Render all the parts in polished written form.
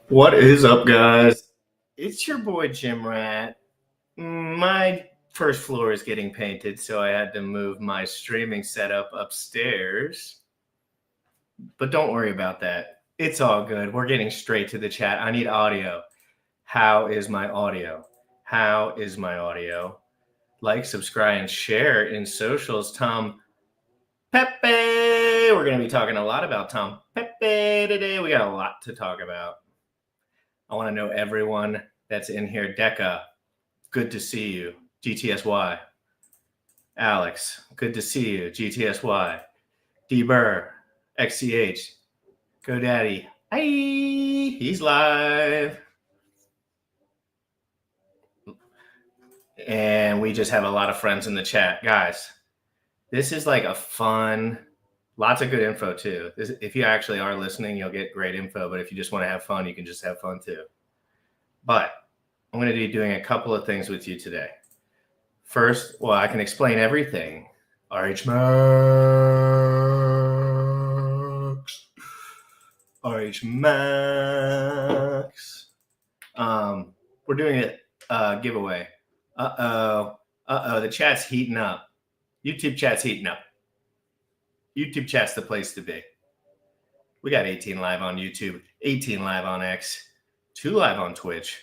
What is up, guys? It's your boy Jim Rat. My first floor is getting painted, so I had to move my streaming setup upstairs. But don't worry about that. It's all good. We're getting straight to the chat. I need audio. How is my audio? How is my audio? Like, subscribe, and share in socials. Tom Pepe. We're going to be talking a lot about Tom Pepe today. We got a lot to talk about. I want to know everyone that's in here. Deca, good to see you. GTSY. Alex, good to see you. GTSY. D Burr, XCH. GoDaddy. Hi, he's live. And we just have a lot of friends in the chat. Guys, this is like a fun, lots of good info too. If you actually are listening, you'll get great info. But if you just want to have fun, you can just have fun too. But I'm going to be doing a couple of things with you today. First, well, I can explain everything. RH Max. RH Max. We're doing a giveaway. The chat's heating up. YouTube chat's heating up. YouTube chat's the place to be. We got 18 live on YouTube, 18 live on X, 2 live on Twitch.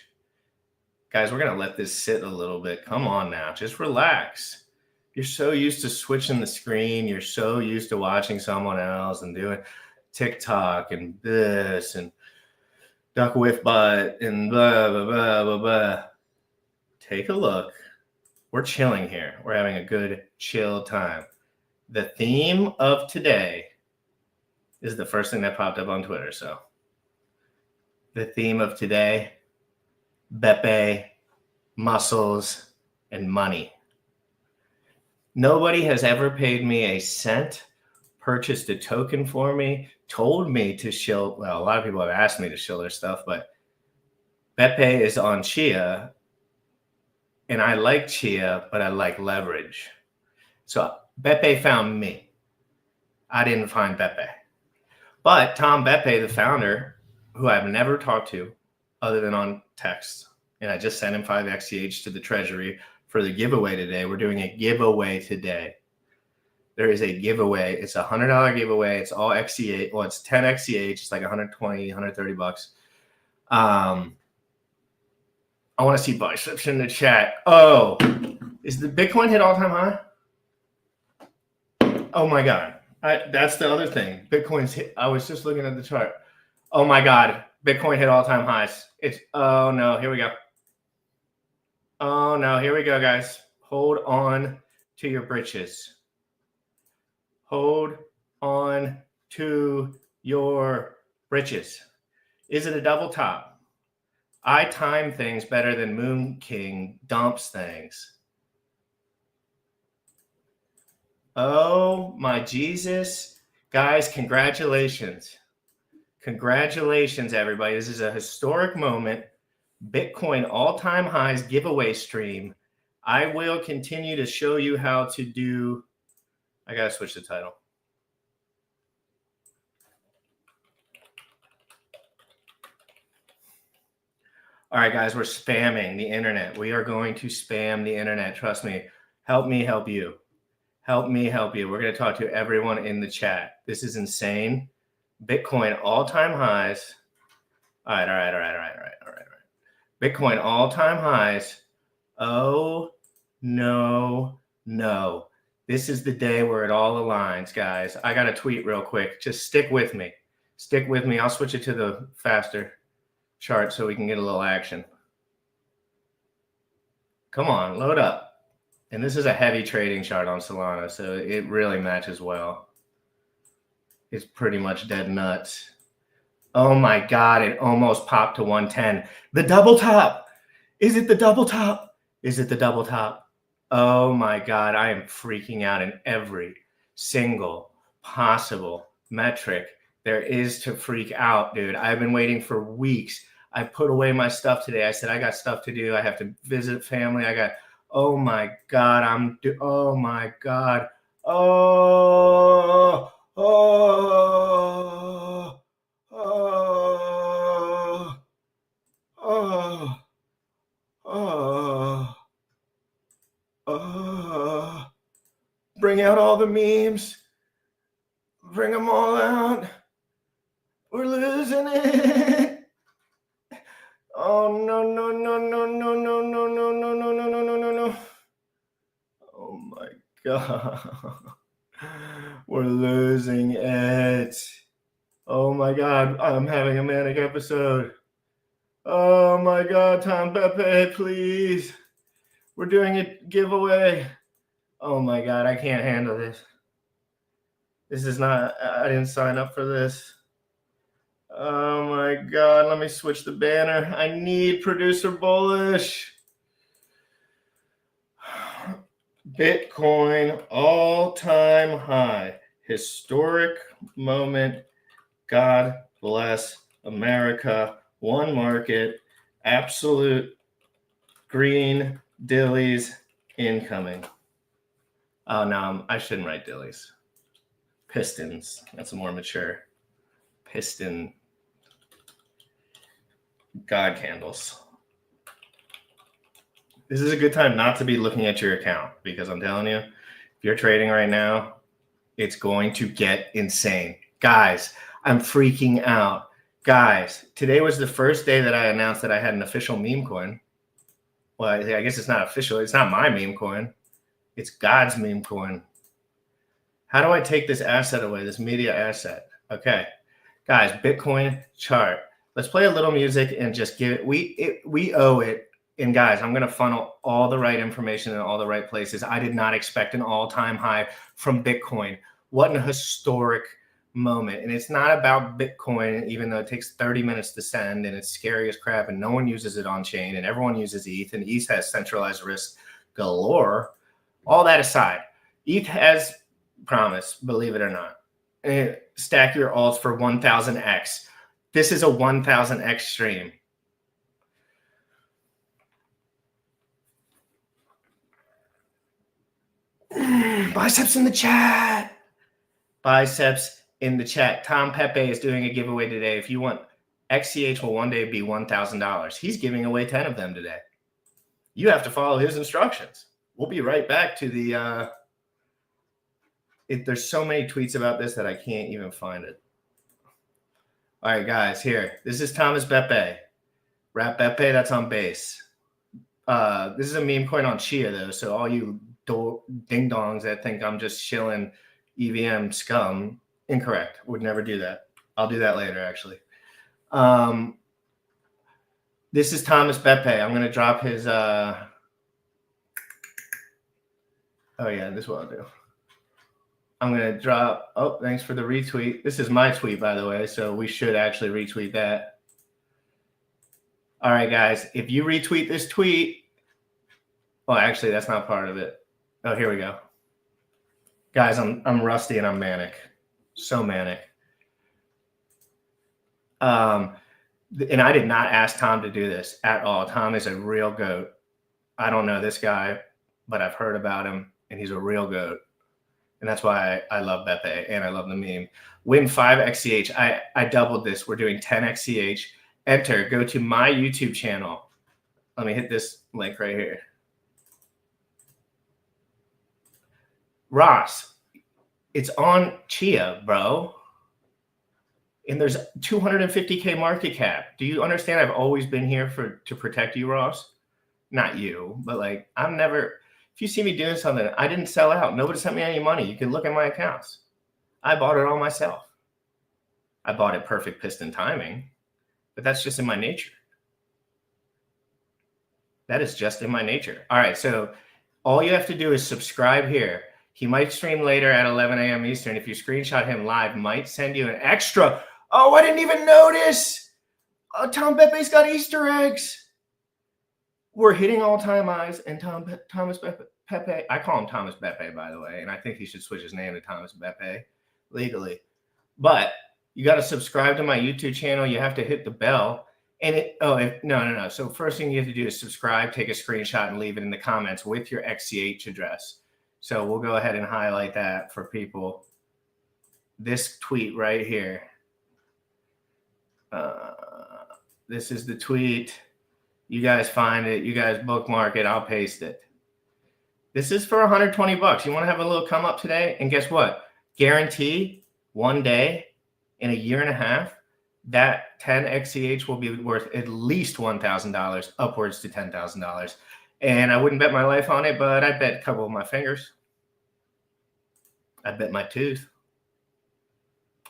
Guys, we're going to let this sit a little bit. Come on now. Just relax. You're so used to switching the screen. You're so used to watching someone else and doing TikTok and this and duck whiff butt and blah, blah, blah, blah, blah. Take a look. We're chilling here. We're having a good, chill time. The theme of today is the first thing that popped up on Twitter. So the theme of today, Bepe, muscles, and money. Nobody has ever paid me a cent, purchased a token for me, told me to shill. Well, a lot of people have asked me to shill their stuff, but Bepe is on Chia, and I like Chia, but I like leverage. So Bepe found me. I didn't find Bepe. But Tom Bepe, the founder, who I've never talked to other than on text, and I just sent him 5 XCH to the treasury for the giveaway today. We're doing a giveaway today. There is a giveaway. It's a $100 giveaway. It's all XCH. Well, it's 10 XCH. It's like 120, 130 bucks. I want to see biceps in the chat. Oh, is the Bitcoin hit all-time high? Oh my God. That's the other thing. Bitcoin's hit. I was just looking at the chart. Oh my God. Bitcoin hit all-time highs. Oh no, here we go. Oh no, here we go, guys. Hold on to your britches. Hold on to your britches. Is it a double top? I time things better than Moon King dumps things. Oh my Jesus. Guys, congratulations. Congratulations, everybody. This is a historic moment. Bitcoin all-time highs giveaway stream. I will continue to show you how to do. I got to switch the title. All right, guys, we're spamming the internet. We are going to spam the internet. Trust me. Help me help you. Help me help you. We're going to talk to everyone in the chat. This is insane. Bitcoin all-time highs. All right. Bitcoin all-time highs. Oh, no. This is the day where it all aligns, guys. I got to tweet real quick. Just stick with me. Stick with me. I'll switch it to the faster chart so we can get a little action. Come on, load up. And this is a heavy trading chart on Solana, so it really matches well. It's pretty much dead nuts. Oh my God, it almost popped to 110. The double top. Is it the double top? Is it the double top? Oh my God, I am freaking out in every single possible metric there is to freak out, dude. I've been waiting for weeks. I put away my stuff today. I said, I got stuff to do. I have to visit family. Oh my God, oh my God. Oh. Bring out all the memes. Bring them all out. We're losing it. Oh, no, no, no, no, no, no, no, no, no, no, no, no, no, no, no. Oh, my God. We're losing it. Oh, my God. I'm having a manic episode. Oh, my God. Tom Bepe, please. We're doing a giveaway. Oh, my God. I can't handle this. This is not, I didn't sign up for this. Oh my God, let me switch the banner. I need producer Bullish. Bitcoin all-time high. Historic moment. God bless America. One market. Absolute green dillies incoming. Oh no, I shouldn't write dillies. Pistons. That's more mature. Piston. God candles. This is a good time not to be looking at your account because I'm telling you, if you're trading right now, it's going to get insane. Guys, I'm freaking out. Guys, today was the first day that I announced that I had an official meme coin. Well, I guess it's not official. It's not my meme coin. It's God's meme coin. How do I take this asset away, this media asset? Okay, guys, Bitcoin chart. Let's play a little music and just give it. We owe it. And guys, I'm going to funnel all the right information in all the right places. I did not expect an all-time high from Bitcoin. What an historic moment. And it's not about Bitcoin, even though it takes 30 minutes to send and it's scary as crap and no one uses it on chain and everyone uses ETH and ETH has centralized risk galore. All that aside, ETH has promise, believe it or not. Stack your alts for 1000x. This is a 1000x stream. Biceps in the chat. Biceps in the chat. Tom Bepe is doing a giveaway today. If you want, XCH will one day be $1,000. He's giving away 10 of them today. You have to follow his instructions. We'll be right back to the there's so many tweets about this that I can't even find it. All right, guys, here. This is Thomas Bepe. Rap Bepe, that's on base. This is a meme coin on Chia, though, so all you ding-dongs that think I'm just shilling EVM scum, incorrect. Would never do that. I'll do that later, actually. This is Thomas Bepe. I'm going to drop his... oh, yeah, this is what I'll do. I'm going to drop... Oh, thanks for the retweet. This is my tweet, by the way, so we should actually retweet that. All right, guys, if you retweet this tweet... Oh, actually, that's not part of it. Oh, here we go. Guys, I'm rusty and I'm manic. So manic. And I did not ask Tom to do this at all. Tom is a real goat. I don't know this guy, but I've heard about him, and he's a real goat. And that's why I love Bepe and I love the meme. Win 5 XCH. I doubled this. We're doing 10 XCH. Enter. Go to my YouTube channel. Let me hit this link right here. Ross, it's on Chia, bro. And there's 250K market cap. Do you understand? I've always been here to protect you, Ross. Not you, but like I'm never. If you see me doing something, I didn't sell out. Nobody sent me any money. You can look at my accounts. I bought it all myself. I bought it perfect piston timing, but that's just in my nature. That is just in my nature. All right, so all you have to do is subscribe here. He might stream later at 11 a.m. Eastern. If you screenshot him live, might send you an extra. Oh, I didn't even notice. Oh, Tom Bepe's got Easter eggs. We're hitting all-time highs, and Thomas Bepe. I call him Thomas Bepe, by the way, and I think he should switch his name to Thomas Bepe legally. But you got to subscribe to my YouTube channel. You have to hit the bell. And no. So first thing you have to do is subscribe, take a screenshot, and leave it in the comments with your XCH address. So we'll go ahead and highlight that for people. This tweet right here. This is the tweet. You guys find it. You guys bookmark it. I'll paste it. This is for 120 bucks. You want to have a little come up today? And guess what? Guarantee one day in a year and a half, that 10 XCH will be worth at least $1,000, upwards to $10,000. And I wouldn't bet my life on it, but I'd bet a couple of my fingers. I'd bet my tooth.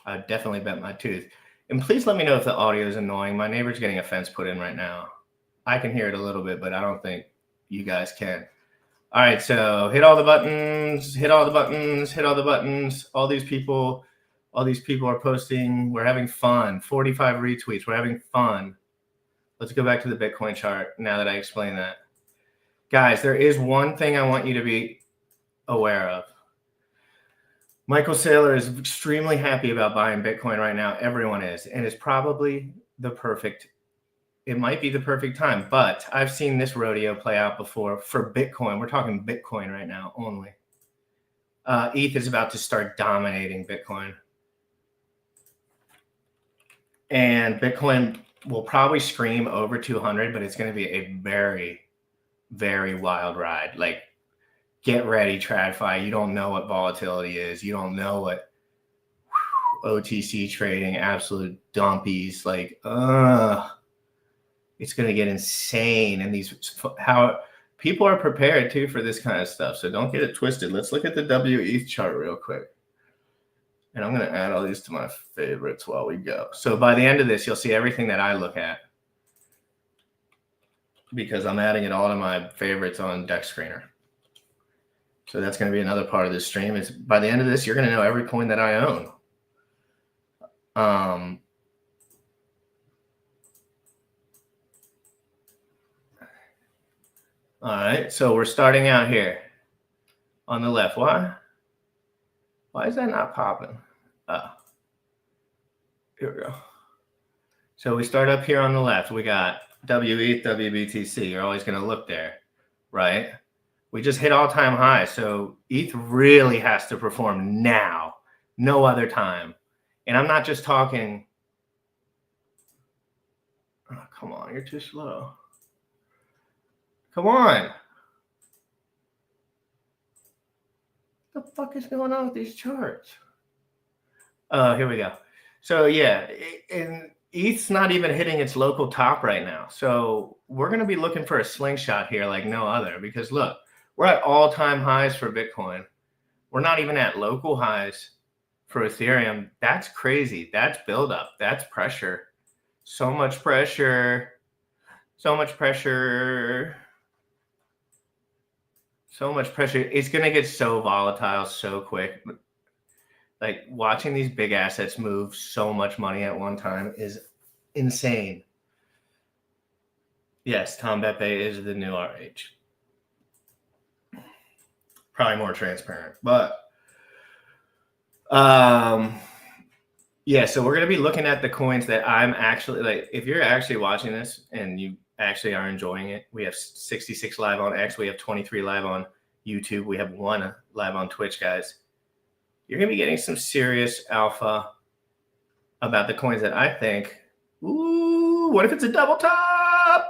I'd definitely bet my tooth. And please let me know if the audio is annoying. My neighbor's getting a fence put in right now. I can hear it a little bit, but I don't think you guys can. All right, so hit all the buttons, hit all the buttons, hit all the buttons. All these people are posting. We're having fun. 45 retweets. We're having fun. Let's go back to the Bitcoin chart now that I explained that. Guys, there is one thing I want you to be aware of. Michael Saylor is extremely happy about buying Bitcoin right now. Everyone is. And it's probably it might be the perfect time. But I've seen this rodeo play out before for Bitcoin. We're talking Bitcoin right now only. ETH is about to start dominating Bitcoin. And Bitcoin will probably scream over 200, but it's going to be a very, very wild ride. Like, get ready, TradFi. You don't know what volatility is. You don't know what OTC trading, absolute dumpies. Like, it's going to get insane. And how people are prepared too for this kind of stuff. So don't get it twisted. Let's look at the WETH chart real quick. And I'm going to add all these to my favorites while we go. So by the end of this, you'll see everything that I look at, because I'm adding it all to my favorites on Dex Screener. So that's going to be another part of this stream. Is by the end of this, you're going to know every coin that I own. All right, so we're starting out here on the left. Why is that not popping? Here we go. So we start up here on the left. We got WETH, WBTC. You're always going to look there, right? We just hit all-time highs. So ETH really has to perform now, no other time. And I'm not just talking. Oh, come on, you're too slow. Come on. What the fuck is going on with these charts? Here we go. So yeah, and ETH's not even hitting its local top right now. So we're going to be looking for a slingshot here like no other, because look, we're at all-time highs for Bitcoin. We're not even at local highs for Ethereum. That's crazy. That's buildup. That's pressure. So much pressure. So much pressure. So much pressure. It's going to get so volatile so quick. Like, watching these big assets move so much money at one time is insane. Yes, Tom Bepe is the new RH. Probably more transparent. But, yeah, so we're going to be looking at the coins that I'm actually, like, if you're actually watching this and you actually are enjoying it, we have 66 live on X. We have 23 live on YouTube. We have 1 live on Twitch, guys. You're going to be getting some serious alpha about the coins that I think, ooh, what if it's a double top?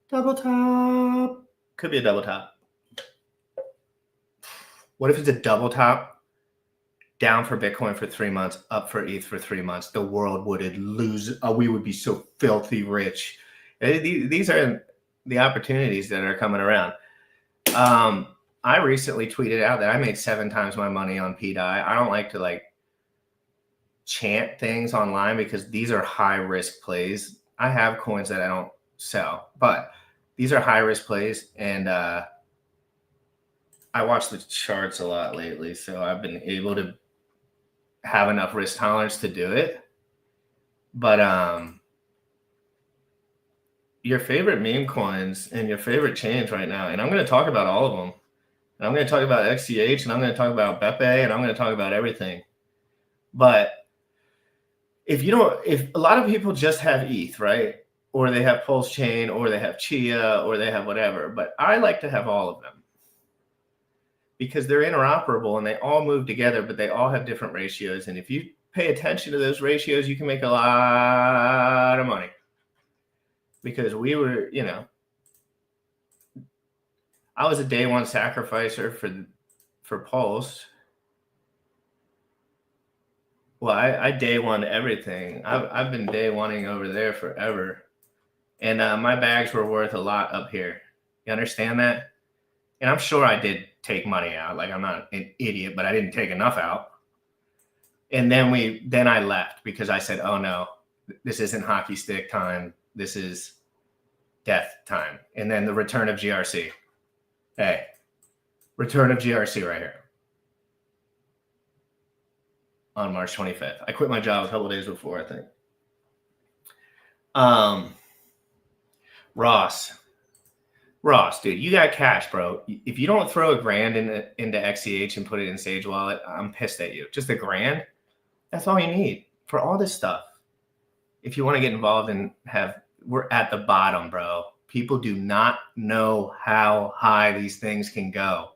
Double top. Could be a double top. What if it's a double top? Down for Bitcoin for 3 months, up for ETH for 3 months. The world would lose. We would be so filthy rich. These are the opportunities that are coming around. I recently tweeted out that I made 7 times my money on pDAI. I don't like to like chant things online because these are high risk plays. I have coins that I don't sell, but these are high risk plays, and I watch the charts a lot lately, so I've been able to have enough risk tolerance to do it. But your favorite meme coins and your favorite chains right now, and I'm going to talk about all of them. And I'm going to talk about XCH, and I'm going to talk about Bepe, and I'm going to talk about everything. But if a lot of people just have ETH, right? Or they have PulseChain, or they have Chia, or they have whatever. But I like to have all of them because they're interoperable and they all move together, but they all have different ratios. And if you pay attention to those ratios, you can make a lot of money. Because we were, I was a day one sacrificer for Pulse. Well, I day one everything. I've been day oneing over there forever, and my bags were worth a lot up here. You understand that? And I'm sure I did take money out. Like, I'm not an idiot, but I didn't take enough out. And then I left because I said, "Oh no, this isn't hockey stick time. This is death time." And then the return of GRC. Hey, return of GRC right here on March 25th. I quit my job a couple of days before, I think. Ross, dude, you got cash, bro. If you don't throw $1,000 into XCH and put it in Sage Wallet, I'm pissed at you. Just $1,000, that's all you need for all this stuff. If you want to get involved and we're at the bottom, bro. People do not know how high these things can go.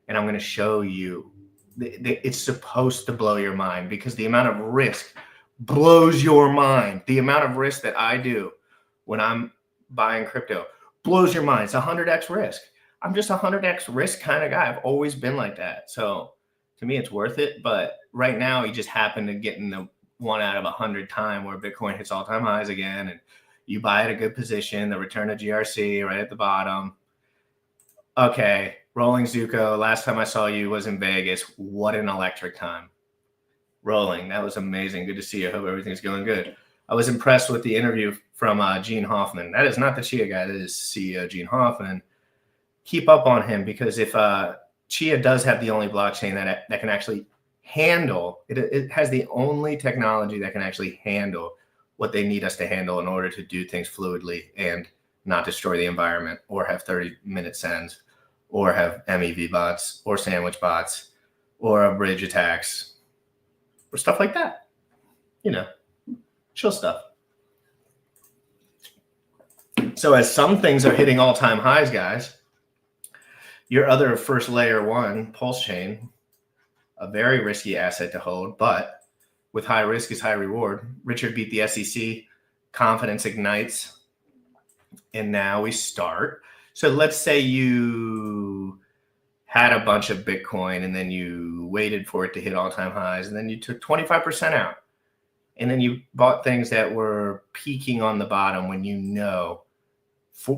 And I'm going to show you. It's supposed to blow your mind because the amount of risk blows your mind. The amount of risk that I do when I'm buying crypto blows your mind. It's 100x risk. I'm just a 100x risk kind of guy. I've always been like that. So to me, it's worth it. But right now, you just happen to get in the 1 out of 100 time where Bitcoin hits all-time highs again, and you buy at a good position, the return of GRC right at the bottom. Okay, Rolling Zuko, last time I saw you was in Vegas. What an electric time. Rolling, that was amazing. Good to see you. I hope everything's going good. I was impressed with the interview from Gene Hoffman. That is not the Chia guy. That is CEO Gene Hoffman. Keep up on him because if Chia does have the only blockchain that can actually handle, it has the only technology that can actually handle what they need us to handle in order to do things fluidly and not destroy the environment or have 30-minute sends or have MEV bots or sandwich bots or bridge attacks or stuff like that. You know, chill stuff. So as some things are hitting all-time highs, guys, your other first layer one, PulseChain, a very risky asset to hold, but with high risk is high reward. Richard beat the SEC, confidence ignites, and now we start. So let's say you had a bunch of Bitcoin and then you waited for it to hit all-time highs and then you took 25% out. And then you bought things that were peaking on the bottom when you know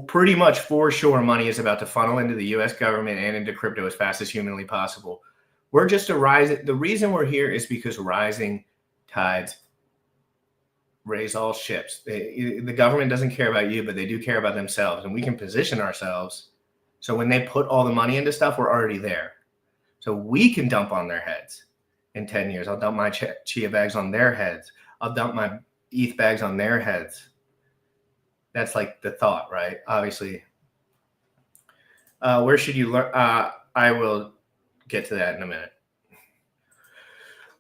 pretty much for sure money is about to funnel into the US government and into crypto as fast as humanly possible. We're just a rising. The reason we're here is because rising tides raise all ships. The government doesn't care about you, but they do care about themselves. And we can position ourselves so when they put all the money into stuff, we're already there. So we can dump on their heads in 10 years. I'll dump my Chia bags on their heads. I'll dump my ETH bags on their heads. That's like the thought, right? Obviously. Where should you learn? I will get to that in a minute.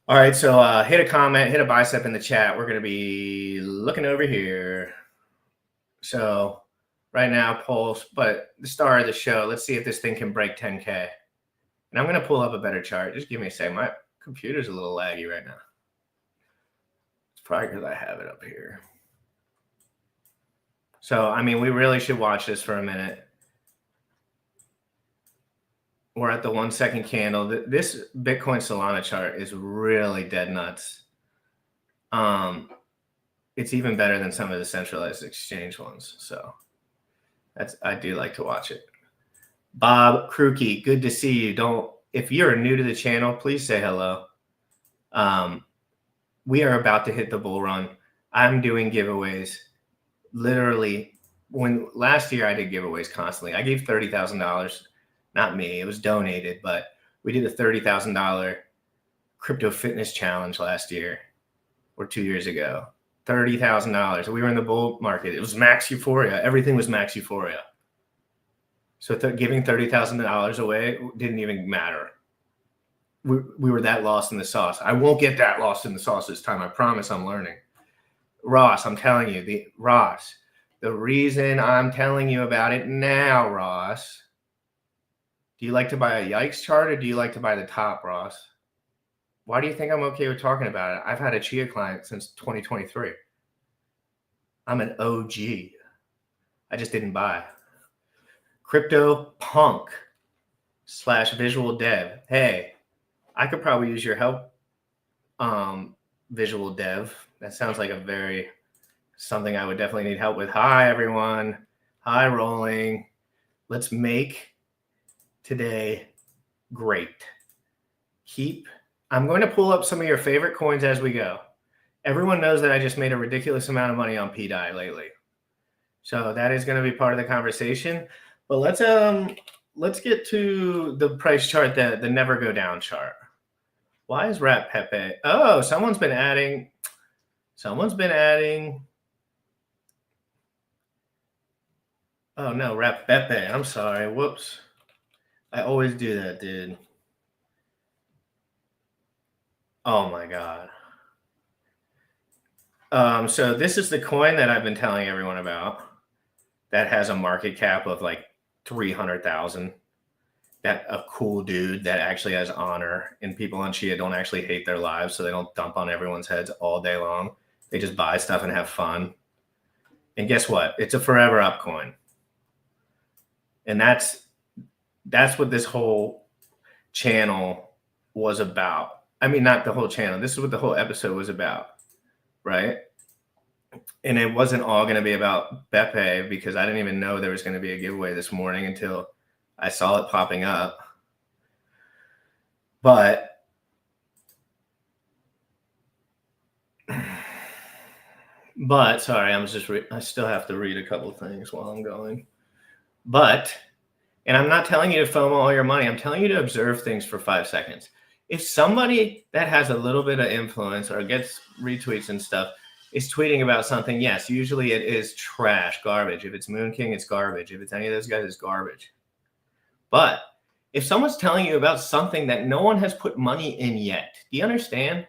All right, so hit a comment, hit a bicep in the chat. We're going to be looking over here. So right now, Pulse, but the star of the show, let's see if this thing can break 10K. And I'm going to pull up a better chart. Just give me a second. My computer's a little laggy right now. It's probably because I have it up here. So, I mean, we really should watch this for a minute. We're at the 1 second candle. This Bitcoin Solana chart is really dead nuts. It's even better than some of the centralized exchange ones. So I do like to watch it. Bob Krukey, good to see you. If you're new to the channel, please say hello. We are about to hit the bull run. I'm doing giveaways. Literally, last year I did giveaways constantly. I gave $30,000. Not me, it was donated, but we did a $30,000 crypto fitness challenge last year or 2 years ago. $30,000. We were in the bull market. It was max euphoria. Everything was max euphoria. So giving $30,000 away didn't even matter. We were that lost in the sauce. I won't get that lost in the sauce this time. I promise I'm learning. Ross, I'm telling you, the reason I'm telling you about it now, Ross. Do you like to buy a yikes chart or do you like to buy the top, Ross? Why do you think I'm okay with talking about it? I've had a Chia client since 2023. I'm an OG. I just didn't buy. Crypto Punk /visual dev. Hey, I could probably use your help. Visual dev. That sounds like something I would definitely need help with. Hi, everyone. Hi, Rolling. Let's make today great. I'm going to pull up some of your favorite coins as we go. Everyone knows that I just made a ridiculous amount of money on pDAI lately. So that is going to be part of the conversation. But let's get to the price chart, the never go down chart. Why is Rap Pepe? Oh, someone's been adding. Oh no, Rap Bepe. I'm sorry. Whoops. I always do that, dude. Oh my God. So this is the coin that I've been telling everyone about that has a market cap of like 300,000. That a cool dude that actually has honor, and people on Chia don't actually hate their lives, so they don't dump on everyone's heads all day long. They just buy stuff and have fun. And guess what? It's a forever up coin. And that's what this whole channel was about. I mean, not the whole channel. This is what the whole episode was about, right? And it wasn't all going to be about Bepe, because I didn't even know there was going to be a giveaway this morning until I saw it popping up. But sorry, I still have to read a couple things while I'm going. And I'm not telling you to FOMO all your money. I'm telling you to observe things for 5 seconds. If somebody that has a little bit of influence or gets retweets and stuff is tweeting about something, yes, usually it is trash, garbage. If it's Moon King, it's garbage. If it's any of those guys, it's garbage. But if someone's telling you about something that no one has put money in yet, do you understand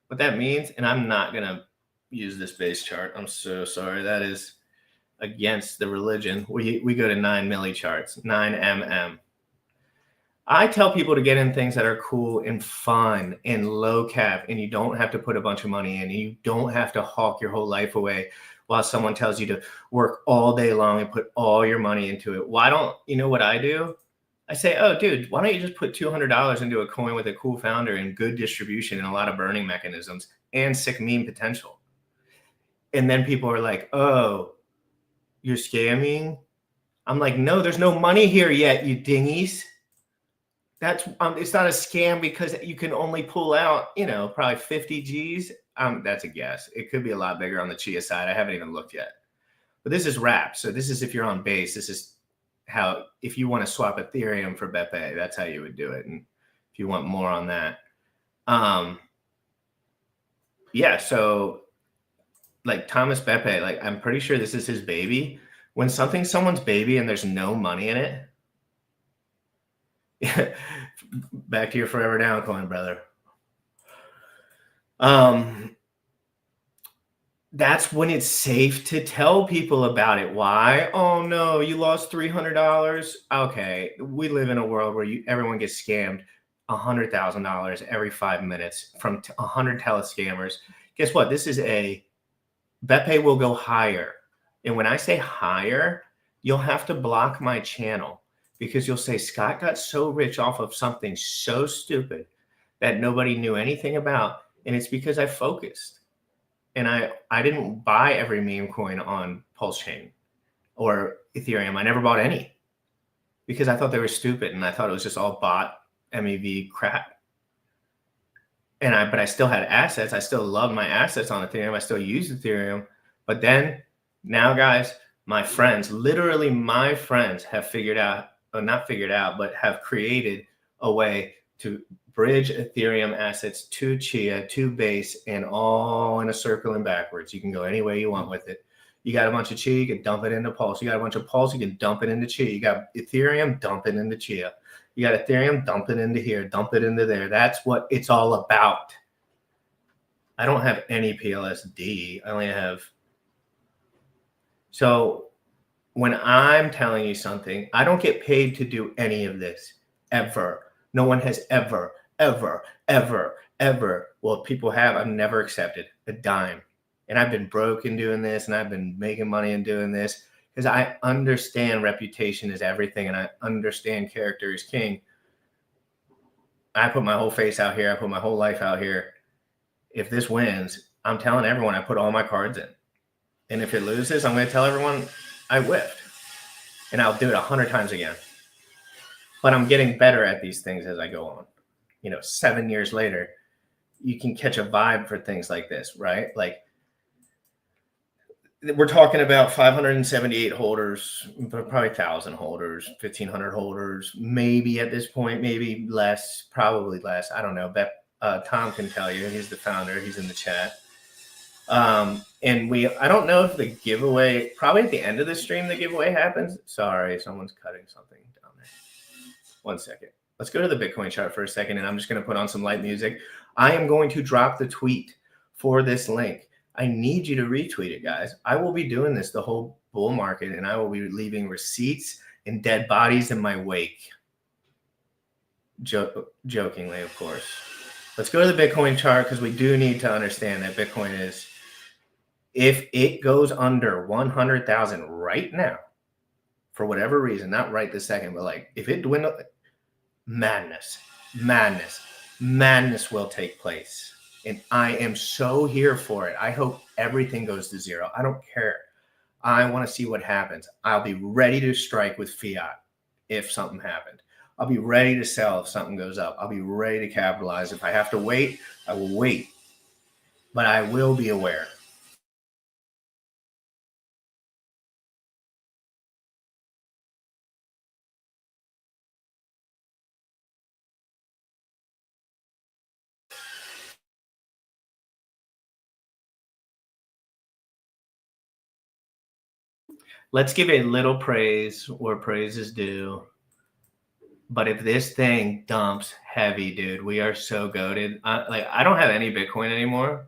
what that means? And I'm not going to use this base chart. I'm so sorry. That is against the religion. We go to 9 milli charts, 9 mm. I tell people to get in things that are cool and fun and low cap, and you don't have to put a bunch of money in. You don't have to hawk your whole life away while someone tells you to work all day long and put all your money into it. Why don't you know what I do? I say, oh, dude, why don't you just put $200 into a coin with a cool founder and good distribution and a lot of burning mechanisms and sick meme potential? And then people are like, oh, you're scamming? I'm like, no, there's no money here yet, you dingies. That's it's not a scam because you can only pull out, probably 50 G's. That's a guess. It could be a lot bigger on the Chia side. I haven't even looked yet. But this is wrap. So this is if you're on base. This is how, if you want to swap Ethereum for Bepe, that's how you would do it. And if you want more on that, yeah. So like Thomas Bepe, like I'm pretty sure this is his baby. When something's someone's baby and there's no money in it, back to your forever down coin, brother. That's when it's safe to tell people about it. Why? Oh no, you lost $300. Okay, we live in a world where everyone gets scammed $100,000 every 5 minutes from 100 telescammers. Guess what? This is Bepe will go higher. And when I say higher, you'll have to block my channel, because you'll say Scott got so rich off of something so stupid that nobody knew anything about. And it's because I focused. And I didn't buy every meme coin on PulseChain or Ethereum. I never bought any because I thought they were stupid, and I thought it was just all bot MEV crap. But I still had assets. I still love my assets on Ethereum. I still use Ethereum. But then now, guys, my friends, literally my friends have figured out, or not figured out, but have created a way to bridge Ethereum assets to Chia, to Base, and all in a circle and backwards. You can go any way you want with it. You got a bunch of Chia, you can dump it into Pulse. You got a bunch of Pulse, you can dump it into Chia. You got Ethereum, dump it into Chia. You got Ethereum, dump it into here, dump it into there. That's what it's all about. I don't have any PLSD. I only have. So when I'm telling you something, I don't get paid to do any of this ever. No one has ever. Well, people have. I've never accepted a dime. And I've been broke in doing this, and I've been making money in doing this because I understand reputation is everything, and I understand character is king. I put my whole face out here. I put my whole life out here. If this wins, I'm telling everyone I put all my cards in. And if it loses, I'm going to tell everyone I whiffed. And I'll do it 100 times again. But I'm getting better at these things as I go on. 7 years later, you can catch a vibe for things like this, right? Like, we're talking about 578 holders, probably 1,000 holders, 1,500 holders, maybe at this point, maybe less, probably less. I don't know. Tom can tell you. He's the founder. He's in the chat. And I don't know if the giveaway, probably at the end of the stream, the giveaway happens. Sorry, someone's cutting something down there. 1 second. Let's go to the Bitcoin chart for a second, and I'm just going to put on some light music. I am going to drop the tweet for this link. I need you to retweet it, guys. I will be doing this the whole bull market, and I will be leaving receipts and dead bodies in my wake. Jokingly, of course. Let's go to the Bitcoin chart, because we do need to understand that Bitcoin is, if it goes under 100,000 right now, for whatever reason, not right this second, but like if it dwindles, madness will take place. And I am so here for it. I hope everything goes to zero. I don't care. I want to see what happens. I'll be ready to strike with fiat if something happened. I'll be ready to sell if something goes up. I'll be ready to capitalize. If I have to wait, I will wait. But I will be aware. Let's give a little praise where praise is due. But if this thing dumps heavy, dude, we are so goated. I don't have any Bitcoin anymore,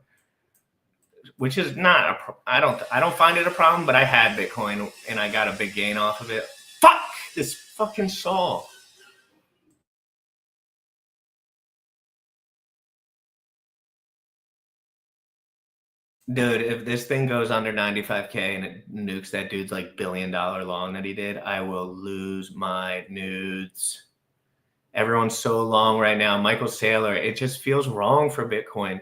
which is not I don't find it a problem. But I had Bitcoin and I got a big gain off of it. Fuck this fucking Saul. Dude, if this thing goes under 95K and it nukes that dude's like $1 billion long that he did, I will lose my nudes. Everyone's so long right now. Michael Saylor, it just feels wrong for Bitcoin.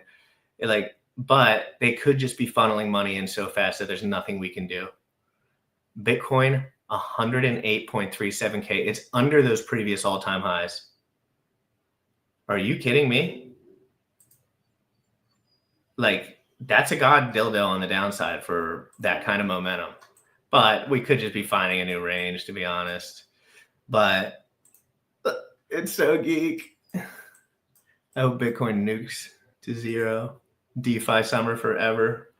But they could just be funneling money in so fast that there's nothing we can do. Bitcoin, 108.37K. It's under those previous all-time highs. Are you kidding me? That's a god dildo on the downside for that kind of momentum. But we could just be finding a new range, to be honest. But it's so geek. I hope Bitcoin nukes to zero. DeFi Summer forever.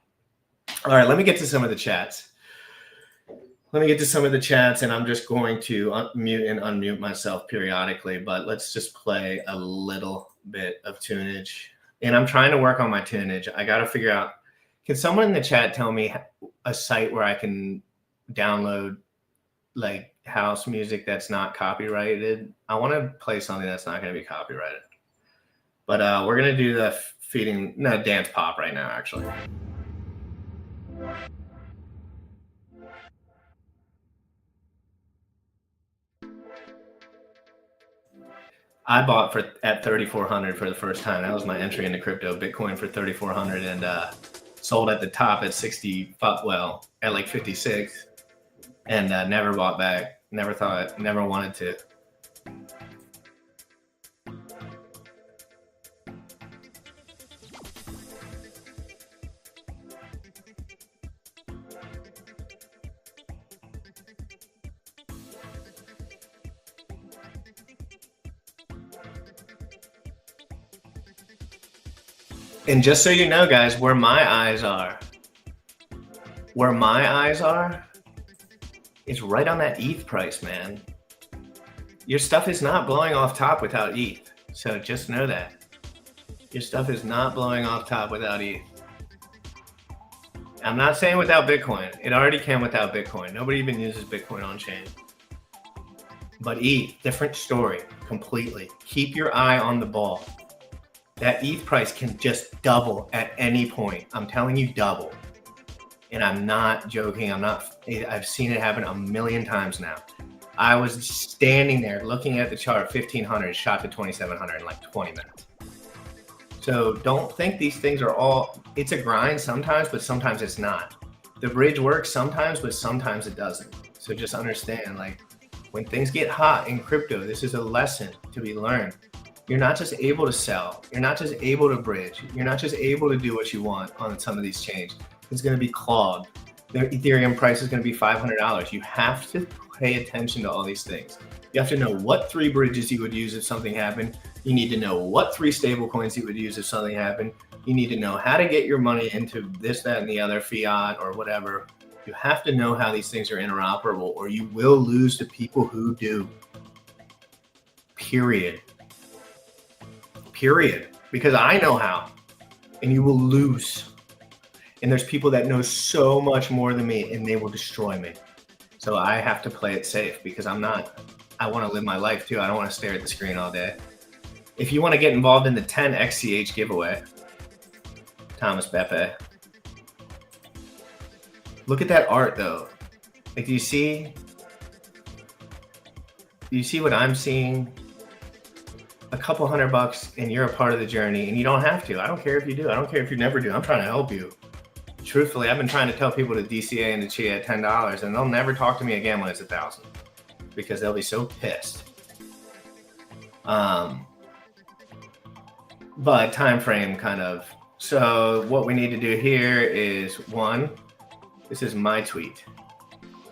All right, let me get to some of the chats. And I'm just going to mute and unmute myself periodically, but let's just play a little bit of tunage. And I'm trying to work on my tunage. I got to figure out, can someone in the chat tell me a site where I can download house music that's not copyrighted? I want to play something that's not going to be copyrighted. But we're going to do the dance pop right now, actually. I bought at 3,400 for the first time. That was my entry into crypto. Bitcoin for 3,400 and sold at the top at 60. Well, at like 56, and never bought back. Never wanted to. And just so you know, guys, where my eyes are is right on that ETH price, man. Your stuff is not blowing off top without ETH. So just know that. Your stuff is not blowing off top without ETH. I'm not saying without Bitcoin. It already can without Bitcoin. Nobody even uses Bitcoin on chain. But ETH, different story completely. Keep your eye on the ball. That ETH price can just double at any point. I'm telling you, double. And I'm not joking. I've seen it happen a million times now. I was standing there looking at the chart, 1500, shot to 2700 in like 20 minutes. So don't think these things are all, it's a grind sometimes, but sometimes it's not. The bridge works sometimes, but sometimes it doesn't. So just understand, like, when things get hot in crypto, this is a lesson to be learned. You're not just able to sell. You're not just able to bridge. You're not just able to do what you want on some of these chains. It's going to be clogged. The Ethereum price is going to be $500. You have to pay attention to all these things. You have to know what 3 bridges you would use if something happened. You need to know what 3 stable coins you would use if something happened. You need to know how to get your money into this, that, and the other, fiat or whatever. You have to know how these things are interoperable, or you will lose to people who do. Period. Because I know how, and you will lose. And there's people that know so much more than me, and they will destroy me. So I have to play it safe, because I want to live my life too. I don't want to stare at the screen all day. If you want to get involved in the 10 XCH giveaway, Thomas Bepe. Look at that art though. Like, do you see what I'm seeing? A couple $100 and you're a part of the journey, and you don't have to. I don't care if you do. I don't care if you never do. I'm trying to help you. Truthfully, I've been trying to tell people to DCA and to Chia at $10, and they'll never talk to me again when it's 1,000, because they'll be so pissed. But time frame kind of. So what we need to do here is, one, this is my tweet.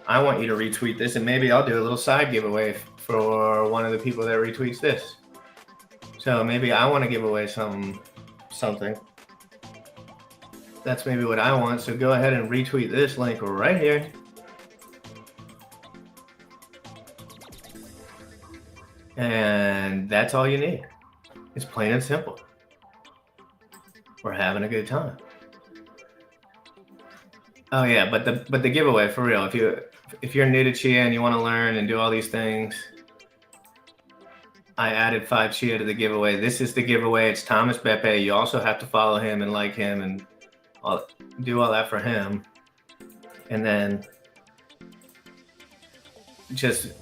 I want you to retweet this, and maybe I'll do a little side giveaway for one of the people that retweets this. So maybe I want to give away something. That's maybe what I want. So go ahead and retweet this link right here. And that's all you need. It's plain and simple. We're having a good time. Oh yeah, but the giveaway, for real, if you're new to Chia and you want to learn and do all these things, I added 5 Chia to the giveaway. This is the giveaway. It's Thomas Bepe. You also have to follow him and like him and do all that for him. And then just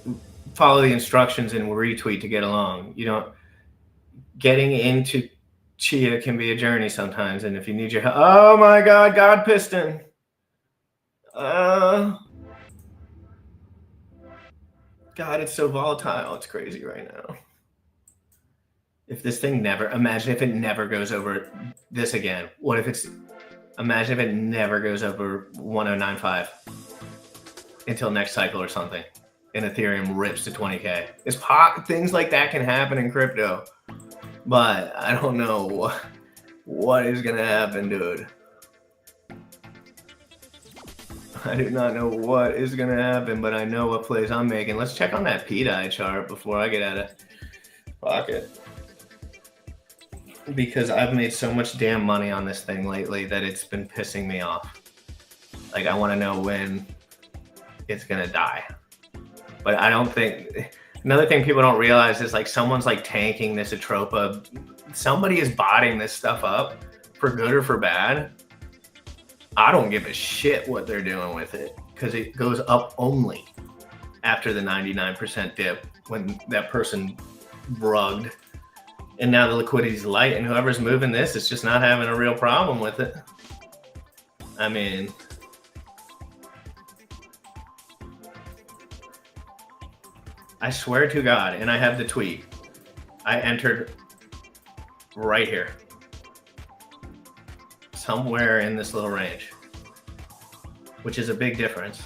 follow the instructions and retweet to get along. Getting into Chia can be a journey sometimes. And if you need your help, oh my God, Piston. God, it's so volatile. It's crazy right now. If this thing imagine if it never goes over this again. Imagine if it never goes over 1095 until next cycle or something, and Ethereum rips to 20K. Things like that can happen in crypto, but I don't know what is going to happen, dude. I do not know what is going to happen, but I know what plays I'm making. Let's check on that pDAI chart before I get out of pocket, because I've made so much damn money on this thing lately that it's been pissing me off. Like, I want to know when it's going to die. But I don't think... Another thing people don't realize is, like, someone's, like, tanking this Atropa. Somebody is botting this stuff up, for good or for bad. I don't give a shit what they're doing with it, because it goes up only after the 99% dip when that person rugged. And now the liquidity is light, and whoever's moving this is just not having a real problem with it. I mean, I swear to God, and I have the tweet, I entered right here, somewhere in this little range, which is a big difference.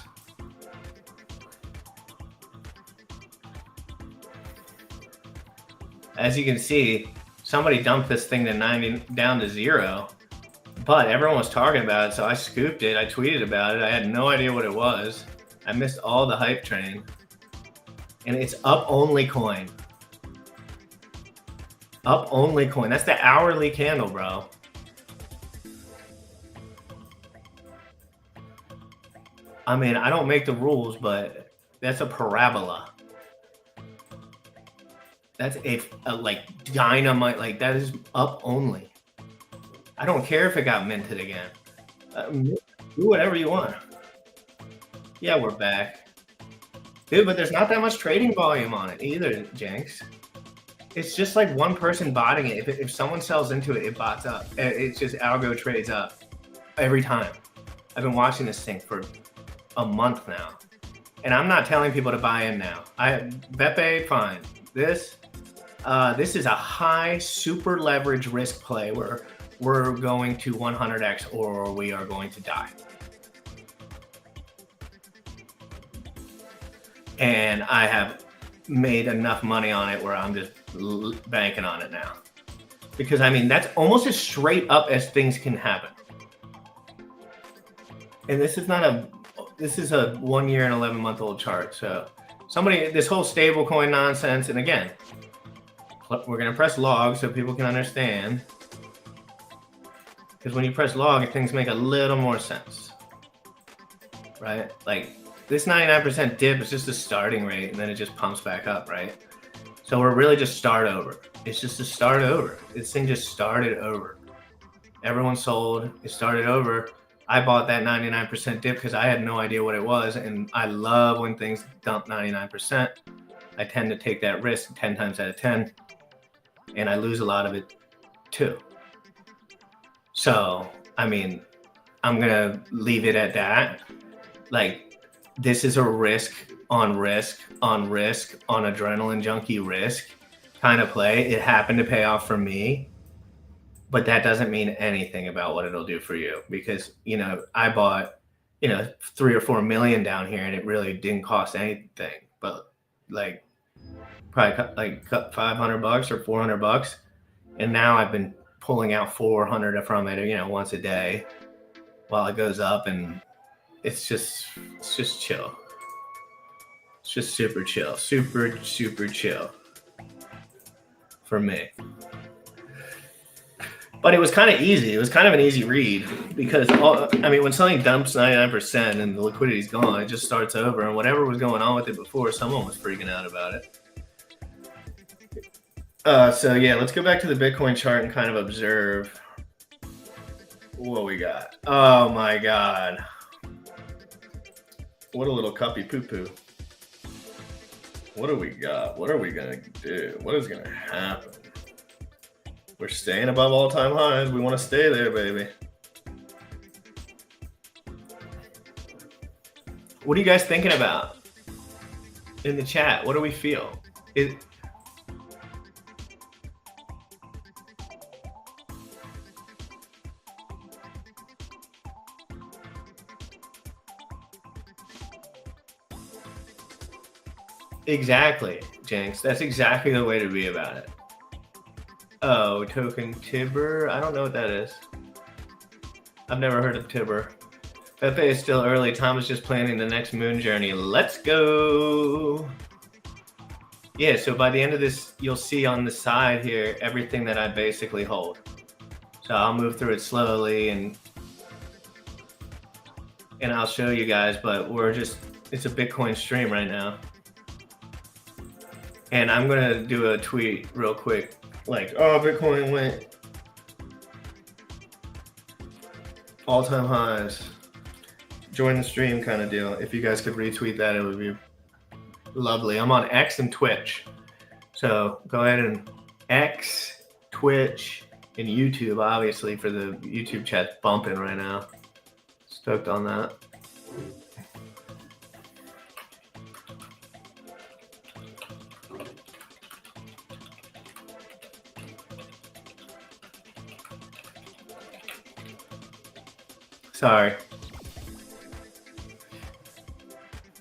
As you can see, somebody dumped this thing to 90 down to 0, but everyone was talking about it, so I scooped it. I tweeted about it. I had no idea what it was. I missed all the hype train, and it's up only coin. Up only coin. That's the hourly candle, bro. I mean, I don't make the rules, but that's a parabola. That's a like dynamite. Like, that is up only. I don't care if it got minted again. Do whatever you want. Yeah, we're back. Dude, but there's not that much trading volume on it either, Jenks. It's just like one person botting it. If someone sells into it, it bots up. It's just algo trades up every time. I've been watching this thing for a month now. And I'm not telling people to buy in now. Bepe, fine. This is a high super leverage risk play where we're going to 100x or we are going to die. And I have made enough money on it where I'm just banking on it now. Because I mean, that's almost as straight up as things can happen. And this is a 1 year and 11-month-old chart. So this whole stable coin nonsense. And again, we're going to press log so people can understand. Because when you press log, things make a little more sense, right? Like this 99% dip is just a starting rate and then it just pumps back up, right? So we're really just start over. It's just a start over. This thing just started over. Everyone sold, it started over. I bought that 99% dip because I had no idea what it was. And I love when things dump 99%. I tend to take that risk 10 times out of 10. And I lose a lot of it too. So, I mean, I'm going to leave it at that. Like, this is a risk on risk on risk on adrenaline junkie risk kind of play. It happened to pay off for me. But that doesn't mean anything about what it'll do for you because, you know, I bought, you know, 3 or 4 million down here and it really didn't cost anything, but like probably like $500 or $400. And now I've been pulling out 400 from it, you know, once a day while it goes up. And it's just chill. It's just super chill, super chill for me. But it was kind of easy. It was kind of an easy read because, when something dumps 99% and the liquidity's gone, it just starts over. And whatever was going on with it before, someone was freaking out about it. So, yeah, let's go back to the Bitcoin chart and kind of observe what we got. Oh, my God. What a little cuppy poo-poo. What do we got? What are we going to do? What is going to happen? We're staying above all-time highs. We want to stay there, baby. What are you guys thinking about in the chat? What do we feel? Exactly, Jenks. That's exactly the way to be about it. Oh, token Tibber. I don't know what that is. I've never heard of Tibber. Bepe is still early. Tom is just planning the next moon journey. Let's go. Yeah, so by the end of this, you'll see on the side here everything that I basically hold. So I'll move through it slowly and I'll show you guys, but it's a Bitcoin stream right now. And I'm going to do a tweet real quick. Like, oh, Bitcoin went all-time highs. Join the stream kind of deal. If you guys could retweet that, it would be lovely. I'm on X and Twitch. So go ahead and X, Twitch, and YouTube, obviously, for the YouTube chat bumping right now. Stoked on that. Sorry.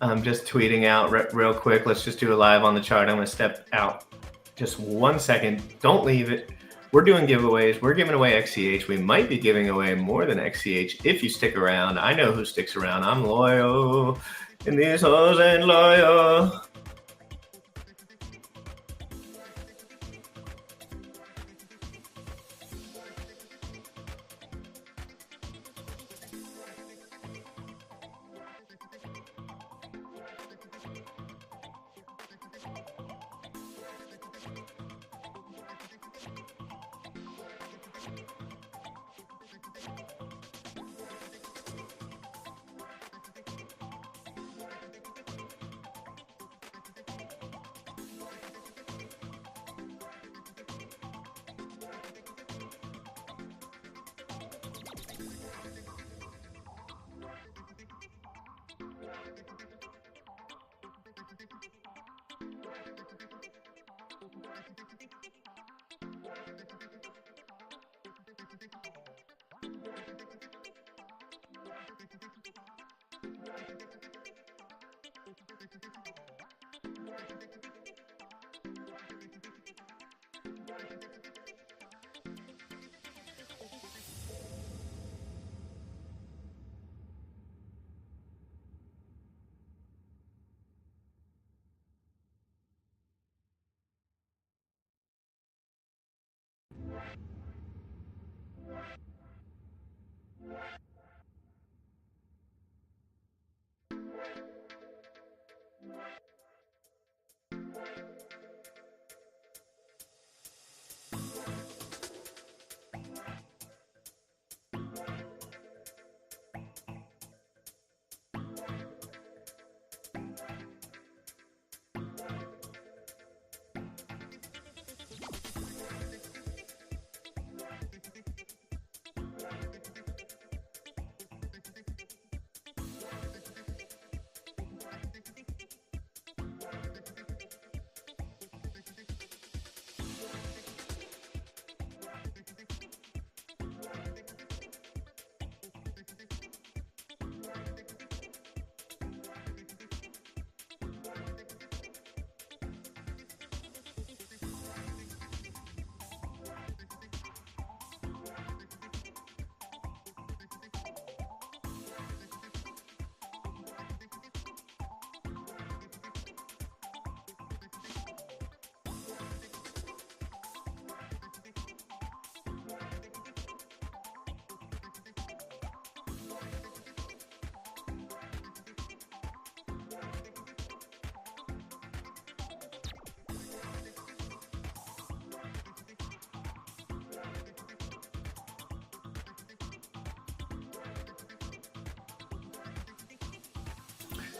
I'm just tweeting out real quick. Let's just do a live on the chart. I'm going to step out just 1 second. Don't leave it. We're doing giveaways. We're giving away XCH. We might be giving away more than XCH if you stick around. I know who sticks around. I'm loyal. And these hoes ain't loyal.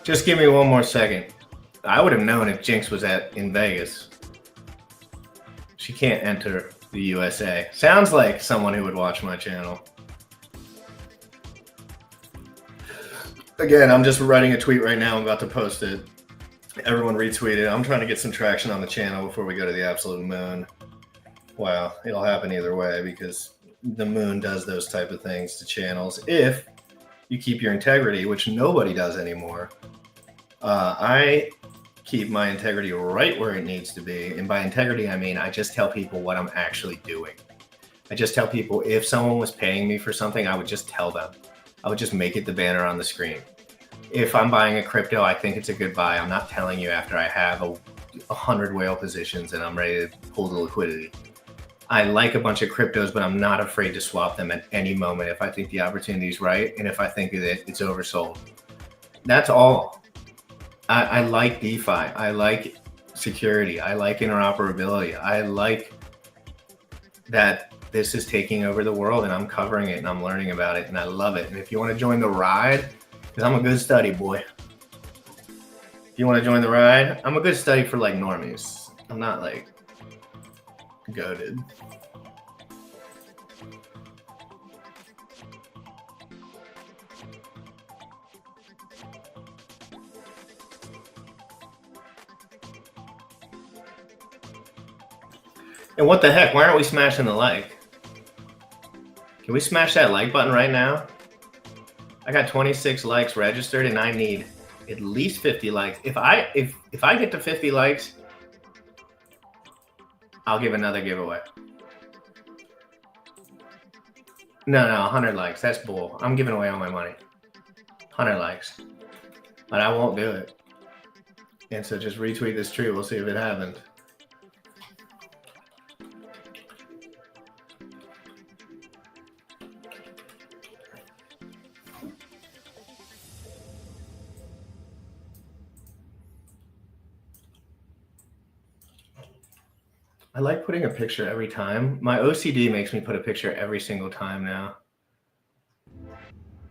Just give me one more second. I would have known if Jinx was in Vegas. She can't enter the USA. Sounds like someone who would watch my channel. Again, I'm just writing a tweet right now. I'm about to post it. Everyone retweet it. I'm trying to get some traction on the channel before we go to the absolute moon. Well, it'll happen either way because the moon does those type of things to channels if you keep your integrity, which nobody does anymore. I keep my integrity right where it needs to be. And by integrity, I mean I just tell people what I'm actually doing. I just tell people if someone was paying me for something, I would just tell them. I would just make it the banner on the screen. If I'm buying a crypto, I think it's a good buy. I'm not telling you after I have 100 whale positions and I'm ready to pull the liquidity. I like a bunch of cryptos, but I'm not afraid to swap them at any moment if I think the opportunity is right and if I think that it's oversold. That's all. I like DeFi. I like security. I like interoperability. I like that this is taking over the world and I'm covering it and I'm learning about it and I love it. And if you want to join the ride, because I'm a good study boy. If you want to join the ride, I'm a good study for like normies. I'm not like goated. And what the heck? Why aren't we smashing the like? Can we smash that like button right now? I got 26 likes registered and I need at least 50 likes. If I get to 50 likes, I'll give another giveaway. No, 100 likes. That's bull. I'm giving away all my money. 100 likes. But I won't do it. And so just retweet this tweet. We'll see if it happens. I like putting a picture every time. My OCD makes me put a picture every single time now.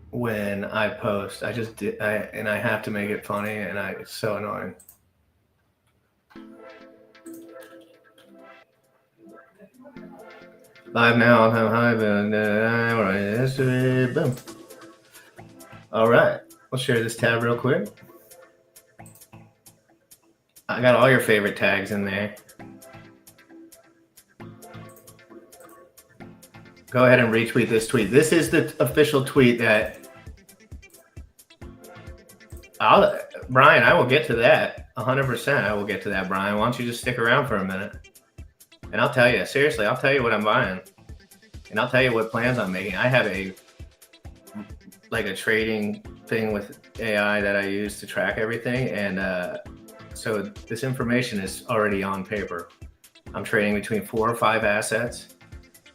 When I post, and I have to make it funny, and it's so annoying. Live now, time high, boom. All right, I'll share this tab real quick. I got all your favorite tags in there. Go ahead and retweet this tweet. This is the official tweet that Brian, I will get to that 100%. I will get to that, Brian. Why don't you just stick around for a minute? And I'll tell you, seriously, I'll tell you what I'm buying. And I'll tell you what plans I'm making. I have a trading thing with AI that I use to track everything. And so this information is already on paper. I'm trading between 4 or 5 assets,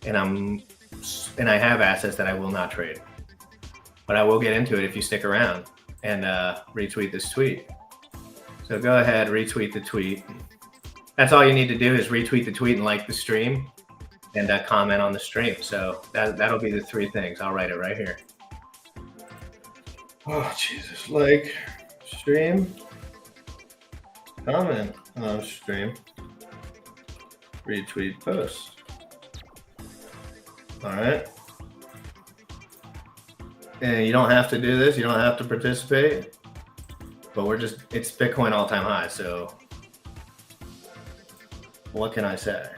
and I have assets that I will not trade. But I will get into it if you stick around and retweet this tweet. So go ahead, retweet the tweet. That's all you need to do is retweet the tweet and like the stream and comment on the stream. So that'll be the 3 things. I'll write it right here. Oh, Jesus. Like, stream, comment on stream, retweet post. All right. And you don't have to do this. You don't have to participate. But it's Bitcoin all-time high. So what can I say?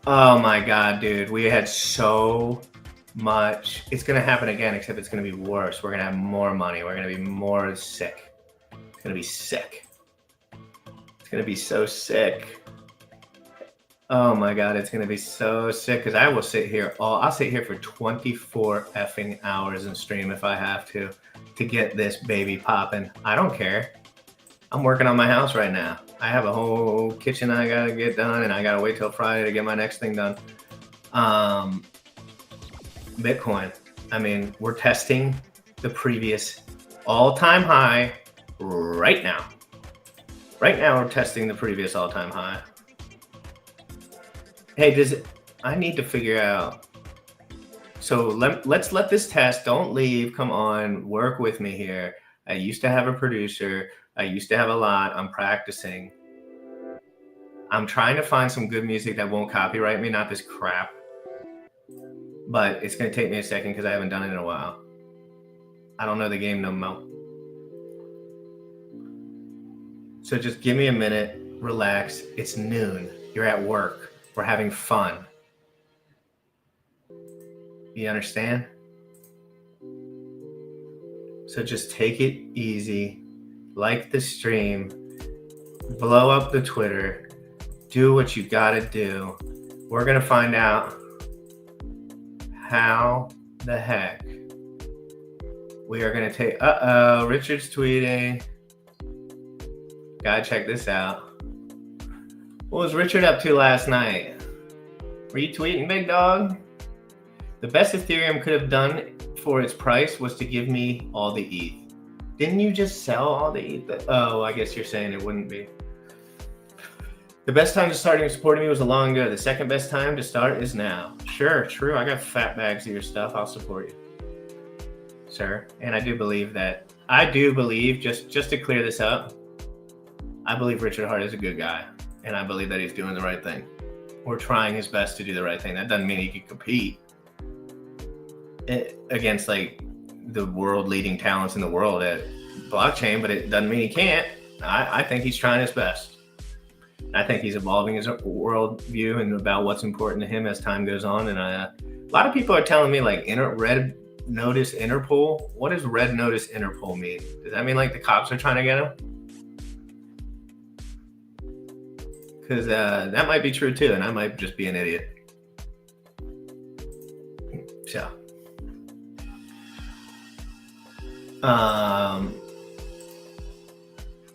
Oh my God, dude. We had so much. It's going to happen again, except it's going to be worse. We're going to have more money. We're going to be more sick. It's going to be sick. It's going to be so sick. Oh my God, it's going to be so sick because I will sit here. I'll sit here for 24 effing hours and stream if I have to get this baby popping. I don't care. I'm working on my house right now. I have a whole kitchen I got to get done, and I got to wait till Friday to get my next thing done. Bitcoin. I mean, we're testing the previous all-time high right now. Right now, we're testing the previous all-time high. Hey, I need to figure out. So let's let this test. Don't leave. Come on, work with me here. I used to have a producer. I used to have a lot. I'm practicing. I'm trying to find some good music that won't copyright me, not this crap. But it's going to take me a second because I haven't done it in a while. I don't know the game no more. So just give me a minute. Relax. It's noon. You're at work. We're having fun. You understand? So just take it easy. Like the stream. Blow up the Twitter. Do what you gotta do. We're gonna find out how the heck we are gonna take. Richard's tweeting. Gotta check this out. What was Richard up to last night? Were you tweeting, big dog? The best Ethereum could have done for its price was to give me all the ETH. Didn't you just sell all the ETH? Oh, I guess you're saying it wouldn't be. The best time to start supporting me was long ago. The second best time to start is now. Sure, true. I got fat bags of your stuff. I'll support you, sir. And I do believe, just to clear this up, I believe Richard Hart is a good guy. And I believe that he's doing the right thing. Or trying his best to do the right thing. That doesn't mean he can compete against the world leading talents in the world at blockchain, but it doesn't mean he can't. I think he's trying his best. I think he's evolving his worldview and about what's important to him as time goes on. And a lot of people are telling me red notice Interpol. What does red notice Interpol mean? Does that mean the cops are trying to get him? Because that might be true too, and I might just be an idiot. So,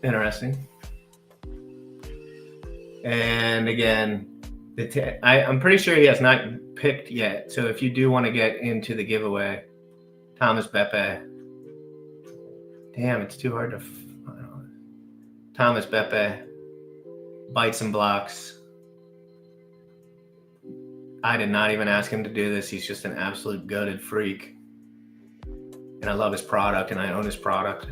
interesting. And again, I'm pretty sure he has not picked yet. So if you do want to get into the giveaway, Thomas Bepe. Damn, it's too hard to find. Thomas Bepe. Bytes and blocks. I did not even ask him to do this. He's just an absolute goated freak. And I love his product and I own his product.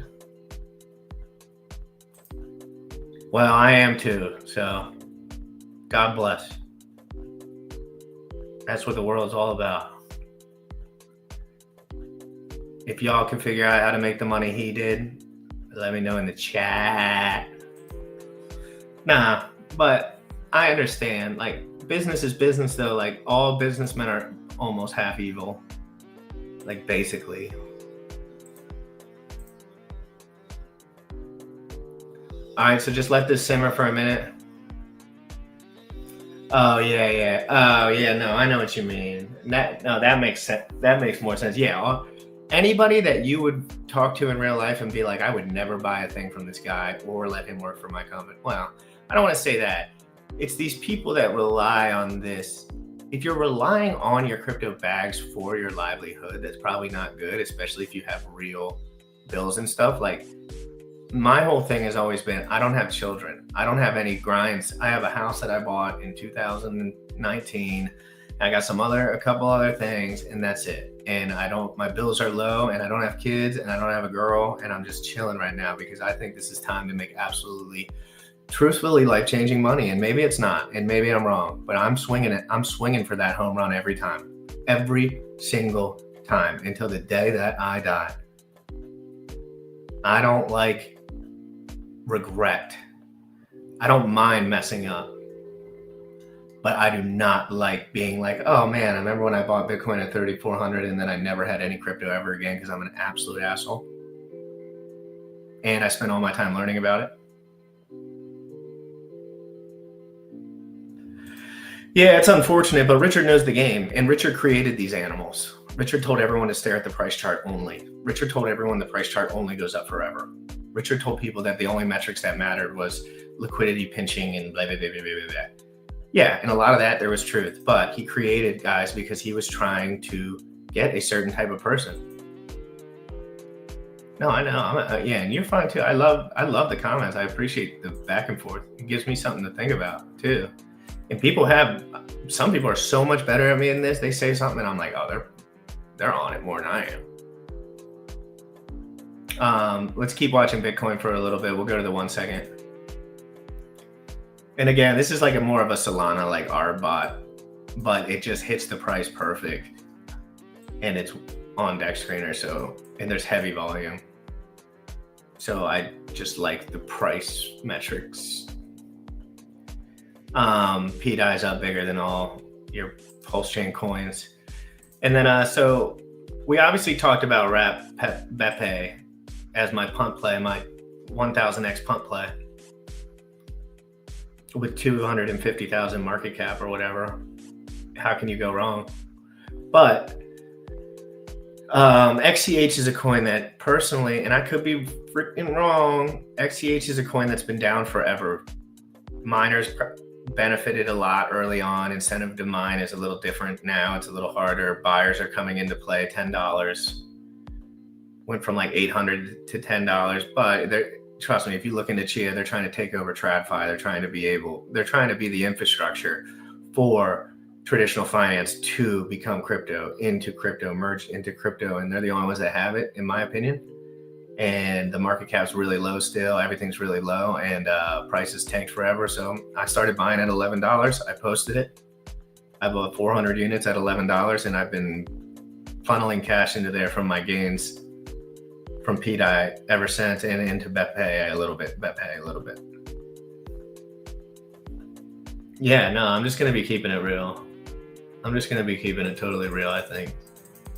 Well, I am too. So God bless. That's what the world's all about. If y'all can figure out how to make the money he did, let me know in the chat. Nah, But I understand, like, business is business though. Like, all businessmen are almost half evil, like, basically. All right, so just let this simmer for a minute. Oh yeah. Oh yeah. No, I know what you mean. That makes sense. That makes more sense. Yeah. Anybody that you would talk to in real life and be like, I would never buy a thing from this guy or let him work for my company. Well, I don't want to say that. It's these people that rely on this. If you're relying on your crypto bags for your livelihood, that's probably not good, especially if you have real bills and stuff. Like, my whole thing has always been, I don't have children. I don't have any grinds. I have a house that I bought in 2019. I got a couple other things, and that's it. And my bills are low, and I don't have kids, and I don't have a girl, and I'm just chilling right now because I think this is time to make absolutely, truthfully life-changing money. And maybe it's not, and maybe I'm wrong, but I'm swinging it. I'm swinging for that home run every single time until the day that I die. I don't like regret. I don't mind messing up, but I do not like being like, oh man, I remember when I bought Bitcoin at 3,400 and then I never had any crypto ever again because I'm an absolute asshole. And I spent all my time learning about it. Yeah, it's unfortunate, but Richard knows the game, and Richard created these animals. Richard told everyone to stare at the price chart only. Richard told everyone the price chart only goes up forever. Richard told people that the only metrics that mattered was liquidity pinching and blah, blah, blah, blah, blah, blah. Yeah, and a lot of that, there was truth, but he created guys because he was trying to get a certain type of person. No, I know. Yeah, and you're fine too. I love the comments. I appreciate the back and forth. It gives me something to think about too. And some people are so much better at me in this. They say something and I'm like, oh, they're on it more than I am. Let's keep watching Bitcoin for a little bit. We'll go to the 1 second. And again, this is like more of a Solana, like our bot, but it just hits the price perfect. And it's on deck screener, and there's heavy volume. So I just like the price metrics. pDAI is up bigger than all your PulseChain coins. And then, so we obviously talked about Bepe as my punt play, my 1000x punt play with 250,000 market cap or whatever. How can you go wrong? But XCH is a coin that personally, and I could be freaking wrong, XCH is a coin that's been down forever. Miners benefited a lot early on. Incentive to mine is a little different now. It's a little harder. Buyers are coming into play. $10 went from like $800 to $10. But trust me, if you look into Chia, they're trying to take over TradFi. They're trying to be the infrastructure for traditional finance to become merge into crypto. And they're the only ones that have it, in my opinion. And the market cap's really low still. Everything's really low, and prices tanked forever. So I started buying at $11. I posted it. I bought 400 units at $11, and I've been funneling cash into there from my gains from pDAI ever since, and into Bepe a little bit. Yeah, no, I'm just going to be keeping it real. I'm just going to be keeping it totally real, I think.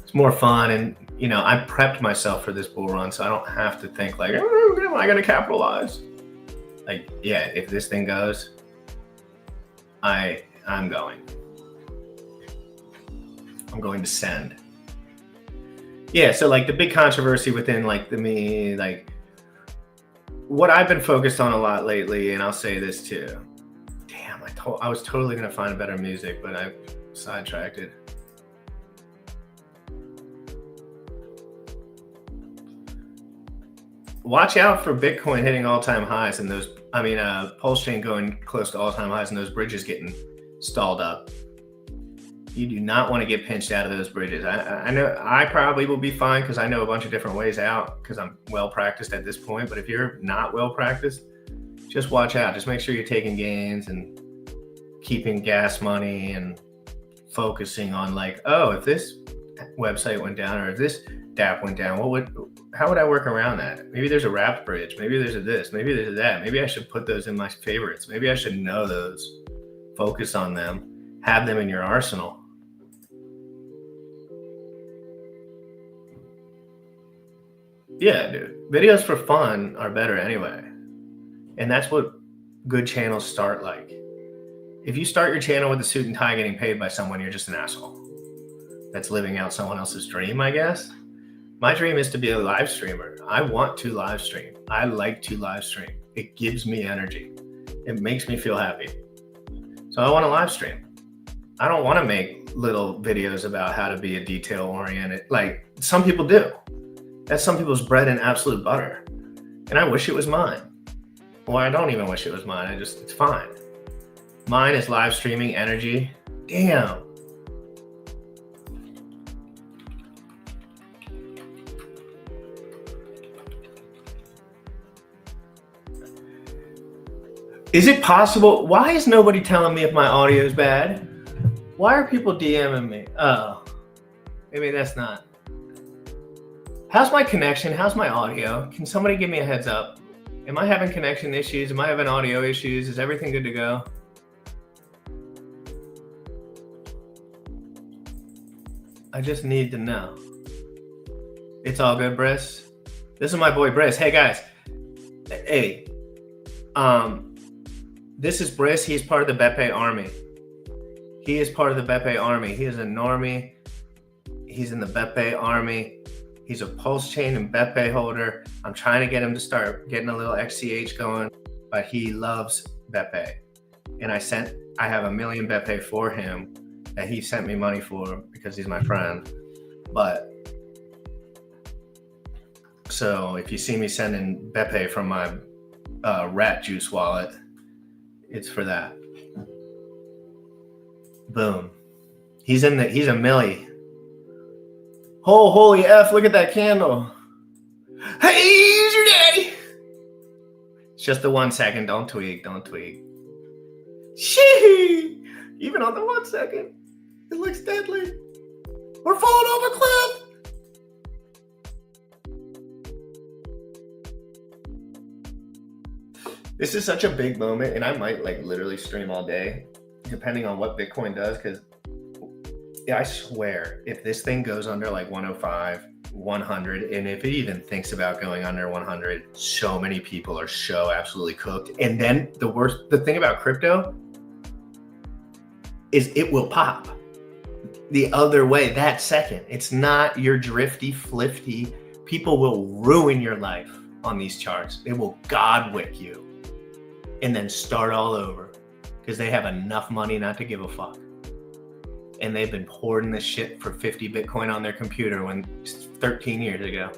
It's more fun, and I prepped myself for this bull run, so I don't have to think like, oh, am I going to capitalize? Like, yeah, if this thing goes, I'm going to send. Yeah, so like the big controversy within like what I've been focused on a lot lately, and I'll say this too. Damn, I was totally going to find better music, but I sidetracked it. Watch out for Bitcoin hitting all-time highs and PulseChain going close to all-time highs and those bridges getting stalled up. You do not want to get pinched out of those bridges. I know I probably will be fine because I know a bunch of different ways out because I'm well practiced at this point. But if you're not well practiced, just watch out. Just make sure you're taking gains and keeping gas money and focusing on like, oh, if this website went down or if this DApp went down, how would I work around that? Maybe there's a wrapped bridge. Maybe there's a this. Maybe there's a that. Maybe I should put those in my favorites. Maybe I should know those, focus on them, have them in your arsenal. Yeah, dude. Videos for fun are better anyway. And that's what good channels start like. If you start your channel with a suit and tie getting paid by someone, you're just an asshole that's living out someone else's dream, I guess. My dream is to be a live streamer. I want to live stream. I like to live stream. It gives me energy. It makes me feel happy. So I want to live stream. I don't want to make little videos about how to be a detail oriented, like some people do. That's some people's bread and absolute butter. And I wish it was mine. Well, I don't even wish it was mine. It's fine. Mine is live streaming energy. Damn. Is it possible? Why is nobody telling me if my audio is bad? Why are people DMing me? Oh, maybe that's not. How's my connection? How's my audio? Can somebody give me a heads up? Am I having connection issues? Am I having audio issues? Is everything good to go? I just need to know. It's all good, Briss. This is my boy Briss. Hey guys. Hey. This is Briss. He's part of the Bepe army. He is part of the Bepe army. He is a normie. He's in the Bepe army. He's a PulseChain and Bepe holder. I'm trying to get him to start getting a little XCH going, but he loves Bepe. And I have 1 million Bepe for him that he sent me money for because he's my friend. But so if you see me sending Bepe from my rat juice wallet, it's for that. Boom. He's a millie. Oh, holy F, look at that candle. Hey, here's your daddy. It's just the 1 second. Don't tweak. Shee. Even on the 1 second, it looks deadly. We're falling off a cliff. This is such a big moment, and I might like literally stream all day, depending on what Bitcoin does, because I swear, if this thing goes under like 105, 100, and if it even thinks about going under 100, so many people are so absolutely cooked. And then the thing about crypto is it will pop the other way that second. It's not your drifty, flifty. People will ruin your life on these charts. They will godwick you and then start all over because they have enough money not to give a fuck. And they've been hoarding this shit for 50 Bitcoin on their computer 13 years ago.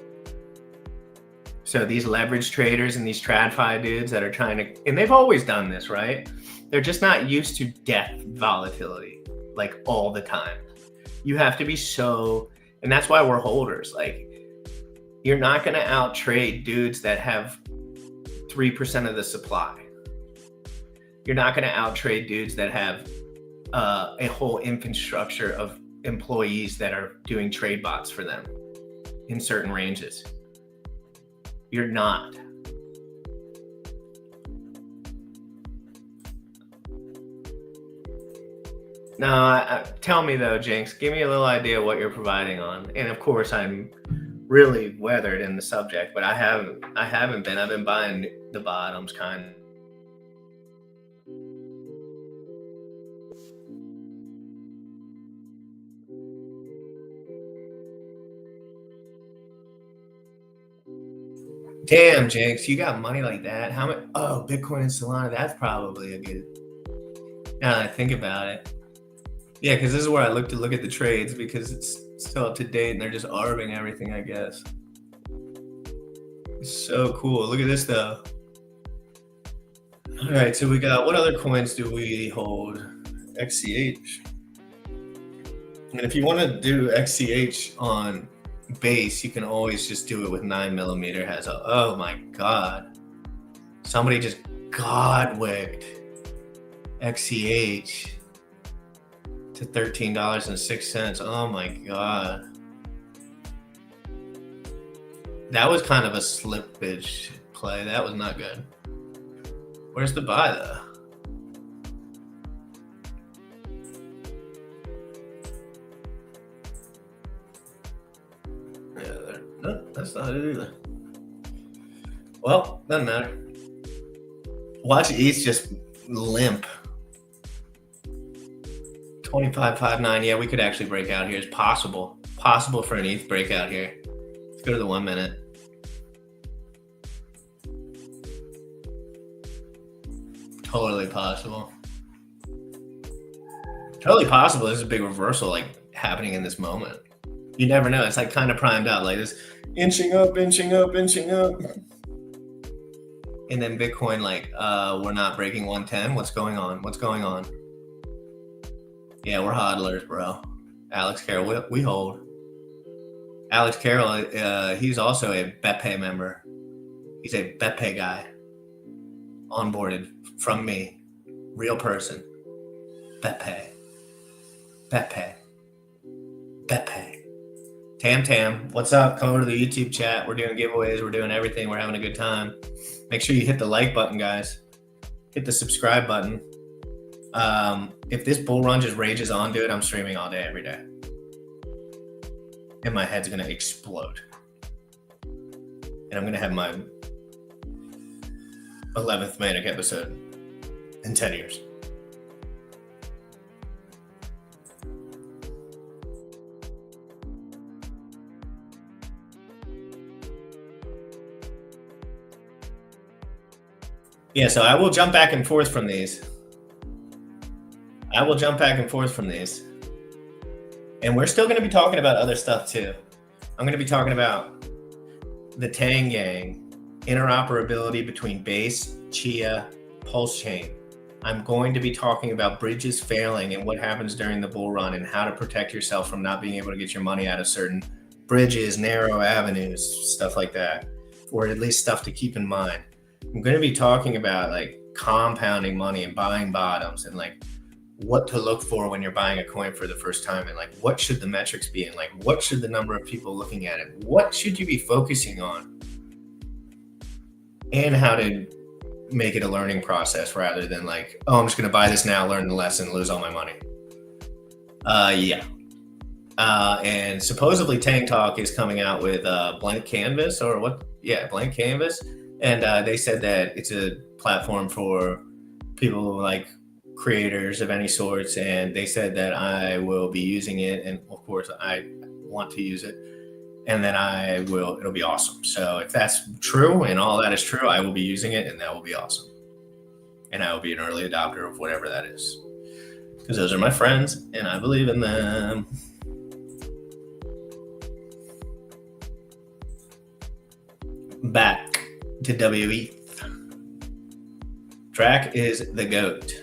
So these leverage traders and these TradFi dudes that are trying to, and they've always done this, right? They're just not used to death volatility, like all the time. You have to be and that's why we're holders. Like, you're not gonna out trade dudes that have 3% of the supply. You're not gonna out trade dudes that have a whole infrastructure of employees that are doing trade bots for them in certain ranges. You're not. No, tell me though, Jinx, give me a little idea what you're providing on. And of course, I'm really weathered in the subject, but I haven't been. I've been buying the bottoms kind of. Damn, Jinx, you got money like that? How much? Oh, Bitcoin and Solana, that's probably a good. Now that I think about it. Yeah, because this is where I look at the trades because it's still up to date and they're just arbing everything, I guess. It's so cool. Look at this though. All right, so we got, what other coins do we hold? XCH. And if you want to do XCH on base, you can always just do it with 9mm Hasel. Oh my God. Somebody just godwicked XCH to $13.06. Oh my God. That was kind of a slippage play. That was not good. Where's the buy though? Yeah, no, that's not it either. Well, doesn't matter. Watch ETH just limp. 25.59. Yeah, we could actually break out here. It's possible. Possible for an ETH breakout here. Let's go to the 1 minute. Totally possible. Totally possible. There's a big reversal like happening in this moment. You never know. It's like kind of primed out like this, inching up, inching up, inching up. And then Bitcoin like, we're not breaking 110. What's going on? What's going on? Yeah, we're hodlers, bro. Alex Carroll, we hold. Alex Carroll, he's also a Bepe member. He's a Bepe guy. Onboarded from me. Real person. Bepe. Bepe. Bepe. Tam, what's up? Come over to the YouTube chat. We're doing giveaways. We're doing everything. We're having a good time. Make sure you hit the like button, guys. Hit the subscribe button. If this bull run just rages on, dude, I'm streaming all day, every day. And my head's going to explode. And I'm going to have my 11th Manic episode in 10 years. Yeah, so I will jump back and forth from these. And we're still going to be talking about other stuff too. I'm going to be talking about the Tang Yang, interoperability between Base, Chia, PulseChain. I'm going to be talking about bridges failing and what happens during the bull run and how to protect yourself from not being able to get your money out of certain bridges, narrow avenues, stuff like that, or at least stuff to keep in mind. I'm going to be talking about like compounding money and buying bottoms and like what to look for when you're buying a coin for the first time and like what should the metrics be and like what should the number of people looking at it, what should you be focusing on, and how to make it a learning process rather than like, oh, I'm just going to buy this now, learn the lesson, lose all my money. And supposedly Tang Talk is coming out with Blank Canvas or what? Yeah, Blank Canvas. And they said that it's a platform for people like creators of any sorts. And they said that I will be using it. And of course, I want to use it. And then it'll be awesome. So if that's true and all that is true, I will be using it and that will be awesome. And I will be an early adopter of whatever that is. Because those are my friends and I believe in them. Back to WE. Drac is the GOAT.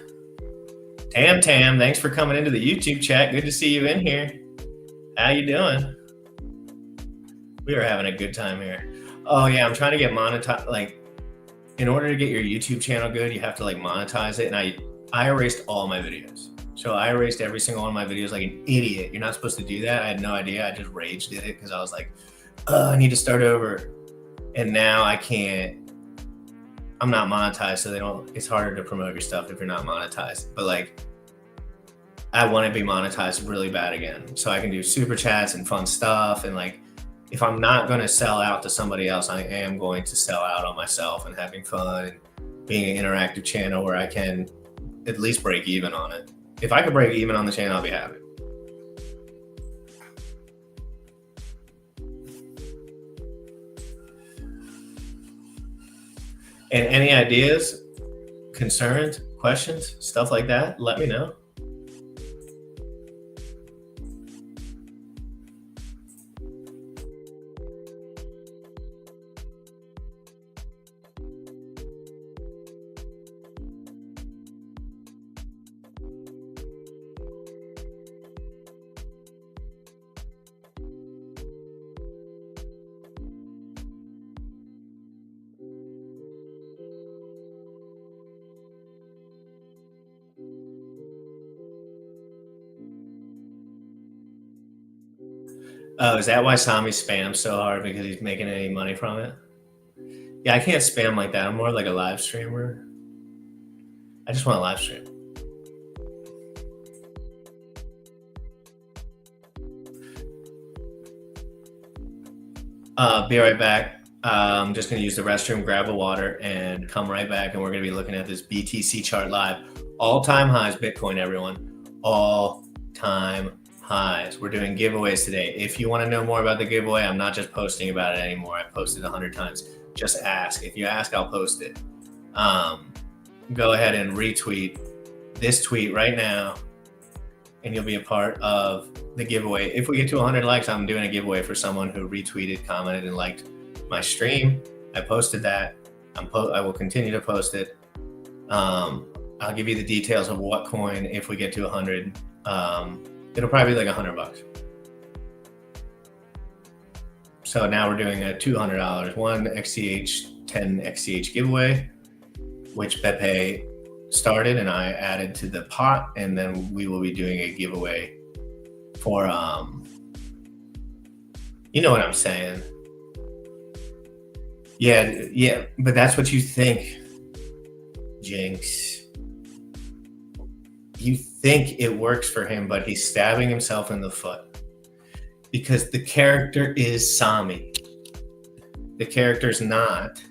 Tam, thanks for coming into the YouTube chat. Good to see you in here. How you doing? We are having a good time here. Oh yeah, I'm trying to get monetized. Like, in order to get your YouTube channel good, you have to like monetize it. And I erased all my videos. So I erased every single one of my videos like an idiot. You're not supposed to do that. I had no idea. I just rage did it because I was like, I need to start over. And now I can't. I'm not monetized, so it's harder to promote your stuff if you're not monetized. But like, I want to be monetized really bad again. So I can do super chats and fun stuff. And like, if I'm not going to sell out to somebody else, I am going to sell out on myself and having fun and being an interactive channel where I can at least break even on it. If I could break even on the channel, I'll be happy. And any ideas, concerns, questions, stuff like that, let me know. Oh, is that why Sami spams so hard, because he's making any money from it? Yeah, I can't spam like that. I'm more like a live streamer. I just want to live stream. Be right back. I'm just going to use the restroom, grab a water, and come right back. And we're going to be looking at this BTC chart live. All-time highs, Bitcoin, everyone. All-time highs. We're doing giveaways today. If you want to know more about the giveaway, I'm not just posting about it anymore. I've posted 100 times. Just ask. If you ask, I'll post it. Go ahead and retweet this tweet right now, and you'll be a part of the giveaway. If we get to 100 likes, I'm doing a giveaway for someone who retweeted, commented, and liked my stream. I posted that. I will continue to post it. I'll give you the details of what coin if we get to 100. It'll probably be like $100. So now we're doing a $200 1 XCH 10 XCH giveaway, which Bepe started and I added to the pot, and then we will be doing a giveaway for you know what I'm saying. Yeah, but that's what you think, Jinx. You think it works for him, but he's stabbing himself in the foot because the character is Sami. The character's not.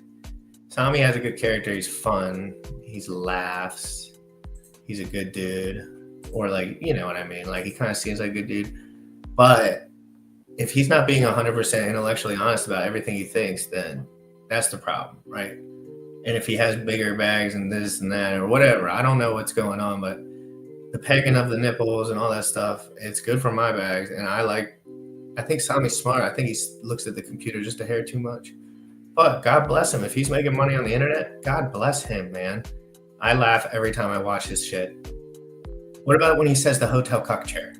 Sami has a good character. He's fun. He laughs. He's a good dude. Or like, you know what I mean? Like, he kind of seems like a good dude. But if he's not being 100% intellectually honest about everything he thinks, then that's the problem, right? And if he has bigger bags and this and that or whatever, I don't know what's going on, but the pegging of the nipples and all that stuff, it's good for my bags. And I think Sami's smart. I think he looks at the computer just a hair too much. But God bless him. If he's making money on the internet, God bless him, man. I laugh every time I watch his shit. What about when he says the hotel cuck chair?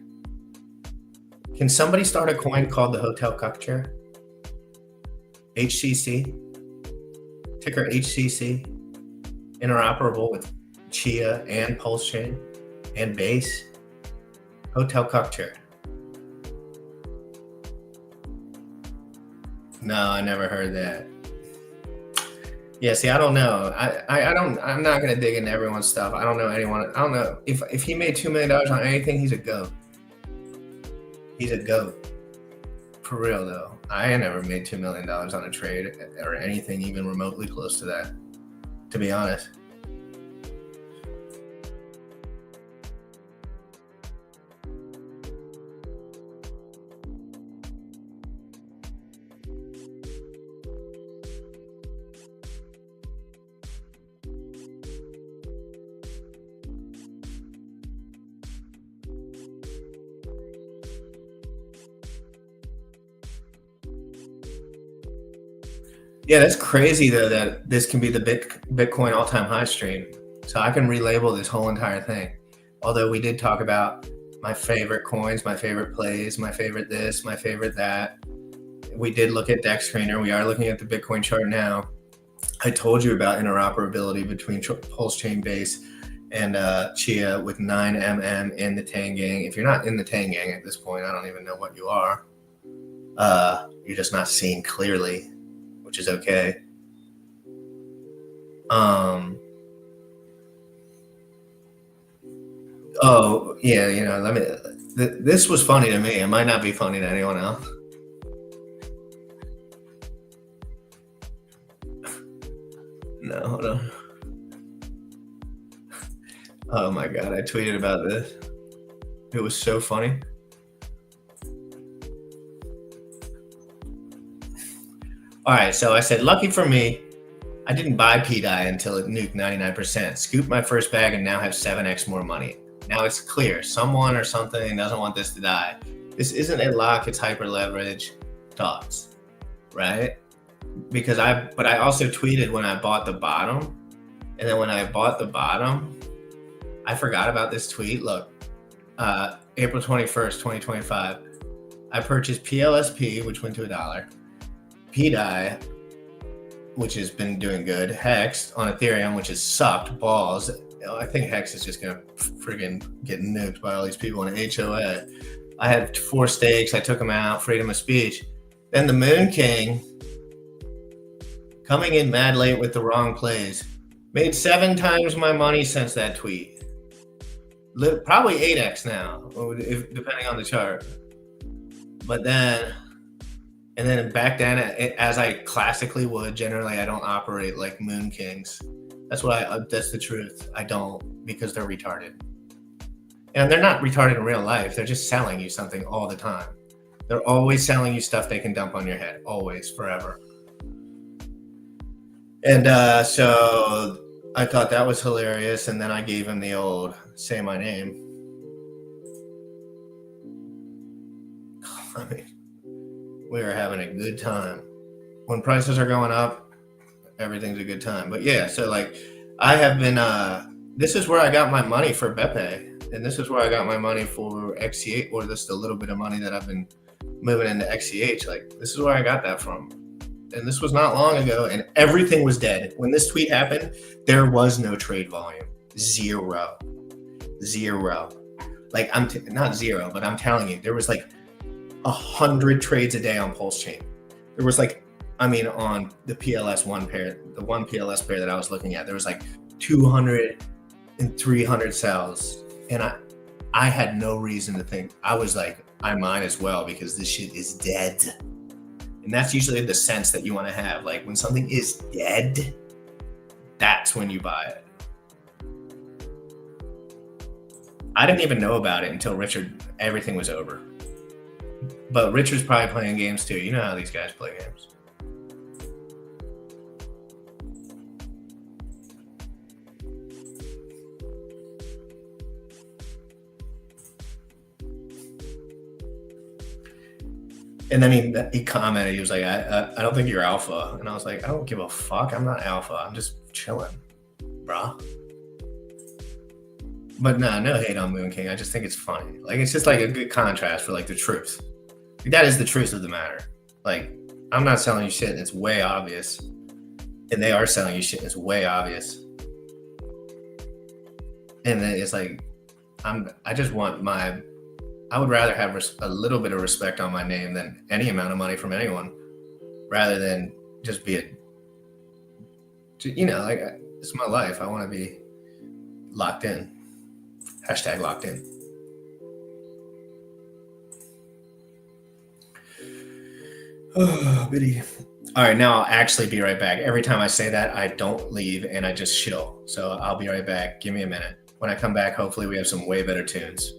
Can somebody start a coin called the hotel cuck chair? HCC? Ticker HCC? Interoperable with Chia and PulseChain and Base? Hotel cuck chair. No, I never heard that. Yeah, see, I don't know. I'm not gonna dig into everyone's stuff. I don't know anyone. I don't know if he made $2 million on anything. He's a goat. He's a goat. For real though, I never made $2 million on a trade or anything even remotely close to that, to be honest. Yeah, that's crazy though that this can be the Bitcoin all-time high stream. So I can relabel this whole entire thing. Although we did talk about my favorite coins, my favorite plays, my favorite this, my favorite that. We did look at Dex Screener. We are looking at the Bitcoin chart now. I told you about interoperability between PulseChain Base and Chia with 9mm in the Tang Gang. If you're not in the Tang Gang at this point, I don't even know what you are. You're just not seeing clearly, which is okay. Oh yeah, you know, this was funny to me. It might not be funny to anyone else. No, hold on. Oh my God, I tweeted about this. It was so funny. All right, so I said, lucky for me, I didn't buy pDAI until it nuked 99%. Scooped my first bag and now have 7x more money. Now it's clear, someone or something doesn't want this to die. This isn't a lock, it's hyper leverage. Thoughts, right? Because I also tweeted when I bought the bottom, and then when I bought the bottom, I forgot about this tweet. Look, April 21st, 2025, I purchased PLSP, which went to $1. pDAI, which has been doing good. Hex on Ethereum, which has sucked balls. I think Hex is just gonna friggin' get nuked by all these people in HOA. I had 4 stakes. I took them out, freedom of speech. Then the Moon King, coming in mad late with the wrong plays, made 7 times my money since that tweet. Probably 8x now, depending on the chart. But then, and then back then, as I classically would, generally I don't operate like Moon Kings. That's the truth. I don't, because they're retarded. And they're not retarded in real life. They're just selling you something all the time. They're always selling you stuff they can dump on your head, always, forever. And so I thought that was hilarious. And then I gave him the old say my name. I mean, we are having a good time. When prices are going up, everything's a good time. But yeah, so like I have been, this is where I got my money for Bepe. And this is where I got my money for XCH, or just a little bit of money that I've been moving into XCH. Like, this is where I got that from. And this was not long ago, and everything was dead. When this tweet happened, there was no trade volume. Zero. Like, not zero, but I'm telling you, there was like 100 trades a day on PulseChain. There was like, on the PLS1 pair, the one PLS pair that I was looking at, there was like 200 and 300 sells. And I had no reason to think. I was like, I might as well, because this shit is dead. And that's usually the sense that you want to have. Like, when something is dead, that's when you buy it. I didn't even know about it until everything was over. But Richard's probably playing games too. You know how these guys play games. And then he commented, he was like, I don't think you're alpha. And I was like, I don't give a fuck. I'm not alpha. I'm just chilling, bruh. But no hate on Moon King. I just think it's funny. Like, it's just like a good contrast for like the truth. Like, that is the truth of the matter. Like, I'm not selling you shit and it's way obvious. And they are selling you shit and it's way obvious. And then it's like, I would rather have a little bit of respect on my name than any amount of money from anyone, rather than just be like, it's my life. I want to be locked in. # locked in. Oh, Biddy. All right, now I'll actually be right back. Every time I say that, I don't leave and I just chill. So I'll be right back. Give me a minute. When I come back, hopefully we have some way better tunes.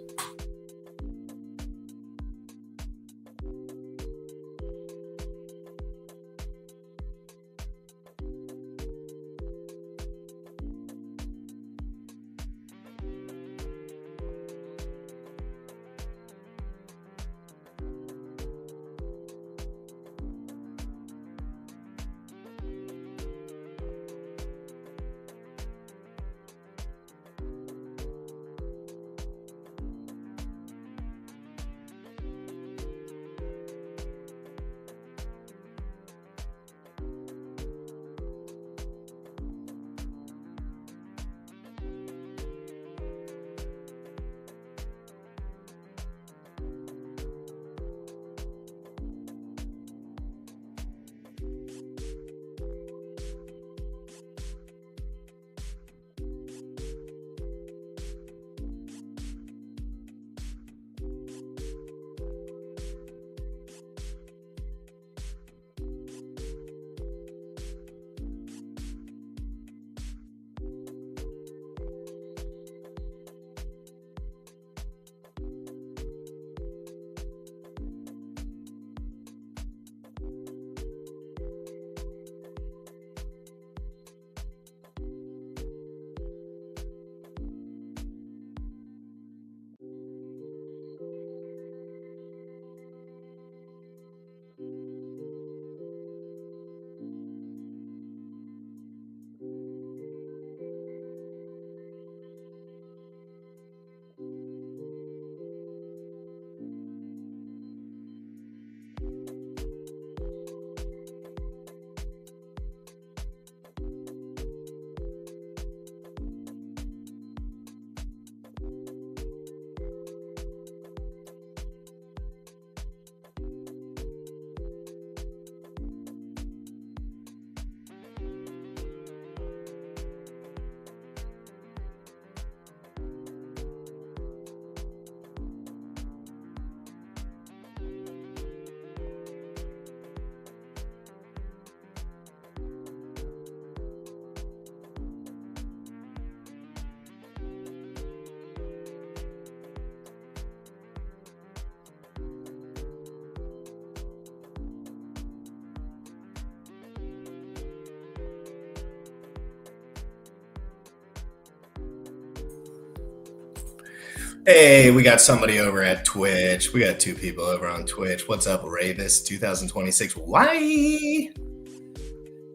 Hey, we got somebody over at Twitch. We got 2 people over on Twitch. What's up, Ravis 2026? Why?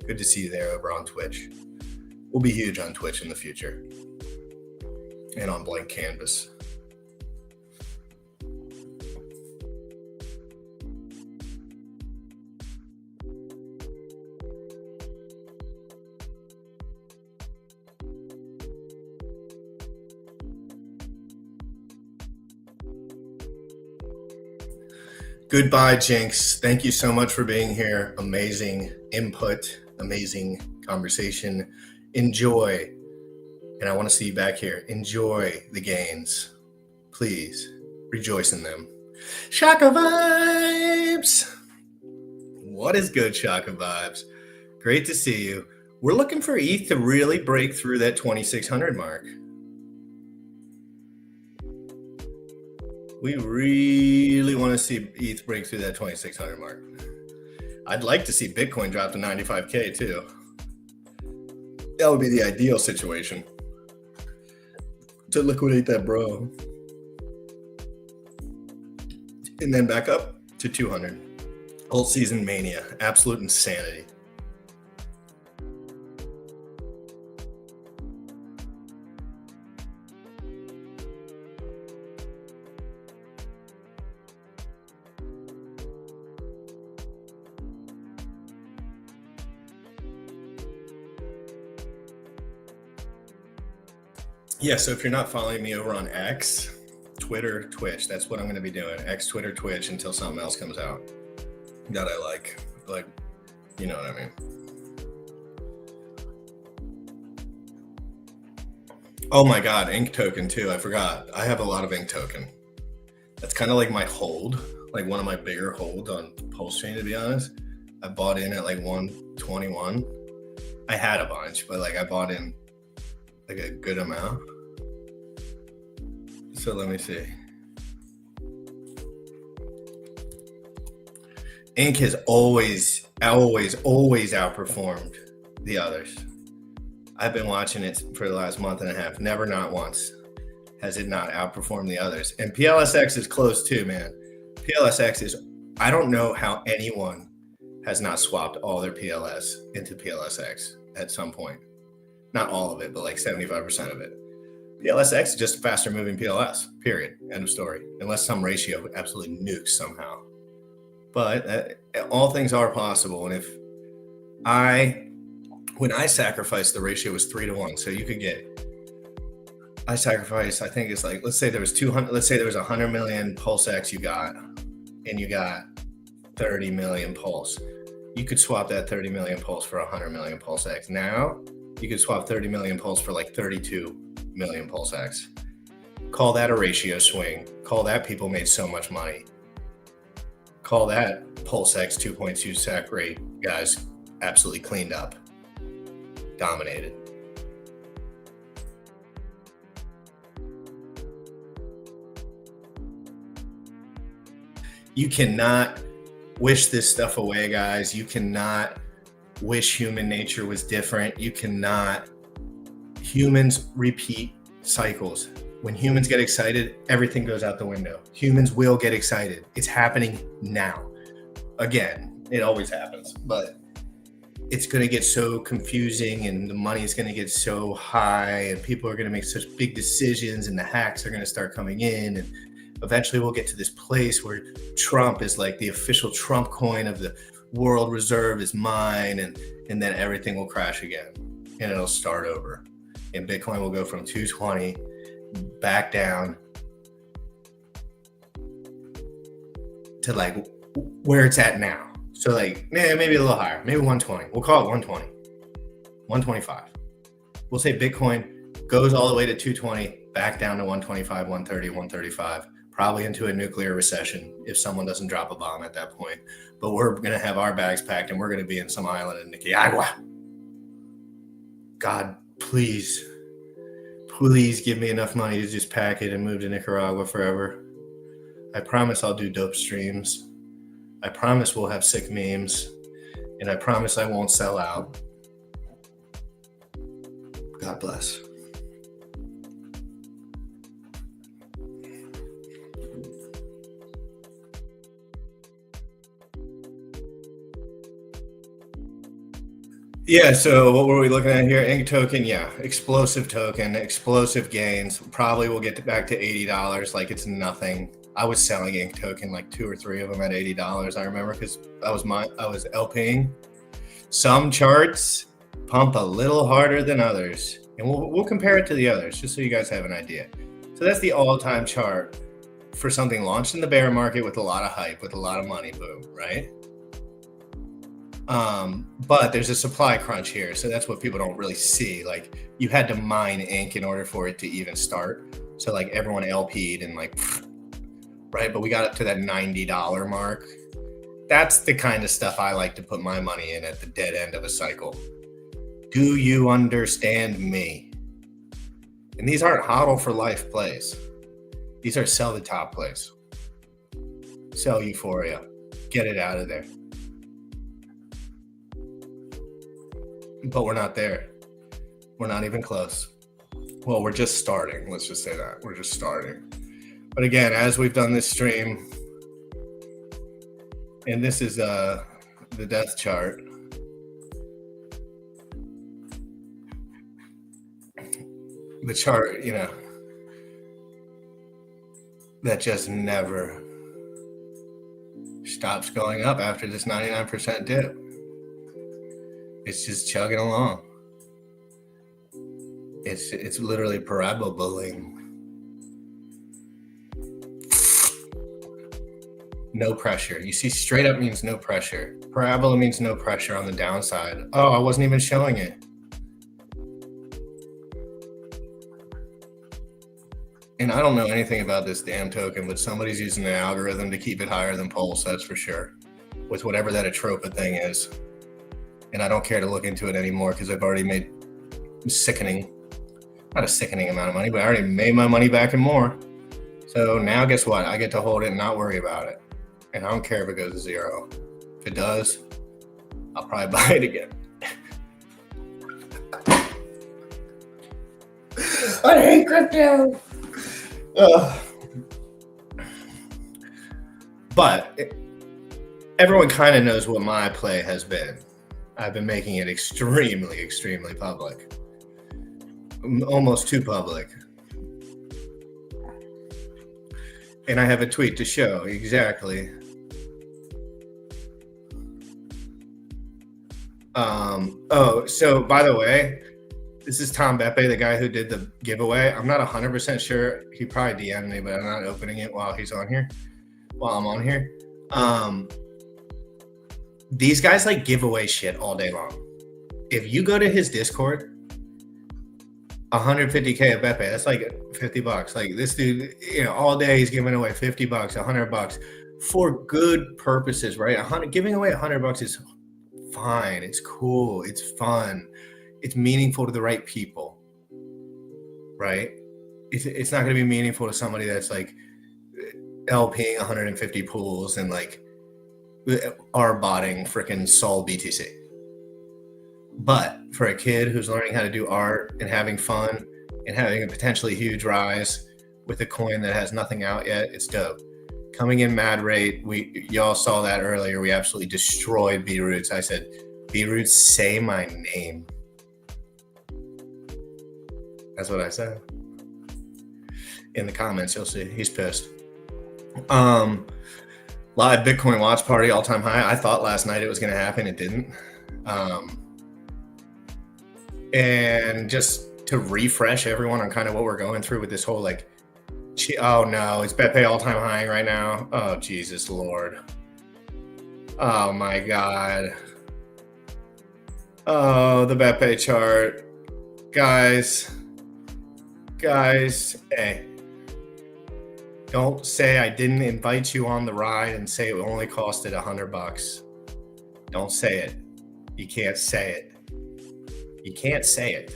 Good to see you there over on Twitch. We'll be huge on Twitch in the future and on Blank Canvas. Goodbye, Jinx. Thank you so much for being here. Amazing input, amazing conversation. Enjoy. And I want to see you back here. Enjoy the gains. Please rejoice in them. Shaka Vibes. What is good, Shaka Vibes? Great to see you. We're looking for ETH to really break through that 2,600 mark. We really want to see ETH break through that 2,600 mark. I'd like to see Bitcoin drop to 95K too. That would be the ideal situation to liquidate that bro. And then back up to 200. Alt season mania, absolute insanity. Yeah, so if you're not following me over on X, Twitter, Twitch, that's what I'm going to be doing. X, Twitter, Twitch until something else comes out that I like, you know what I mean? Oh my God, Ink Token too. I forgot. I have a lot of Ink Token. That's kind of like my hold, like one of my bigger holds on PulseChain, to be honest. I bought in at like 121. I had a bunch, but like I bought in like a good amount. So let me see. Ink has always outperformed the others. I've been watching it for the last month and a half. Never, not once, has it not outperformed the others. And PLSX is close too, man. PLSX is, I don't know how anyone has not swapped all their PLS into PLSX at some point. Not all of it, but like 75% of it. PLSX is just a faster moving PLS, period. End of story. Unless some ratio absolutely nukes somehow. But all things are possible. And when I sacrificed, the ratio was 3-to-1. So you could I sacrificed, I think it's like, let's say there was 100 million PulseX you got, and you got 30 million Pulse. You could swap that 30 million Pulse for 100 million PulseX. Now, you could swap 30 million Pulse for like 32 million PulseX. Call that a ratio swing. Call that people made so much money. Call that PulseX 2.2 sac rate, guys, absolutely cleaned up, dominated. You cannot wish this stuff away, guys. You cannot wish human nature was different. You cannot. Humans repeat cycles. When humans get excited, everything goes out the window. Humans will get excited. It's happening now. Again, it always happens, but it's going to get so confusing, and the money is going to get so high, and people are going to make such big decisions, and the hacks are going to start coming in, and eventually we'll get to this place where Trump is like the official Trump coin of the world reserve is mine, and then everything will crash again, and it'll start over. And Bitcoin will go from 220 back down to like where it's at now. So like maybe a little higher, maybe 120. We'll call it 120, 125. We'll say Bitcoin goes all the way to 220, back down to 125, 130, 135, probably into a nuclear recession if someone doesn't drop a bomb at that point. But we're going to have our bags packed and we're going to be in some island in Nicaragua. God, please give me enough money to just pack it and move to Nicaragua forever. I promise I'll do dope streams. I promise we'll have sick memes. And I promise I won't sell out. God bless. Yeah, so what were we looking at here? Ink token, yeah, explosive token, explosive gains. Probably will get back to $80 like it's nothing. I was selling Ink token, like 2 or 3 of them at $80. I remember because I was LPing. Some charts pump a little harder than others, and we'll compare it to the others just so you guys have an idea. So that's the all-time chart for something launched in the bear market with a lot of hype, with a lot of money, boom, right? But there's a supply crunch here, so that's what people don't really see. Like, you had to mine ink in order for it to even start. So like everyone LP'd and like, right? But we got up to that $90 mark. That's the kind of stuff I like to put my money in at the dead end of a cycle. Do you understand me? And these aren't hodl for life plays. These are sell the top plays. Sell euphoria. Get it out of there. But we're not there. We're not even close. Well, we're just starting. Let's just say that. We're just starting. But again, as we've done this stream, and this is the death chart. The chart, you know, that just never stops going up after this 99% dip. It's just chugging along. It's literally paraboling. No pressure. You see, straight up means no pressure. Parabola means no pressure on the downside. Oh, I wasn't even showing it. And I don't know anything about this damn token, but somebody's using an algorithm to keep it higher than Pulse, that's for sure, with whatever that Atropa thing is. And I don't care to look into it anymore because I've already made not a sickening amount of money, but I already made my money back and more. So now guess what? I get to hold it and not worry about it. And I don't care if it goes to zero. If it does, I'll probably buy it again. I hate crypto. But everyone kind of knows what my play has been. I've been making it extremely, extremely public. Almost too public. And I have a tweet to show exactly. So by the way, this is Tom Bepe, the guy who did the giveaway. I'm not 100% sure. He probably DM'd me, but I'm not opening it while I'm on here. These guys like give away shit all day long. If you go to his Discord, 150K of Bepe, that's like $50. Like this dude, you know, all day he's giving away $50, $100 for good purposes, right? Giving away $100 is fine. It's cool. It's fun. It's meaningful to the right people, right? It's not going to be meaningful to somebody that's like LPing 150 pools and like R-botting freaking Sol BTC. But for a kid who's learning how to do art and having fun and having a potentially huge rise with a coin that has nothing out yet, it's dope. Coming in mad rate, y'all saw that earlier. We absolutely destroyed B-Roots. I said, B-Roots, say my name. That's what I said. In the comments, you'll see. He's pissed. Live Bitcoin watch party, all-time high. I thought last night it was going to happen. It didn't. And just to refresh everyone on kind of what we're going through with this whole like, oh no, it's Bepe all-time high right now. Oh, Jesus Lord. Oh my God. Oh, the Bepe chart. Guys, hey. Don't say I didn't invite you on the ride and say it only costed $100. Don't say it. You can't say it. You can't say it.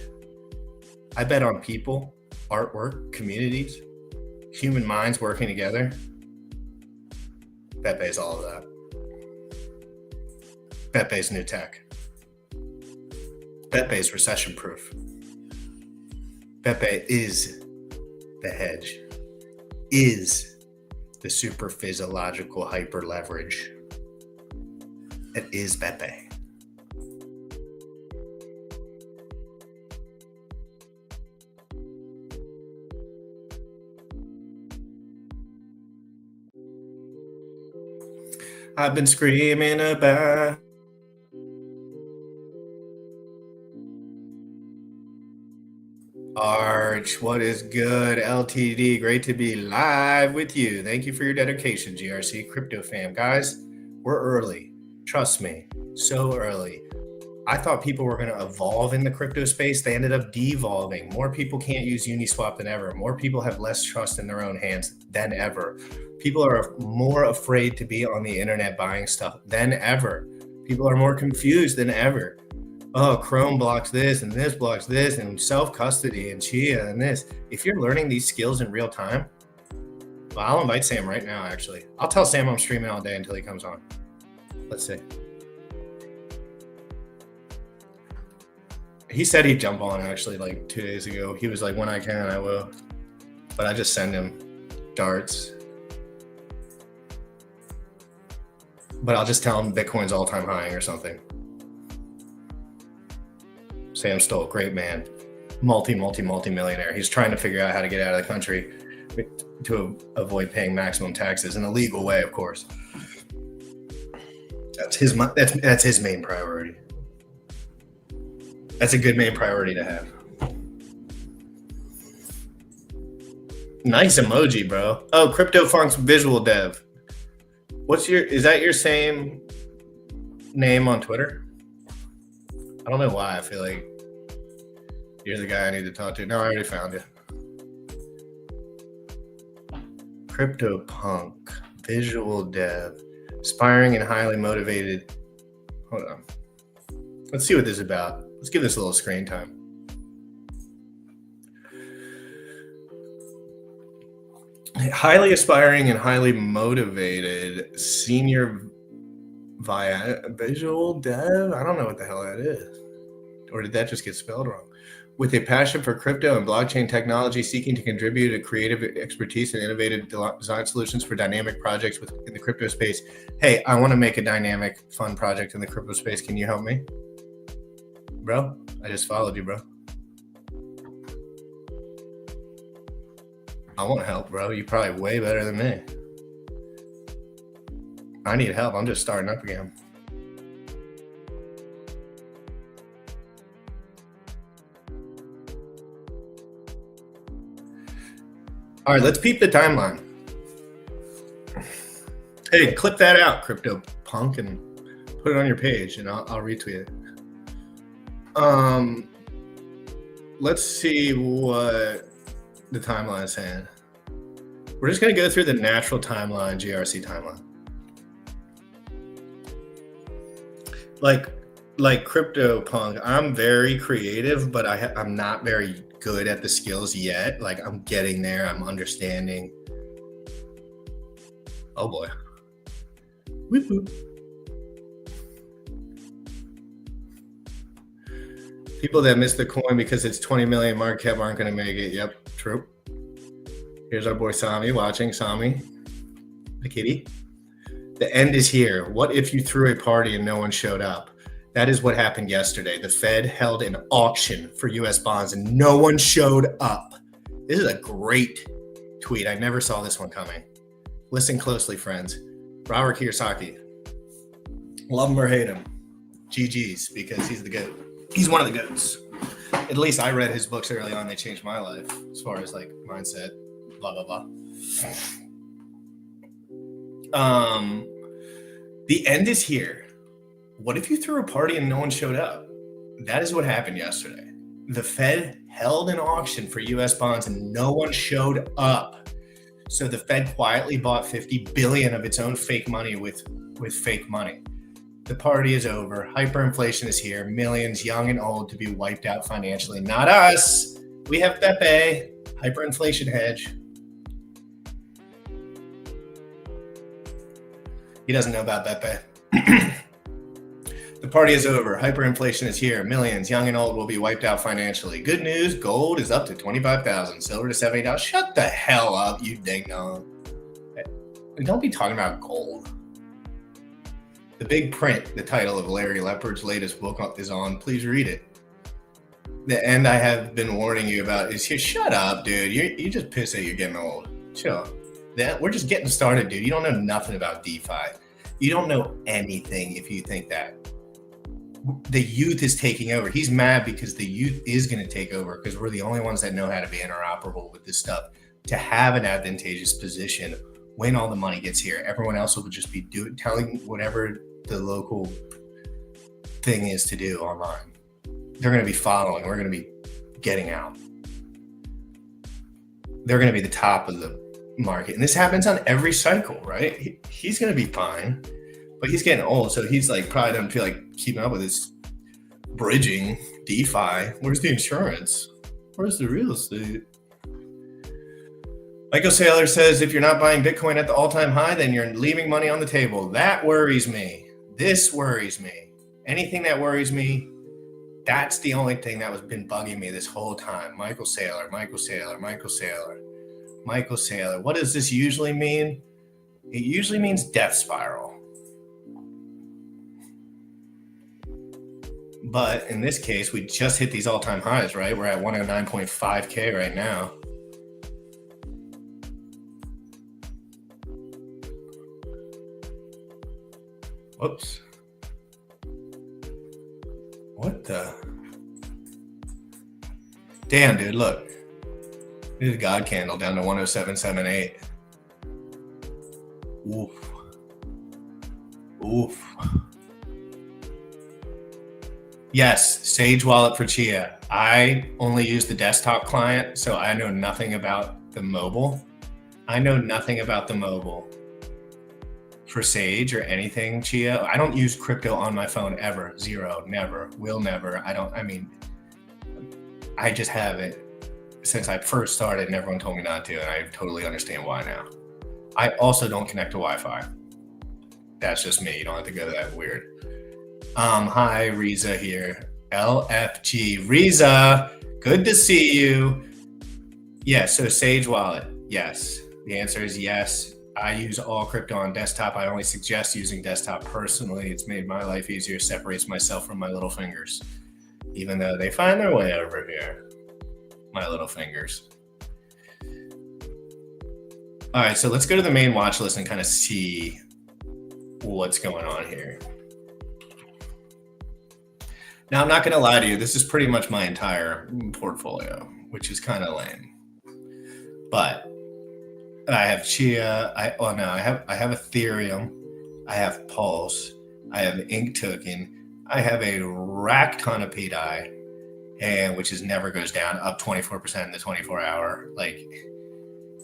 I bet on people, artwork, communities, human minds working together. Bepe's all of that. Bepe's new tech. Bepe's recession proof. Bepe is the hedge. Is the super physiological hyper leverage. It is Bepe. I've been screaming about. Arch, what is good? LTD, great to be live with you. Thank you for your dedication, GRC Crypto Fam. Guys, we're early. Trust me, so early. I thought people were going to evolve in the crypto space. They ended up devolving. More people can't use Uniswap than ever. More people have less trust in their own hands than ever. People are more afraid to be on the internet buying stuff than ever. People are more confused than ever. Oh, Chrome blocks this and this blocks this and self-custody and Chia and this. If you're learning these skills in real time, well, I'll invite Sam right now, actually. I'll tell Sam I'm streaming all day until he comes on. Let's see. He said he'd jump on actually like 2 days ago. He was like, when I can, I will. But I just send him darts. But I'll just tell him Bitcoin's all-time high or something. Sam Stoll, great man, multi-millionaire. He's trying to figure out how to get out of the country to avoid paying maximum taxes in a legal way, of course. That's his main priority. That's a good main priority to have. Nice emoji, bro. Oh, CryptoFunk's visual dev. Is that your same name on Twitter? I don't know why. I feel like you're the guy I need to talk to. No, I already found you. CryptoPunk, visual dev, aspiring and highly motivated. Hold on. Let's see what this is about. Let's give this a little screen time. Highly aspiring and highly motivated senior via visual dev. I don't know what the hell that is. Or did that just get spelled wrong? With a passion for crypto and blockchain technology, seeking to contribute a creative expertise and innovative design solutions for dynamic projects in the crypto space. Hey, I want to make a dynamic, fun project in the crypto space. Can you help me? Bro, I just followed you, bro. I want help, bro. You're probably way better than me. I need help. I'm just starting up again. All right, let's peep the timeline. Hey, clip that out, CryptoPunk, and put it on your page, and I'll retweet it. Let's see what the timeline is saying. We're just going to go through the natural timeline, GRC timeline. Like CryptoPunk, I'm very creative, but I'm not very good at the skills yet. Like, I'm getting there. I'm understanding. Oh boy. Whoop, whoop. People that miss the coin because it's 20 million market cap aren't going to make it. Yep, true. Here's our boy Sami watching. Sami, the kitty. The end is here. What if you threw a party and no one showed up? That is what happened yesterday. The Fed held an auction for U.S. bonds and no one showed up. This is a great tweet. I never saw this one coming. Listen closely, friends. Robert Kiyosaki. Love him or hate him. GG's, because he's the GOAT. He's one of the GOATs. At least I read his books early on. They changed my life as far as like mindset, blah, blah, blah. The end is here. What if you threw a party and no one showed up? That is what happened yesterday. The Fed held an auction for U.S. bonds and no one showed up. So the Fed quietly bought 50 billion of its own fake money with fake money. The party is over. Hyperinflation is here. Millions, young and old, to be wiped out financially. Not us. We have Bepe, hyperinflation hedge. He doesn't know about Bepe. The party is over. Hyperinflation is here. Millions, young and old, will be wiped out financially. Good news, gold is up to 25,000. Silver to $70. Shut the hell up, you ding-dong. Don't be talking about gold. The big print, the title of Larry Lepard's latest book is on. Please read it. The end I have been warning you about is here. Shut up, dude. You just pissed that you're getting old. Chill. We're just getting started, dude. You don't know nothing about DeFi. You don't know anything if you think that. The youth is taking over. He's mad because the youth is going to take over because we're the only ones that know how to be interoperable with this stuff to have an advantageous position when all the money gets here. Everyone else will just be telling whatever the local thing is to do online. They're going to be following. We're going to be getting out. They're going to be the top of the market. And this happens on every cycle, right? He's going to be fine, but he's getting old. So he's like, probably doesn't feel like keeping up with this bridging DeFi. Where's the insurance? Where's the real estate? Michael Saylor says, if you're not buying Bitcoin at the all-time high, then you're leaving money on the table. That worries me. This worries me. Anything that worries me, that's the only thing that was been bugging me this whole time. Michael Saylor, Michael Saylor, Michael Saylor, Michael Saylor. What does this usually mean? It usually means death spiral. But in this case, we just hit these all-time highs, right? We're at 109.5K right now. Whoops. What the? Damn, dude, look. This is a God candle down to 107.78. Oof. Oof. Yes, Sage Wallet for Chia. I only use the desktop client, so I know nothing about the mobile. I know nothing about the mobile for Sage or anything, Chia. I don't use crypto on my phone ever. Zero. Never. Will never. I just have it since I first started and everyone told me not to, and I totally understand why now. I also don't connect to Wi-Fi. That's just me. You don't have to go that weird. Hi, Riza here. LFG. Riza, good to see you. Yes, so Sage Wallet. Yes. The answer is yes. I use all crypto on desktop. I only suggest using desktop personally. It's made my life easier, separates myself from my little fingers, even though they find their way over here. My little fingers. All right, so let's go to the main watch list and kind of see what's going on here. Now, I'm not going to lie to you. This is pretty much my entire portfolio, which is kind of lame. But I have Chia. I have Ethereum. I have Pulse. I have Ink Token. I have a rack ton of pDAI, and which is never goes down, up 24% in the 24-hour. Like,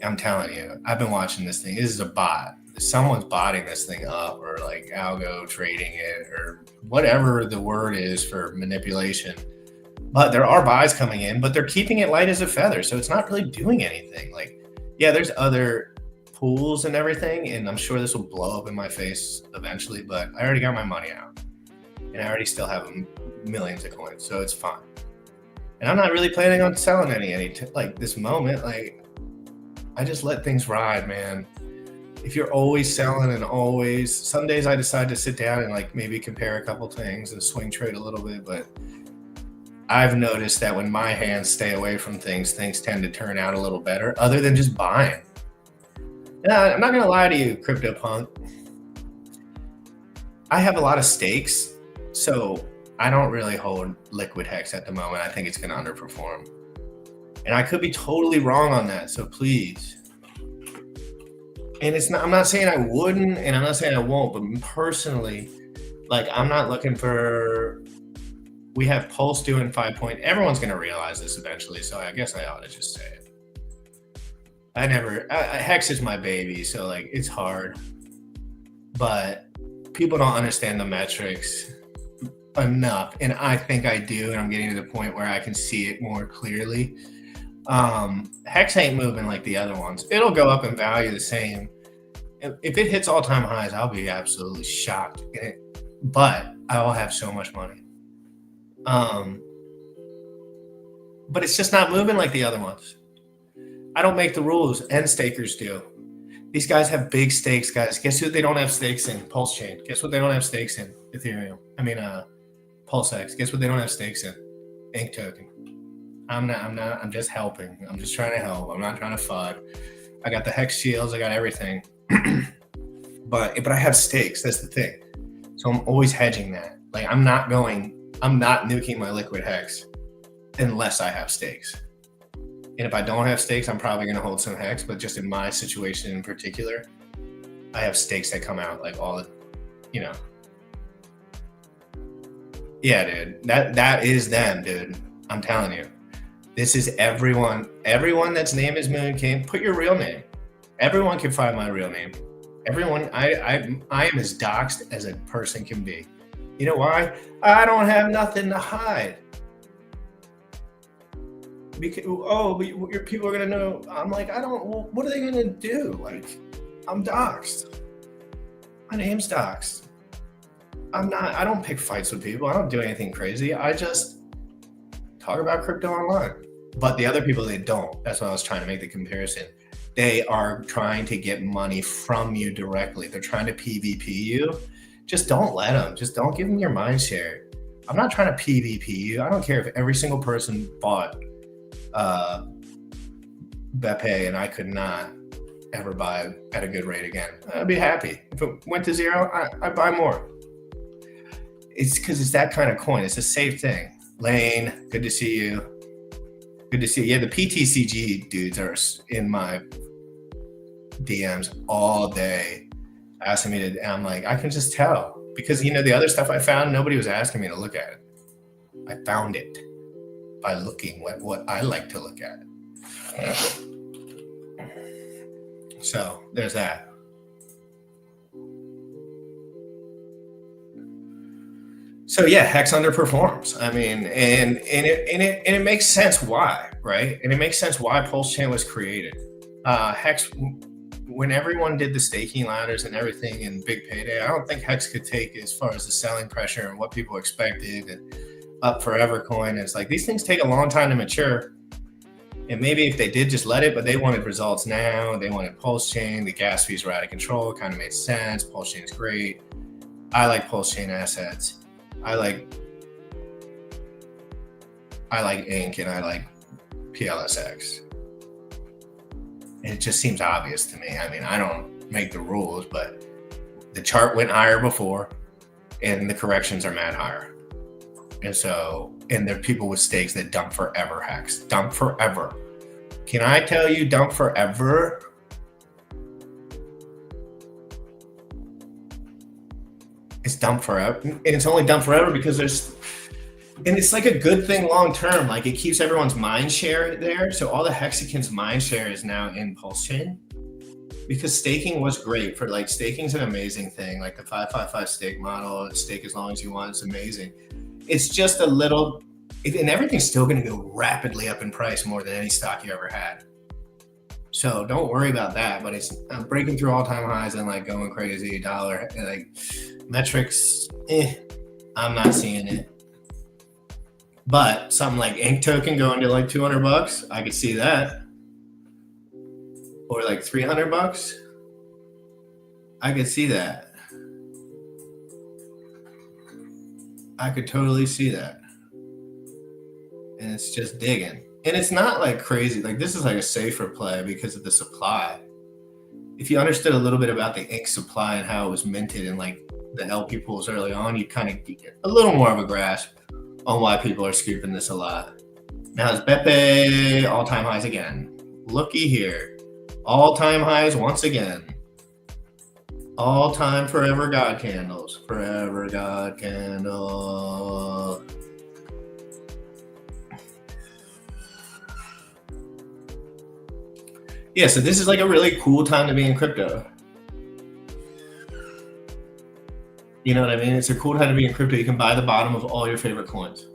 I'm telling you, I've been watching this thing. This is a bot. Someone's botting this thing up, or like algo trading it, or whatever the word is for manipulation. But there are buys coming in, but they're keeping it light as a feather, so it's not really doing anything. Like, yeah, there's other pools and everything, and I'm sure this will blow up in my face eventually, but I already got my money out, and I already still have millions of coins, so it's fine. And I'm not really planning on selling any like this moment. Like, I just let things ride, man. If you're always selling and always, some days I decide to sit down and like maybe compare a couple things and swing trade a little bit, but I've noticed that when my hands stay away from things tend to turn out a little better, other than just buying. And I'm not going to lie to you, CryptoPunk. I have a lot of stakes, so I don't really hold liquid HEX at the moment. I think it's going to underperform. And I could be totally wrong on that, so please. And I'm not saying I wouldn't, and I'm not saying I won't, but personally, like, I'm not looking for. We have Pulse doing 5 point. Everyone's going to realize this eventually, so I guess I ought to just say it. Hex is my baby, so like it's hard, but people don't understand the metrics enough, and I think I do, and I'm getting to the point where I can see it more clearly. Hex ain't moving like the other ones. It'll go up in value the same. If it hits all-time highs, I'll be absolutely shocked. But I will have so much money. But it's just not moving like the other ones. I don't make the rules, and stakers do. These guys have big stakes, guys. Guess who they don't have stakes in? PulseChain. Guess what they don't have stakes in? Ethereum. PulseX. Guess what they don't have stakes in? Ink Token. I'm just helping. I'm just trying to help. I'm not trying to FUD. I got the Hex shields. I got everything. but I have stakes. That's the thing. So I'm always hedging that. Like I'm not nuking my liquid hex unless I have stakes. And if I don't have stakes, I'm probably going to hold some hex. But just in my situation in particular, I have stakes that come out like all the, Yeah, dude. That is them, dude. I'm telling you. This is everyone. Everyone that's name is Moon King. Put your real name. Everyone can find my real name. Everyone. I am as doxxed as a person can be. You know why? I don't have nothing to hide. Because but your people are gonna know. I'm like, what are they gonna do? Like, I'm doxxed. My name's doxxed. I don't pick fights with people. I don't do anything crazy. I just talk about crypto online. But the other people, they don't. That's why I was trying to make the comparison. They are trying to get money from you directly. They're trying to PvP you. Just don't let them. Just don't give them your mind share. I'm not trying to PvP you. I don't care if every single person bought Bepe and I could not ever buy at a good rate again. I'd be happy. If it went to zero, I'd buy more. It's because it's that kind of coin. It's a safe thing. Lane, good to see you. Good to see you. Yeah, the PTCG dudes are in my DMs all day asking me to, I'm like, I can just tell. Because, the other stuff I found, nobody was asking me to look at it. I found it by looking at what I like to look at. So there's that. So yeah, Hex underperforms. I mean, and it makes sense why, right? And it makes sense why PulseChain was created. Hex, when everyone did the staking ladders and everything in big payday, I don't think Hex could take as far as the selling pressure and what people expected and up forever coin. It's like these things take a long time to mature. And maybe if they did just let it, but they wanted results now. They wanted PulseChain. The gas fees were out of control. It kind of made sense. PulseChain is great. I like PulseChain assets. I like Ink and I like PLSX. It just seems obvious to me. I mean, I don't make the rules, but the chart went higher before and the corrections are mad higher. And so, and there are people with stakes that dump forever, Hex. Dump forever. Can I tell you dump forever? It's dump forever. And it's only dump forever because and it's like a good thing long term. Like it keeps everyone's mind share there. So all the Hexicans' mind share is now in PulseChain. Because staking was great for staking's an amazing thing. Like the 555 stake model, stake as long as you want, it's amazing. It's just a little, and everything's still going to go rapidly up in price more than any stock you ever had. So don't worry about that. But it's breaking through all-time highs and going crazy. Dollar metrics, I'm not seeing it. But something like Ink token going to $200, I could see that. Or $300, I could see that. I could totally see that. And it's just digging. And it's not crazy. This is a safer play because of the supply. If you understood a little bit about the Ink supply and how it was minted and the LP pools early on, you kind of get a little more of a grasp on why people are scooping this a lot. Now it's Bepe all-time highs again. Looky here. All-time highs once again. All-time forever God candles. Forever God candle. Yeah, so this is a really cool time to be in crypto. You know what I mean? It's a cool time to be in crypto. You can buy the bottom of all your favorite coins.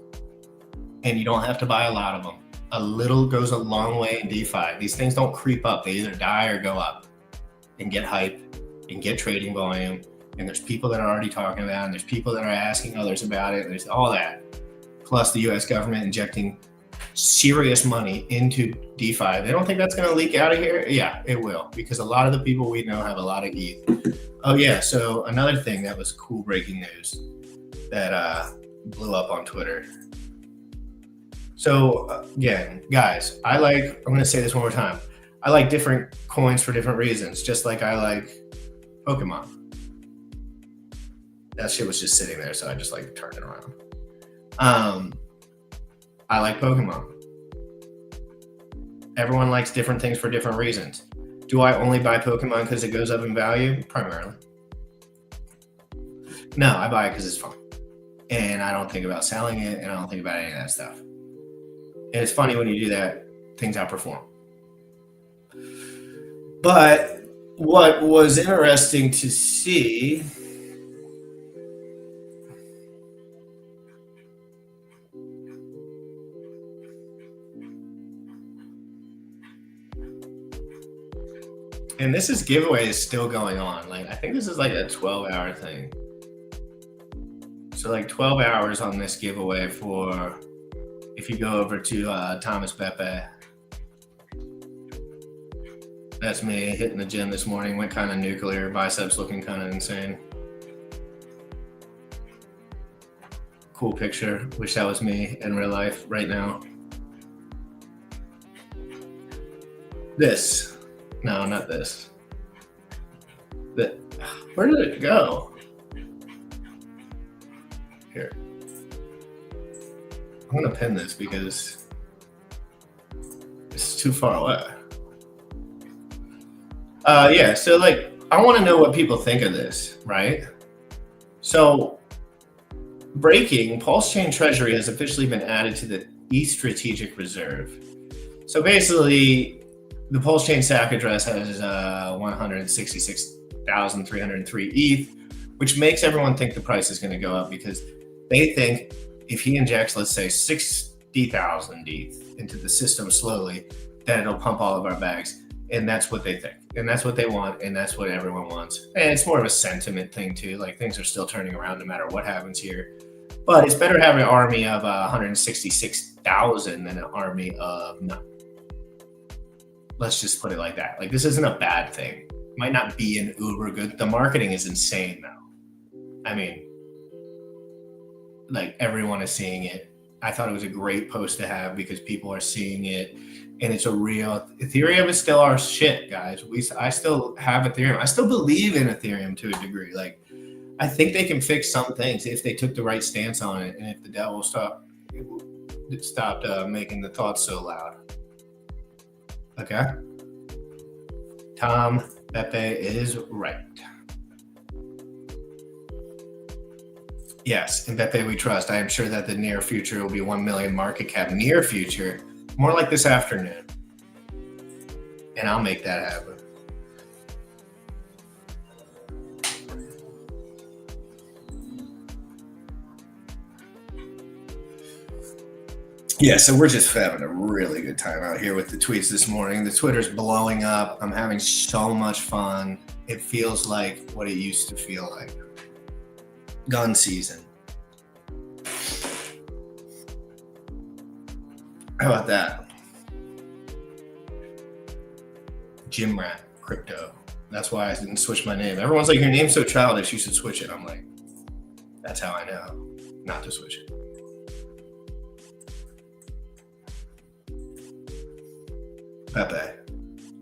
And you don't have to buy a lot of them. A little goes a long way in DeFi. These things don't creep up. They either die or go up and get hype and get trading volume. And there's people that are already talking about it. And there's people that are asking others about it. There's all that. Plus the US government injecting serious money into DeFi. They don't think that's going to leak out of here? Yeah, it will. Because a lot of the people we know have a lot of ETH. Oh yeah, so another thing that was cool breaking news that blew up on Twitter. So again, guys, I'm going to say this one more time. I like different coins for different reasons, just like I like Pokemon. That shit was just sitting there, so I just like turned it around. I like Pokemon. Everyone likes different things for different reasons. Do I only buy Pokemon because it goes up in value? Primarily. No, I buy it because it's fun. And I don't think about selling it, and I don't think about any of that stuff. And it's funny when you do that, things outperform. But what was interesting to see and this giveaway is still going on. Like, I think this is like a 12-hour thing. So like 12 hours on this giveaway for, if you go over to Thomas Bepe. That's me hitting the gym this morning, went kind of nuclear, biceps looking kind of insane. Cool picture. Wish that was me in real life right now. This. No, not this. Where did it go? Here. I'm gonna pin this because it's too far away. Yeah, so like, I want to know what people think of this, right? So, breaking, PulseChain Treasury has officially been added to the ETH Strategic Reserve. So basically, the PulseChain SAC address has 166,303 ETH, which makes everyone think the price is going to go up because they think if he injects, let's say, 60,000 ETH into the system slowly, then it'll pump all of our bags. And that's what they think. And that's what they want. And that's what everyone wants. And it's more of a sentiment thing, too. Like, things are still turning around no matter what happens here. But it's better having an army of 166,000 than an army of none. Let's just put it like that. Like, this isn't a bad thing. It might not be an uber good. The marketing is insane, though. I mean, like, everyone is seeing it. I thought it was a great post to have because people are seeing it. And it's a real, Ethereum is still our shit, guys. I still have Ethereum. I still believe in Ethereum to a degree. Like, I think they can fix some things if they took the right stance on it, and if the devil stopped making the thoughts so loud. Okay. Tom Bepe is right. Yes, in Bepe we trust. I am sure that the near future will be 1 million market cap. Near future. More like this afternoon. And I'll make that happen. Yeah, so we're just having a really good time out here with the tweets this morning. The Twitter's blowing up. I'm having so much fun. It feels like what it used to feel like. Gun season. How about that? Gym Rat Crypto. That's why I didn't switch my name. Everyone's like, your name's so childish, you should switch it. I'm like, that's how I know not to switch it. Bepe.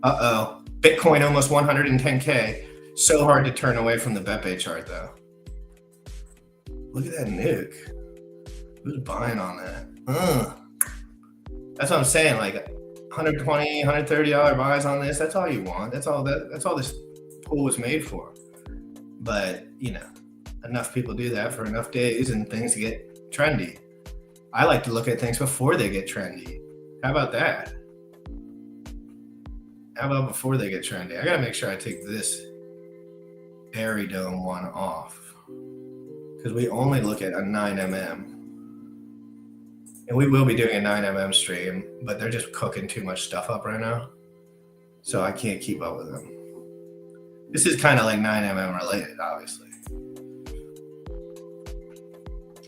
Uh-oh. Bitcoin almost 110K. So hard to turn away from the Bepe chart, though. Look at that nuke. Who's buying on that? That's what I'm saying. Like, $120, $130 buys on this. That's all you want. That's all this pool was made for. But, you know, enough people do that for enough days and things get trendy. I like to look at things before they get trendy. How about that? How about before they get trendy? I gotta make sure I take this Airy Dome one off because we only look at a 9mm. And we will be doing a 9mm stream, but they're just cooking too much stuff up right now. So I can't keep up with them. This is kind of like 9mm related, obviously.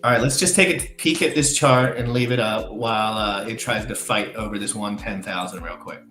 All right, let's just take a peek at this chart and leave it up while it tries to fight over this 110,000 real quick.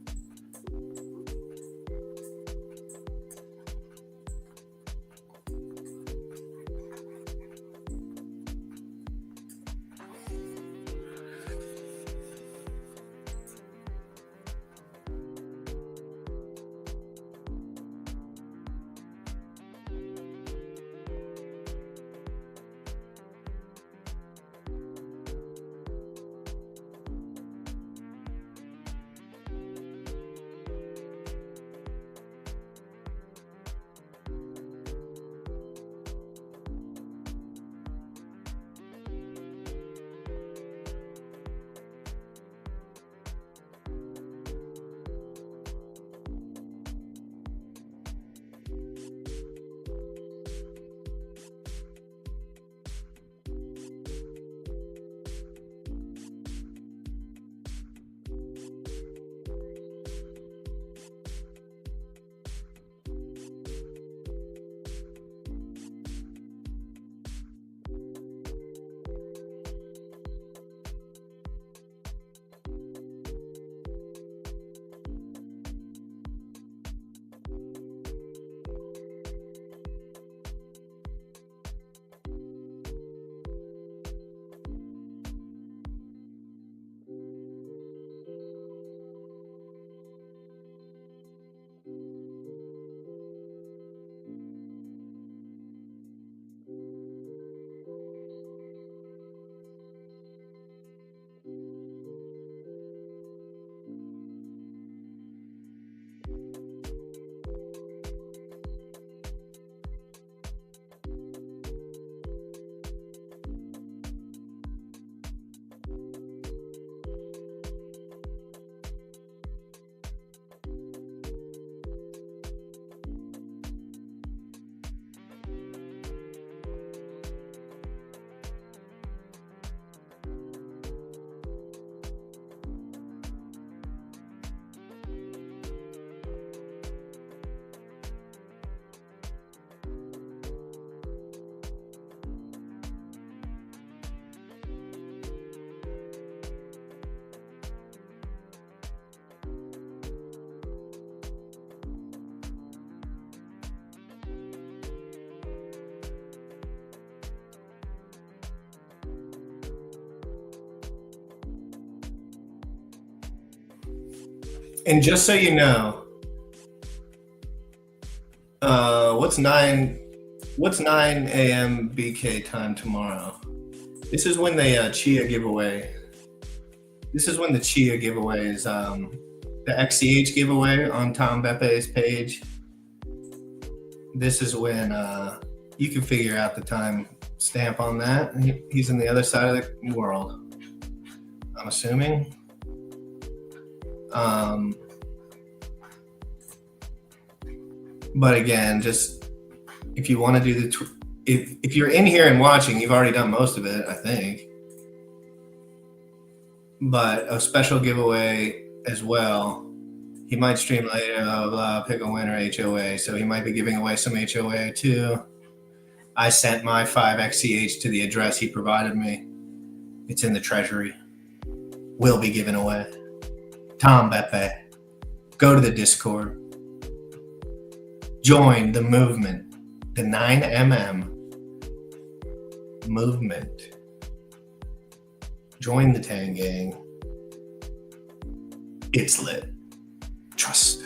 And just so you know, what's 9 a.m. BK time tomorrow? This is when the Chia giveaway. This is when the Chia giveaway is the XCH giveaway on Tom Bepe's page. This is when you can figure out the time stamp on that. He's on the other side of the world, I'm assuming. But again, just if you want to do the if you're in here and watching, you've already done most of it, I think. But a special giveaway as well. He might stream later, blah, blah, pick a winner, HOA. So he might be giving away some HOA too. I sent my 5XCH to the address he provided me. It's in the treasury. Will be given away. Tom Bepe. Go to the Discord. Join the movement. The 9mm movement. Join the Tang Gang. It's lit. Trust.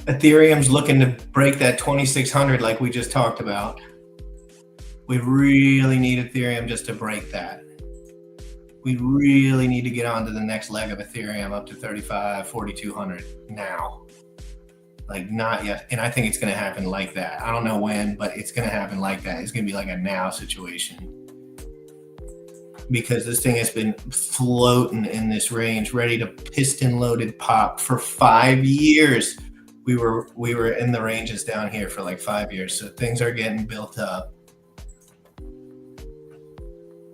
Ethereum's looking to break that 2,600 like we just talked about. We really need Ethereum just to break that. We really need to get on to the next leg of Ethereum up to 35, 4,200 now. Like not yet. And I think it's going to happen like that. I don't know when, but it's going to happen like that. It's going to be like a now situation. Because this thing has been floating in this range, ready to piston loaded pop for 5 years. We were in the ranges down here for like 5 years. So things are getting built up.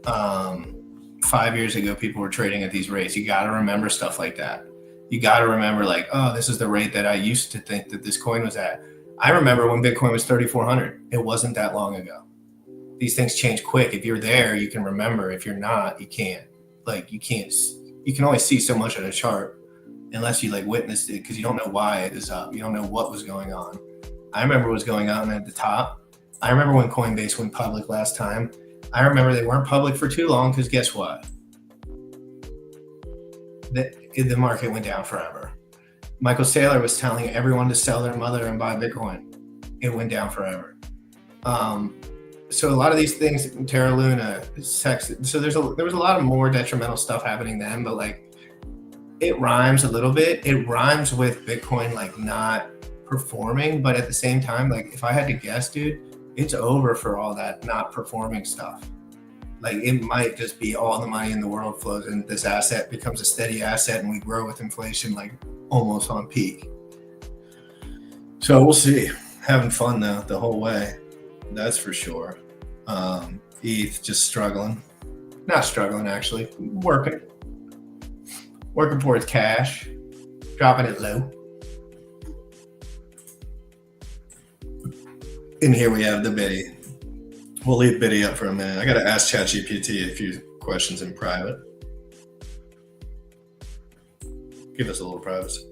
5 years ago, people were trading at these rates. You got to remember stuff like that. You got to remember like, oh, this is the rate that I used to think that this coin was at. I remember when Bitcoin was 3,400. It wasn't that long ago. These things change quick. If you're there, you can remember. If you're not, you can't. Like you can't. You can only see so much on a chart unless you like witnessed it, because you don't know why it is up. You don't know what was going on. I remember what was going on at the top. I remember when Coinbase went public last time. I remember they weren't public for too long because guess what? The market went down forever. Michael Saylor was telling everyone to sell their mother and buy Bitcoin. It went down forever. So a lot of these things, Terra Luna, PHEX, so there was a lot of more detrimental stuff happening then, but like it rhymes a little bit. It rhymes with Bitcoin like not performing, but at the same time, like if I had to guess, dude, it's over for all that not performing stuff. Like it might just be all the money in the world flows and this asset becomes a steady asset and we grow with inflation like almost on peak. So we'll see. Having fun though the whole way. That's for sure. ETH just struggling. Not struggling actually. Working towards cash. Dropping it low. And here we have the Bitty. We'll leave Bitty up for a minute. I got to ask ChatGPT a few questions in private. Give us a little privacy.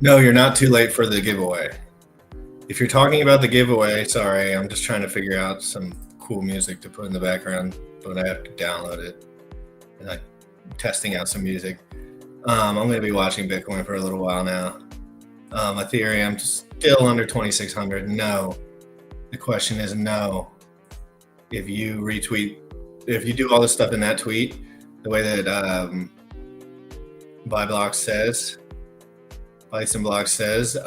No, you're not too late for the giveaway. If you're talking about the giveaway, sorry, I'm just trying to figure out some cool music to put in the background, but I have to download it. And I'm testing out some music. I'm going to be watching Bitcoin for a little while now. Ethereum still under 2,600. No. The question is no. If you retweet, if you do all this stuff in that tweet, the way that Bytes and Blocks says,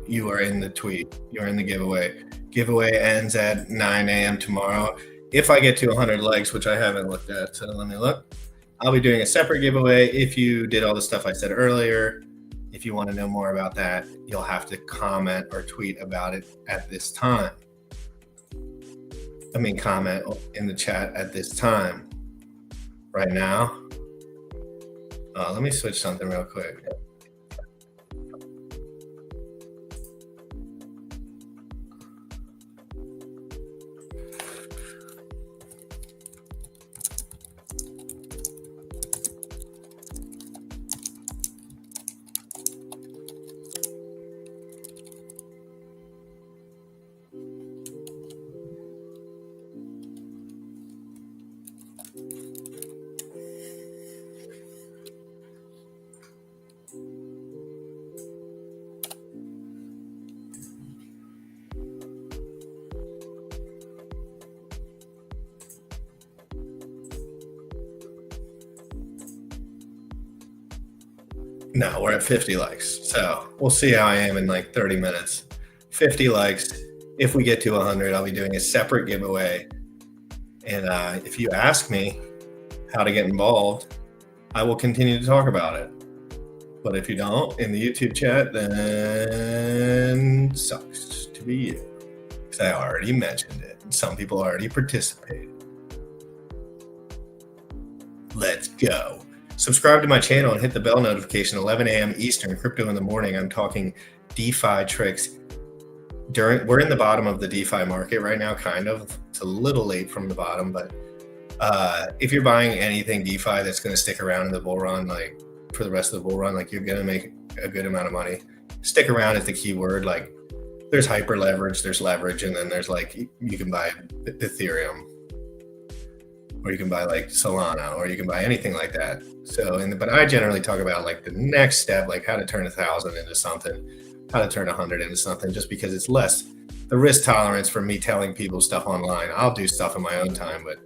you are in the tweet. You're in the giveaway. Giveaway ends at 9 a.m. tomorrow. If I get to 100 likes, which I haven't looked at, so let me look. I'll be doing a separate giveaway. If you did all the stuff I said earlier, if you want to know more about that, you'll have to comment or tweet about it at this time. Comment in the chat at this time. Right now. Let me switch something real quick. No, we're at 50 likes. So we'll see how I am in like 30 minutes. 50 likes. If we get to 100, I'll be doing a separate giveaway. And if you ask me how to get involved, I will continue to talk about it. But if you don't in the YouTube chat, then sucks to be you. Because I already mentioned it. And some people already participated. Let's go. Subscribe to my channel and hit the bell notification. 11 a.m. Eastern, crypto in the morning. I'm talking DeFi tricks. We're in the bottom of the DeFi market right now, kind of. It's a little late from the bottom, but if you're buying anything DeFi that's going to stick around in the bull run, like for the rest of the bull run, like you're going to make a good amount of money. Stick around is the key word. Like there's hyper leverage, there's leverage, and then there's like you can buy Ethereum, or you can buy like Solana, or you can buy anything like that. So, but I generally talk about like the next step, like how to turn 1,000 into something, how to turn 100 into something, just because it's less the risk tolerance for me telling people stuff online. I'll do stuff in my own time, but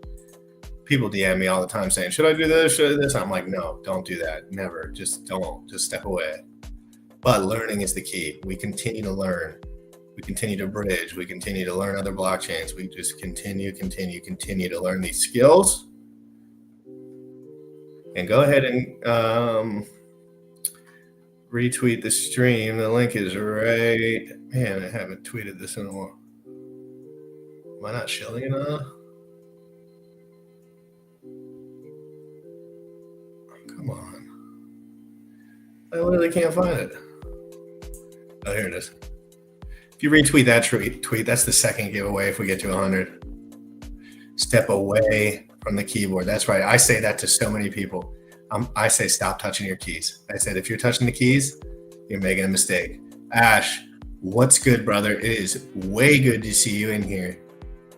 people DM me all the time saying, should I do this? Should I do this? I'm like, no, don't do that. Never. Just don't. Just step away. But learning is the key. We continue to learn. We continue to bridge. We continue to learn other blockchains. We just continue to learn these skills. And go ahead and retweet the stream. The link is right. Man, I haven't tweeted this in a while. Am I not shilling enough? Come on. I literally can't find it. Oh, here it is. If you retweet that tweet, that's the second giveaway if we get to 100. Step away from the keyboard. That's right. I say that to so many people. I say stop touching your keys. I said if you're touching the keys, you're making a mistake. Ash, what's good, brother? It is way good to see you in here.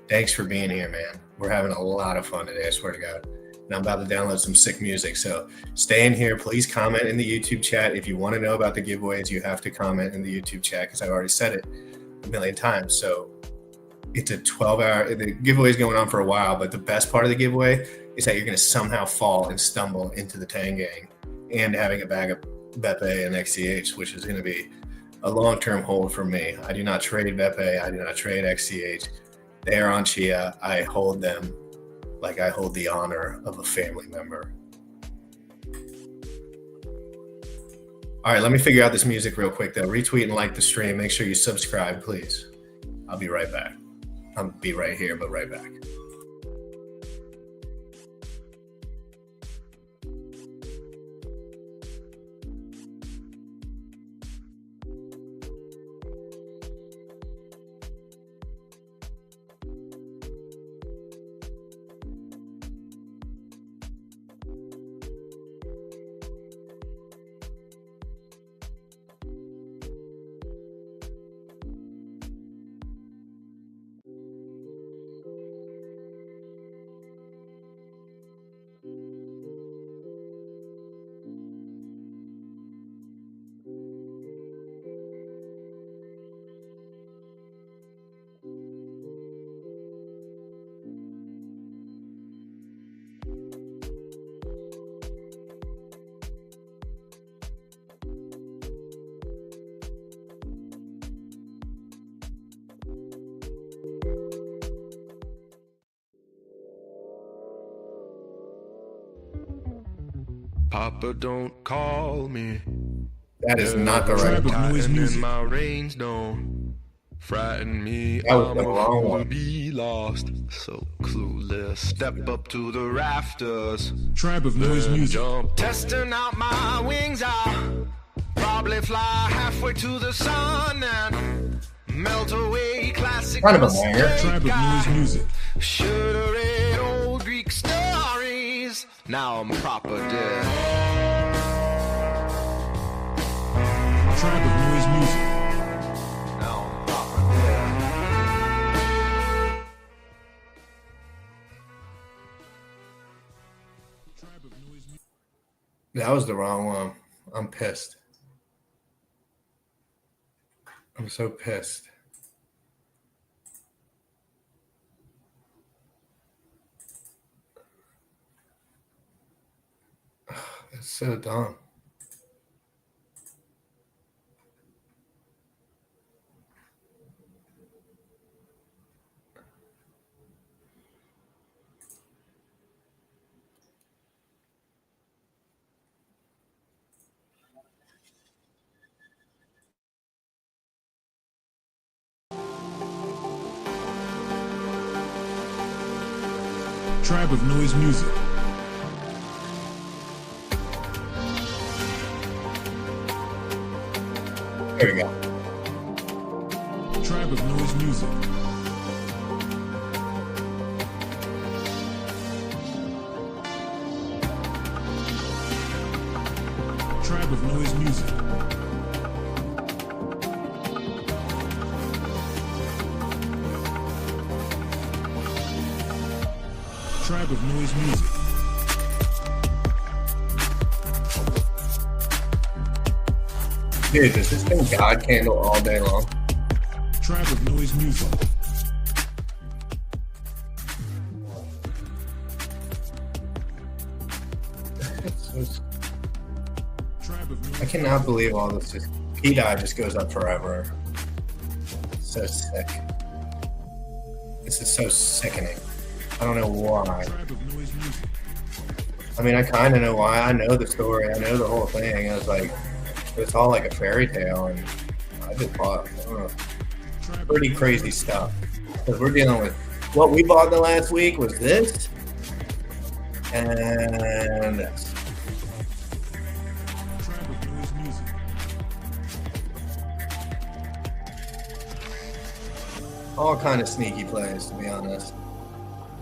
Thanks for being here, man. We're having a lot of fun today, I swear to God. And I'm about to download some sick music. So stay in here. Please comment in the YouTube chat. If you want to know about the giveaways, you have to comment in the YouTube chat because I've already said it a million times. So it's a 12-hour, the giveaway is going on for a while, but the best part of the giveaway is that you're going to somehow fall and stumble into the Tang Gang and having a bag of Bepe and XCH, which is going to be a long-term hold for me. I do not trade Bepe. I do not trade XCH. They are on Chia. I hold them like I hold the honor of a family member. All right, let me figure out this music real quick, though. Retweet and like the stream. Make sure you subscribe, please. I'll be right back. I'll be right here, but right back. Papa, don't call me. That is not the right time. And my reins don't frighten me. That was the I'm a wrong fool one. to be lost, so clueless. Step up to the rafters. Tribe of Noise then Music. Jump, testing out my wings. I'll probably fly halfway to the sun and melt away classic. Kind of a banger. Tribe of Noise Music. Should've read old Greek stories. Now I'm proper dead. Tribe of Noise Music. Now I'm proper dead. Tribe of Noise Music. That was the wrong one. I'm pissed. I'm so pissed. That's so dumb. Tribe of Noise Music. There we go. Tribe of Noise Music. Tribe of Noise Music. Tribe of Noise Music. Dude, does this thing God candle all day long? Tribe of Noise Music. Tribe of Noise. I cannot believe all this. Just pDAI just goes up forever. So sick. This is so sickening. I don't know why. Tribe of Noise Music. I mean, I kind of know why. I know the story. I know the whole thing. I was like, it's all like a fairy tale, and I just bought pretty crazy stuff. Because we're dealing with what we bought in the last week was this and this. Tribe of Noise Music. All kind of sneaky plays, to be honest.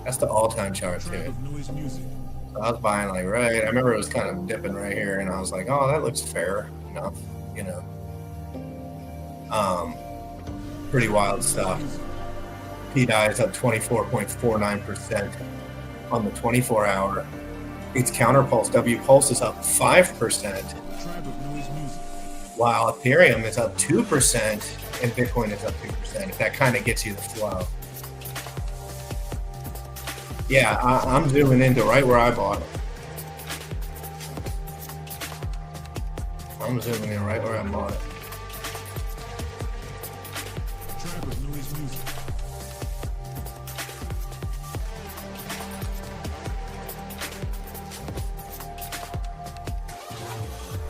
That's the all-time chart Tribe too. of Noise Music. So I was buying like right. I remember it was kind of dipping right here, and I was like, "Oh, that looks fair enough," you know. Pretty wild stuff. pDAI is up 24.49% on the 24-hour. Its counterpulse W pulse is up 5%, Tribe of Noise Music. while Ethereum is up 2% and Bitcoin is up 2%. If that kind of gets you the flow. Yeah, I'm zooming into right where I bought it. I'm zooming in right where I bought it. Tribe of Noise Music.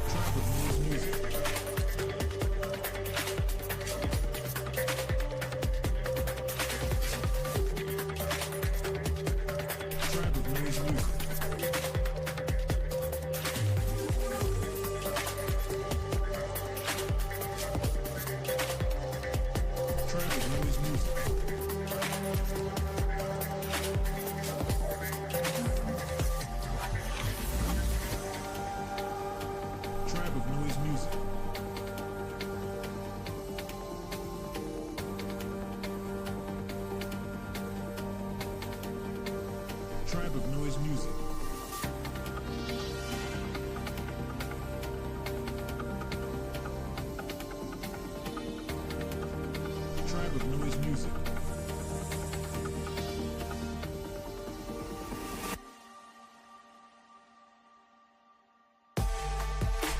Tribe of Noise Music. Tribe of Noise Music. Tribe of Noise Music. Tribe of Noise Music. Tribe of Noise Music. Tribe of Noise Music.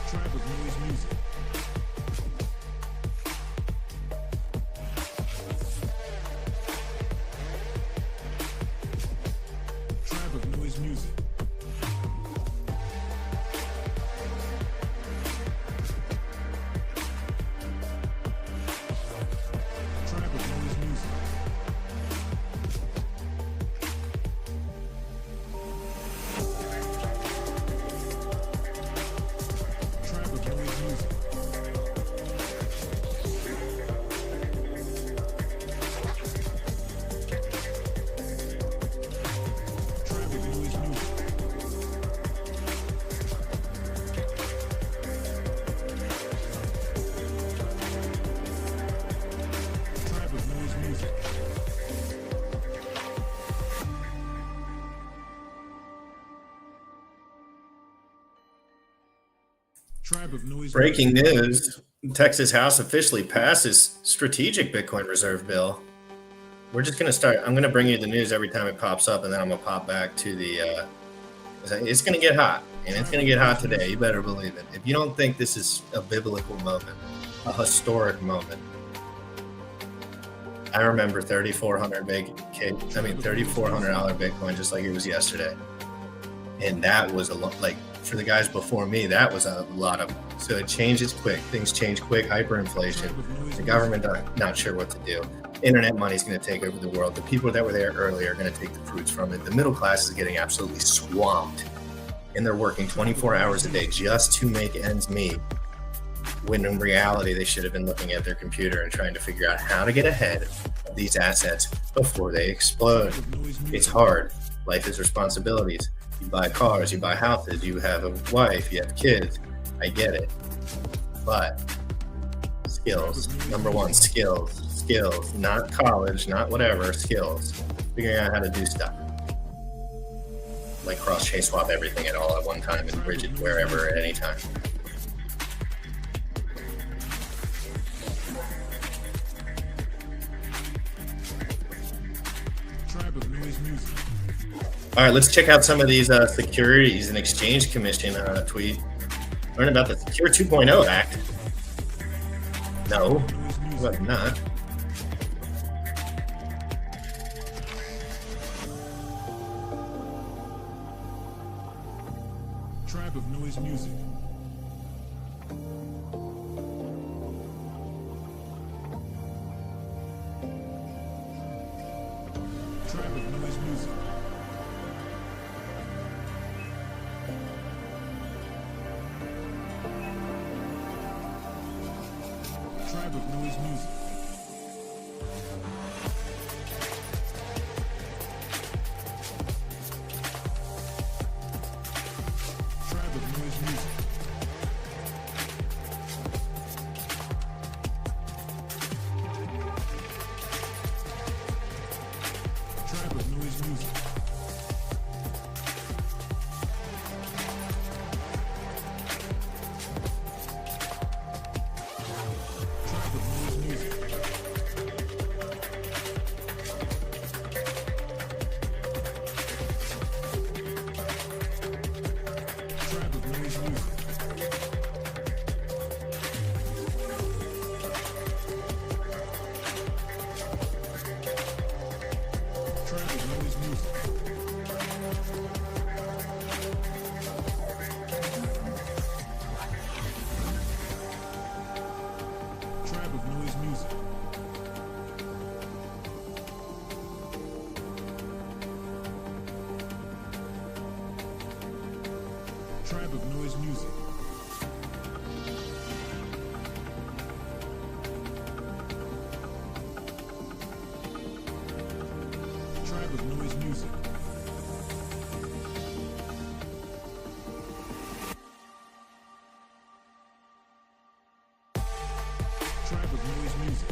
Tribe of Noise Music. Tribe of Noise Music. Tribe of Noise Breaking news: Texas House officially passes strategic Bitcoin reserve bill. We're just going to start. I'm going to bring you the news every time it pops up, and then I'm going to pop back to the. It's going to get hot, and it's going to get hot today. You better believe it. If you don't think this is a biblical moment, a historic moment, I remember $3,400 Bitcoin just like it was yesterday, and that was a lot. Like for the guys before me, that was a lot of. So it changes quick. Things change quick. Hyperinflation. The government not sure what to do. Internet money is going to take over the world. The people that were there earlier are going to take the fruits from it. The middle class is getting absolutely swamped, and they're working 24 hours a day just to make ends meet. When in reality, they should have been looking at their computer and trying to figure out how to get ahead of these assets before they explode. It's hard. Life is responsibilities. You buy cars, you buy houses, you have a wife, you have kids. I get it. But skills, number one, skills, not college, not whatever, skills. Figuring out how to do stuff. Like cross-chain swap everything at all at one time and bridge it wherever at any time. All right, let's check out some of these Securities and Exchange Commission tweet. Learn about the Secure 2.0 Act. No, but not. Tribe of Noise Music. Tribe of Noise Music. Tribe of Noise Music. Tribe of Noise Music. Tribe of Noise Music. Tribe of Noise Music. Tribe of Noise Music. Tribe of Noise Music. Tribe of Noise Music. Tribe of Noise Music. Tribe of Noise Music.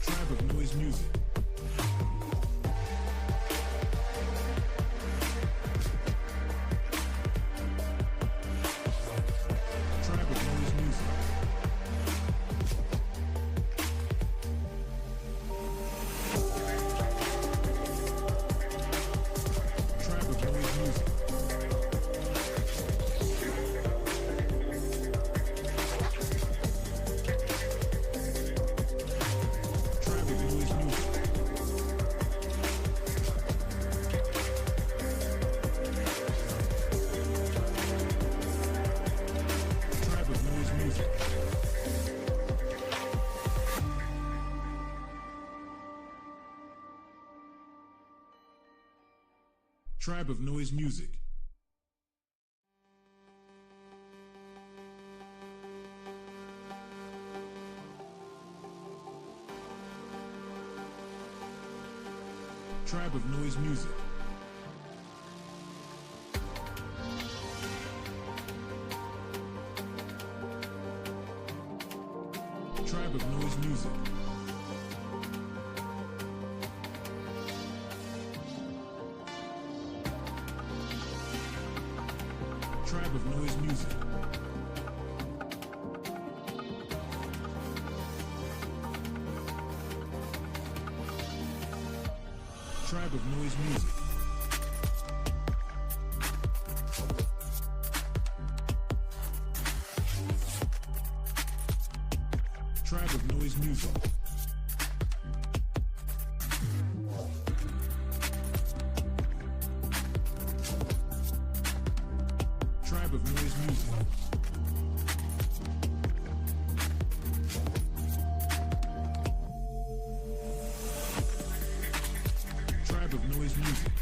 Tribe of Noise Music. Tribe of Noise Music. Tribe of Noise Music. Tribe of Noise Music. Tribe of Noise Music. Tribe of Noise Music. Tribe of Noise Music. Tribe of Noise Music. Tribe of Noise Music. Tribe of Noise Music.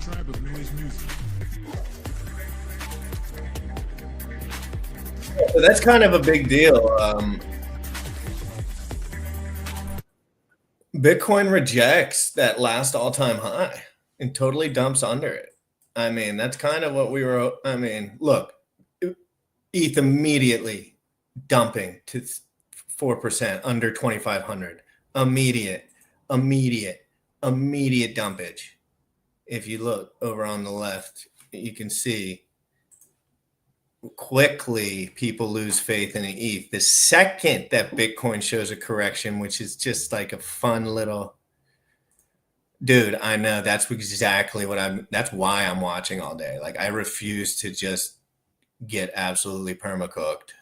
Tribe of Noise Music. So that's kind of a big deal. Bitcoin rejects that last all-time high and totally dumps under it. I mean, that's kind of what we were. I mean, look, ETH immediately dumping to 4% under 2,500. Immediate dumpage. If you look over on the left, you can see quickly people lose faith in the ETH. The second that Bitcoin shows a correction, which is just like a fun little dude, I know that's exactly what that's why I'm watching all day. Like, I refuse to just get absolutely permacooked.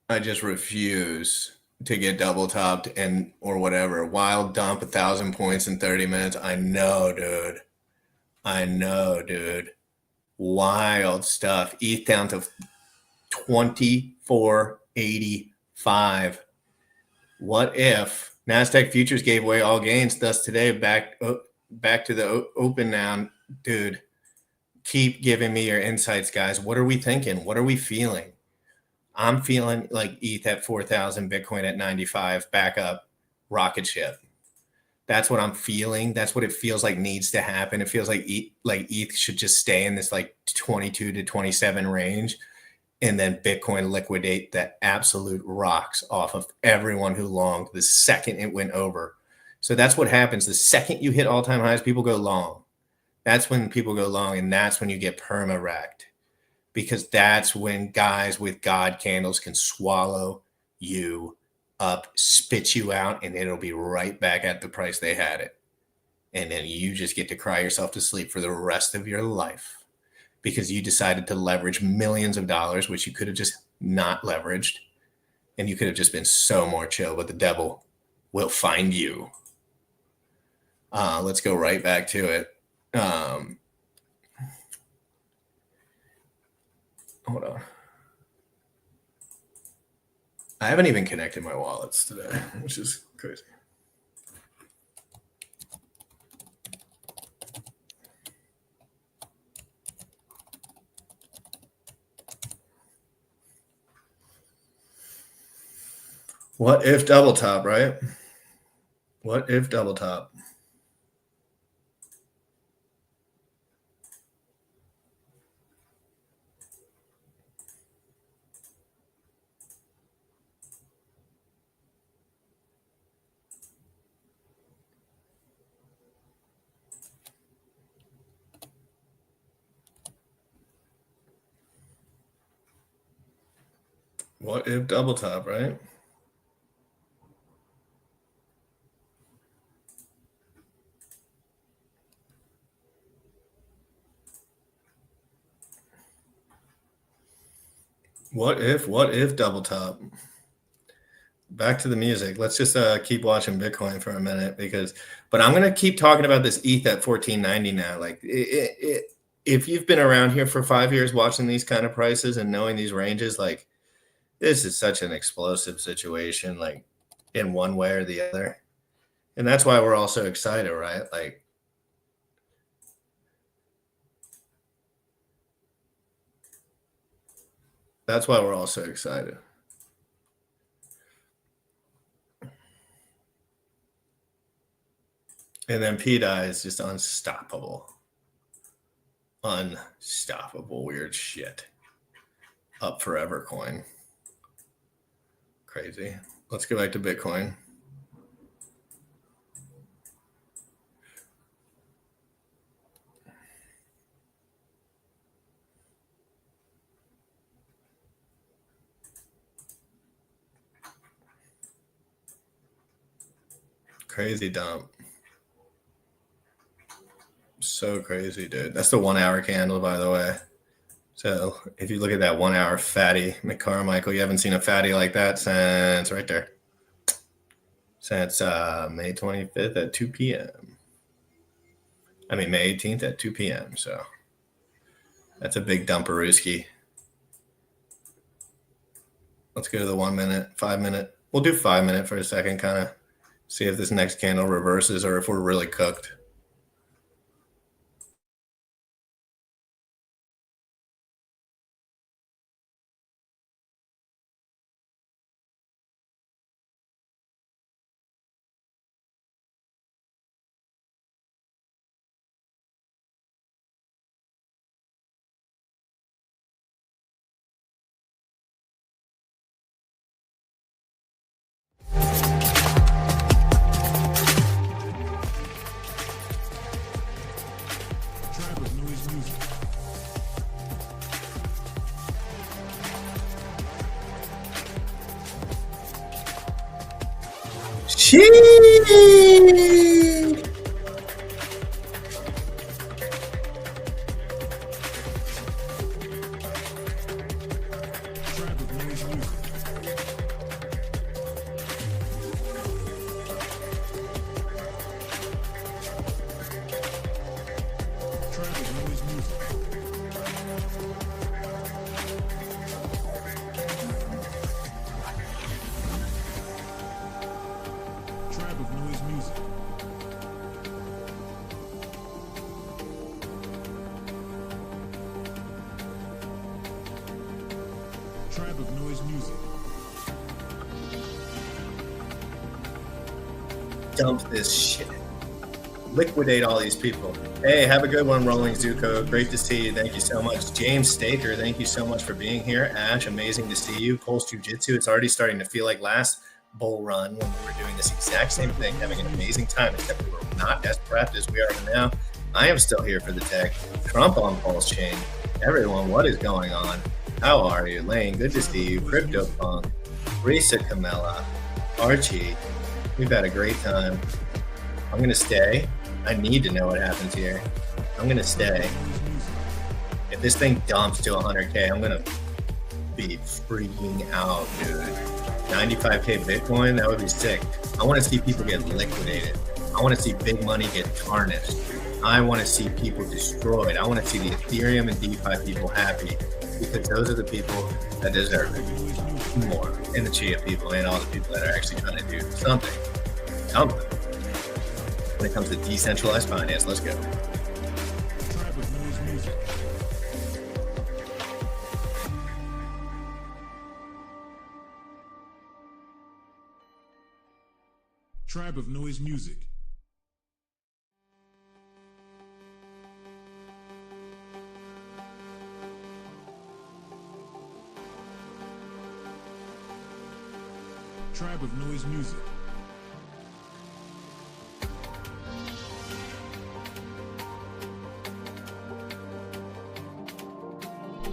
I just refuse to get double topped and or whatever. Wild dump 1,000 points in 30 minutes. I know, dude. Wild stuff. ETH down to 24.85. What if NASDAQ futures gave away all gains? Thus today, back to the open now, dude. Keep giving me your insights, guys. What are we thinking? What are we feeling? I'm feeling like ETH at 4,000, Bitcoin at 95, back up, rocket ship. That's what I'm feeling. That's what it feels like needs to happen. It feels like ETH should just stay in this like 22 to 27 range, and then Bitcoin liquidate the absolute rocks off of everyone who longed the second it went over. So that's what happens. The second you hit all-time highs, people go long. That's when people go long, and that's when you get perma-wrecked, because that's when guys with God candles can swallow you up, spit you out, and it'll be right back at the price they had it. And then you just get to cry yourself to sleep for the rest of your life because you decided to leverage millions of dollars, which you could have just not leveraged, and you could have just been so more chill, but the devil will find you. Let's go right back to it. Hold on. I haven't even connected my wallets today, which is crazy. What if double top, right? What if double top? What if double top, right? What if double top? Back to the music. Let's just keep watching Bitcoin for a minute, but I'm going to keep talking about this ETH at 1490 now. Like, if you've been around here for 5 years watching these kind of prices and knowing these ranges, like, this is such an explosive situation, like, in one way or the other. And that's why we're all so excited, right? Like, that's why we're all so excited. And then pDAI is just unstoppable. Unstoppable weird shit. Up forever coin. Crazy. Let's go back to Bitcoin. Crazy dump. So crazy, dude. That's the 1 hour candle, by the way. So if you look at that 1 hour fatty, McCarmichael, you haven't seen a fatty like that since right there. Since May 25th at 2 p.m. I mean, May 18th at 2 p.m. So that's a big dumperooski. Let's go to the 1 minute, 5 minute. We'll do 5 minute for a second, kind of see if this next candle reverses or if we're really cooked. Tribe of Noise Music. Sheesh. Tribe of Noise Music. Tribe of Noise Music. Tribe of Noise Music. Tribe of Noise Music. Dump this shit. Liquidate all these people. Hey, have a good one, Rolling Zuko. Great to see you. Thank you so much. James Staker, thank you so much for being here. Ash, amazing to see you. Pulse Jiu-Jitsu, it's already starting to feel like last bull run when we were doing this exact same thing, having an amazing time, except we were not as prepped as we are now. I am still here for the tech. Trump on PulseChain. Everyone, what is going on? How are you? Lane, good to see you. CryptoPunk, Risa Camella, Archie. We've had a great time. I'm going to stay. I need to know what happens here. I'm going to stay. If this thing dumps to 100K, I'm going to be freaking out, dude. 95K Bitcoin, that would be sick. I want to see people get liquidated. I want to see big money get tarnished. I want to see people destroyed. I want to see the Ethereum and DeFi people happy, because those are the people that deserve it more. And the Chia people and all the people that are actually trying to do something. When it comes to decentralized finance, let's go. Tribe of Noise Music. Tribe of Noise Music. Tribe of Noise Music.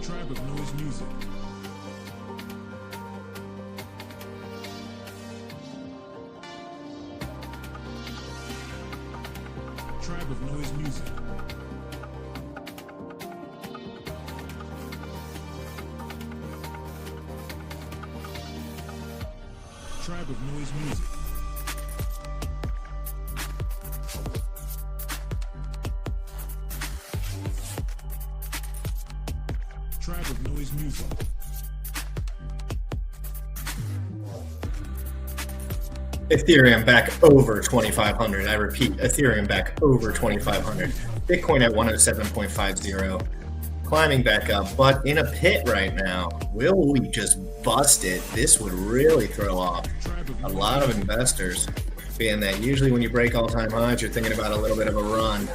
Tribe of Noise Music. Tribe of Noise Music. Tribe of Noise Music. Tribe of Noise Music. Ethereum back over 2,500. I repeat, Ethereum back over 2,500. Bitcoin at 107.50. Climbing back up, but in a pit right now. Will we just bust it? This would really throw off a lot of investors, being that usually when you break all-time highs, you're thinking about a little bit of a run.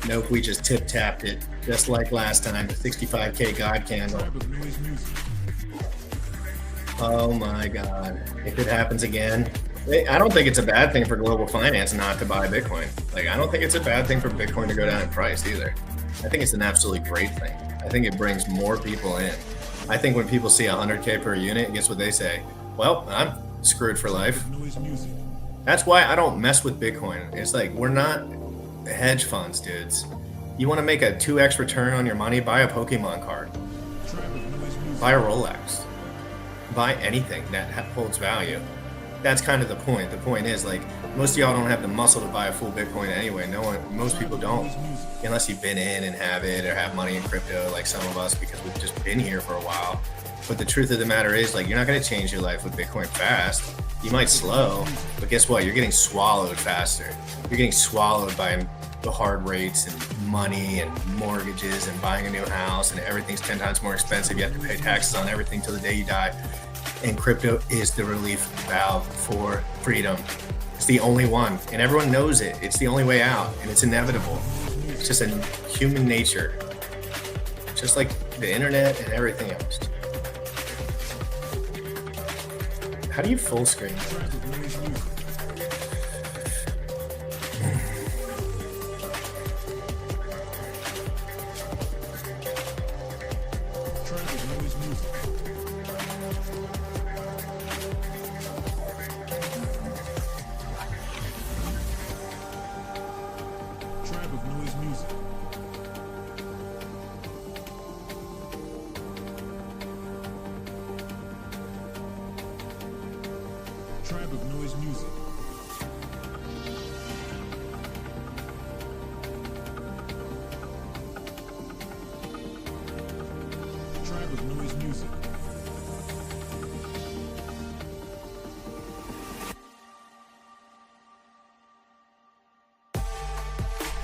Nope, we just tip-tapped it, just like last time, the 65K God candle. Tribe of Noise Music. Oh my God. If it happens again, I don't think it's a bad thing for global finance not to buy Bitcoin. Like, I don't think it's a bad thing for Bitcoin to go down in price either. I think it's an absolutely great thing. I think it brings more people in. I think when people see 100K per unit, guess what they say? Well, I'm screwed for life. Noise music. That's why I don't mess with Bitcoin. It's like, we're not hedge funds, dudes. You want to make a 2x return on your money? Buy a Pokemon card. Tribe of noise music. Buy a Rolex. Buy anything that holds value. That's kind of the point. The point is, like, most of y'all don't have the muscle to buy a full Bitcoin anyway. Most people don't, unless you've been in and have it or have money in crypto like some of us, because we've just been here for a while. But the truth of the matter is, like, you're not going to change your life with Bitcoin fast. You might slow, but guess what? You're getting swallowed faster. You're getting swallowed by the hard rates and money and mortgages and buying a new house, and everything's 10 times more expensive. You have to pay taxes on everything till the day you die. And crypto is the relief valve for freedom. It's the only one, and everyone knows it. It's the only way out, and it's inevitable. It's just a human nature, just like the internet and everything else. How do you full screen? Tribe of noise music. Tribe of noise music. Tribe of noise music. Tribe of noise music. Tribe of noise music.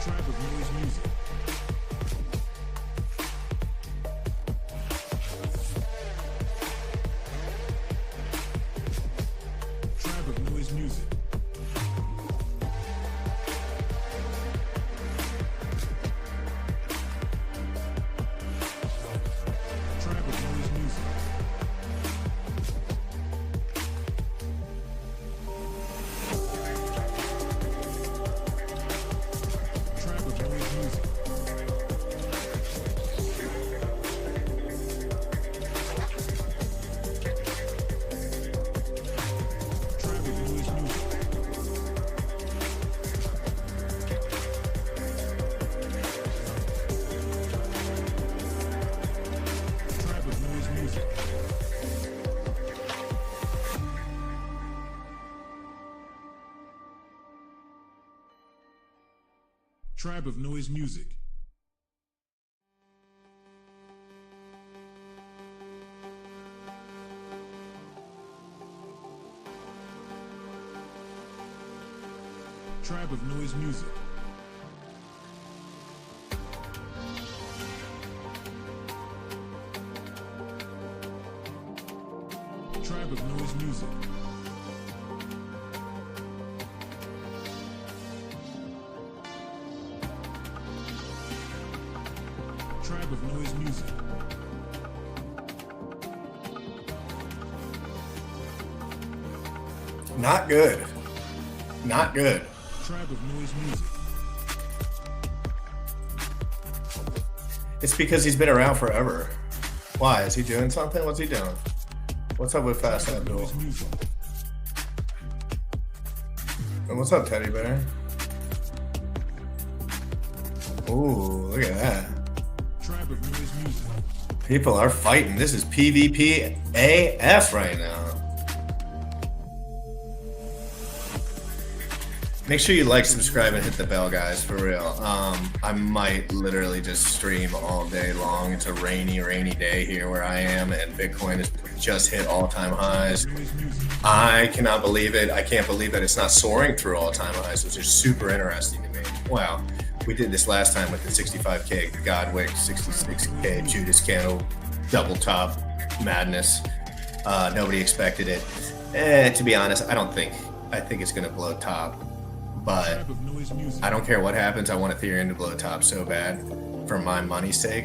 Tribe of noise music. Tribe of noise music. Tribe of noise music. Tribe of noise music. Tribe of noise music. Tribe of noise music. Tribe of noise music. Tribe of noise music. Tribe of noise music. Tribe of noise music. Not good. Not good. Tribe of noise music. It's because he's been around forever. Why? Is he doing something? What's he doing? What's up with Fast Tribe of Abdul? noise music. And what's up, Teddy Bear? Ooh, look at that. Tribe of noise music. People are fighting. This is PvP AF right now. Make sure you like, subscribe, and hit the bell, guys, for real. I might literally just stream all day long. It's a rainy day here where I am, and Bitcoin has just hit all-time highs. Noise music. I cannot believe it. I can't believe that it's not soaring through all-time highs, which is super interesting to me. Wow. We did this last time with the 65K Godwick, 66K Judas Candle, double top madness. Nobody expected it. To be honest, I think it's going to blow top. But Tribe of noise music. I don't care what happens. I want Ethereum to blow top so bad for my money's sake.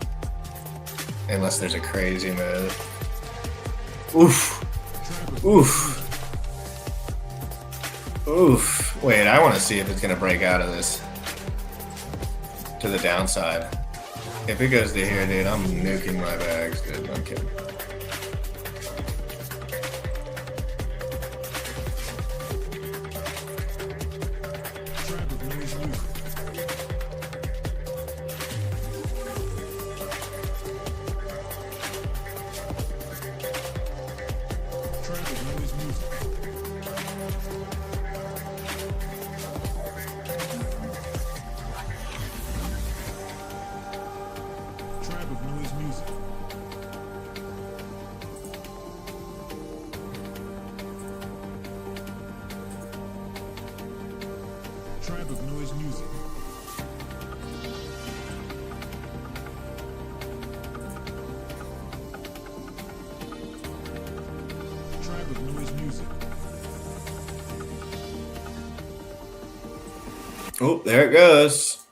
unless there's a crazy move. Oof. Oof. Oof. Wait, I want to see if it's going to break out of this to the downside. If it goes to here, dude, I'm nuking my bags, dude. I'm kidding. Tribe of Noise Music. Tribe of Noise Music. Oh, there it goes.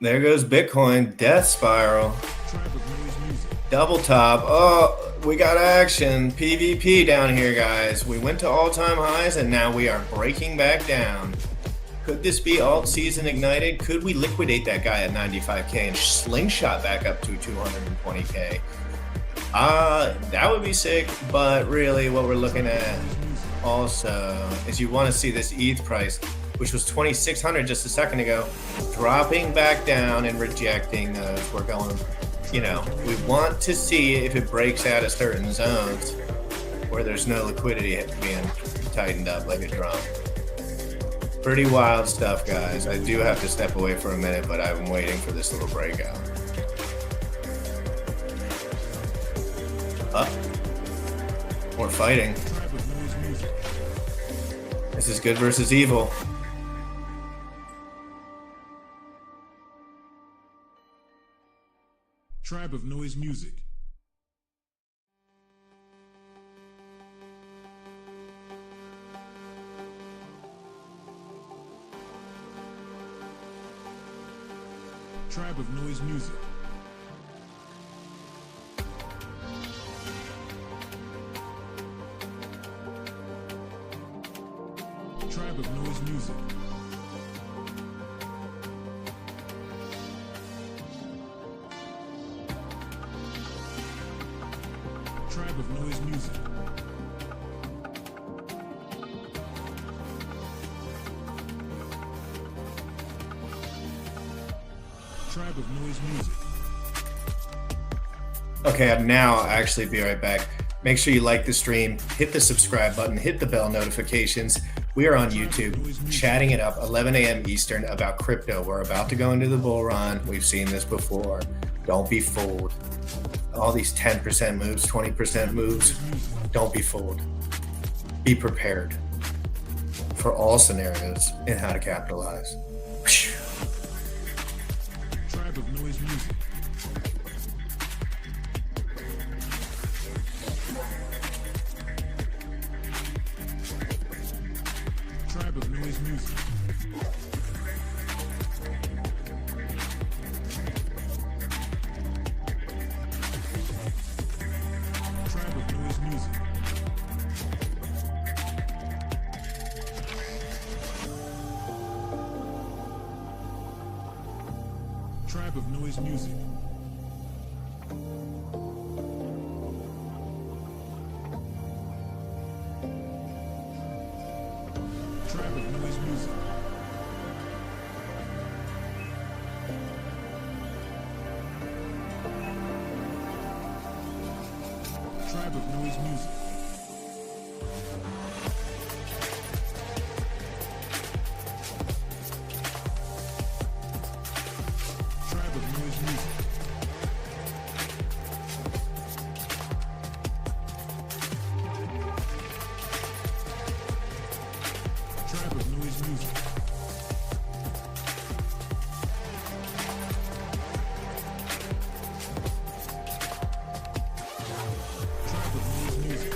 There goes Bitcoin. Death spiral. Tribe of Noise Music. Double top. Oh, we got action. PvP down here, guys. We went to all-time highs, and now we are breaking back down. Could this be alt season ignited? Could we liquidate that guy at 95K and slingshot back up to 220K? That would be sick, but really what we're looking at also is you want to see this ETH price, which was 2,600 just a second ago, dropping back down and rejecting those. We're going, you know, we want to see if it breaks out of certain zones where there's no liquidity being tightened up like a drum. Pretty wild stuff, guys. I do have to step away for a minute, but I'm waiting for this little breakout. Up. We're fighting. Tribe of Noise Music. This is good versus evil. Tribe of Noise Music. Tribe of Noise Music. Tribe of Noise Music. Tribe of Noise Music. Tribe of Noise Music. Okay, I'll now actually be right back. Make sure you like the stream, hit the subscribe button, hit the bell notifications. We are on YouTube, chatting it up 11 a.m. Eastern about crypto. We're about to go into the bull run. We've seen this before. Don't be fooled. All these 10% moves, 20% moves, don't be fooled. Be prepared for all scenarios and how to capitalize. Tribe of Noise Music. Tribe of Noise Music. Tribe of Noise Music. Tribe of Noise Music. Tribe of Noise Music. Tribe of Noise Music. Tribe of Noise Music. Tribe of Noise Music. Tribe of Noise Music.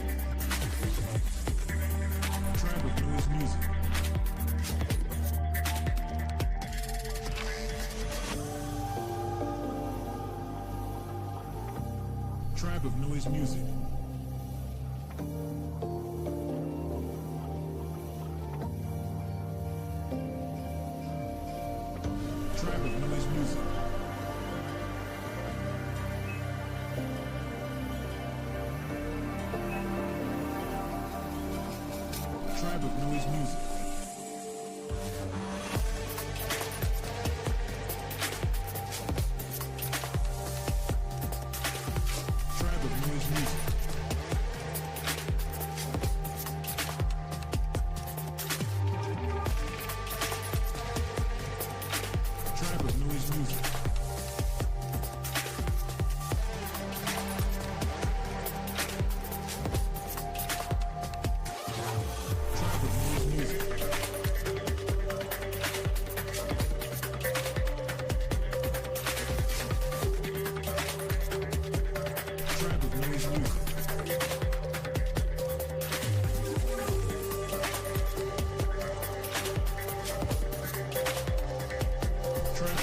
noise music. Tribe of noise music. Tribe of noise music. Tribe of noise music. Tribe of noise music. Tribe of noise music.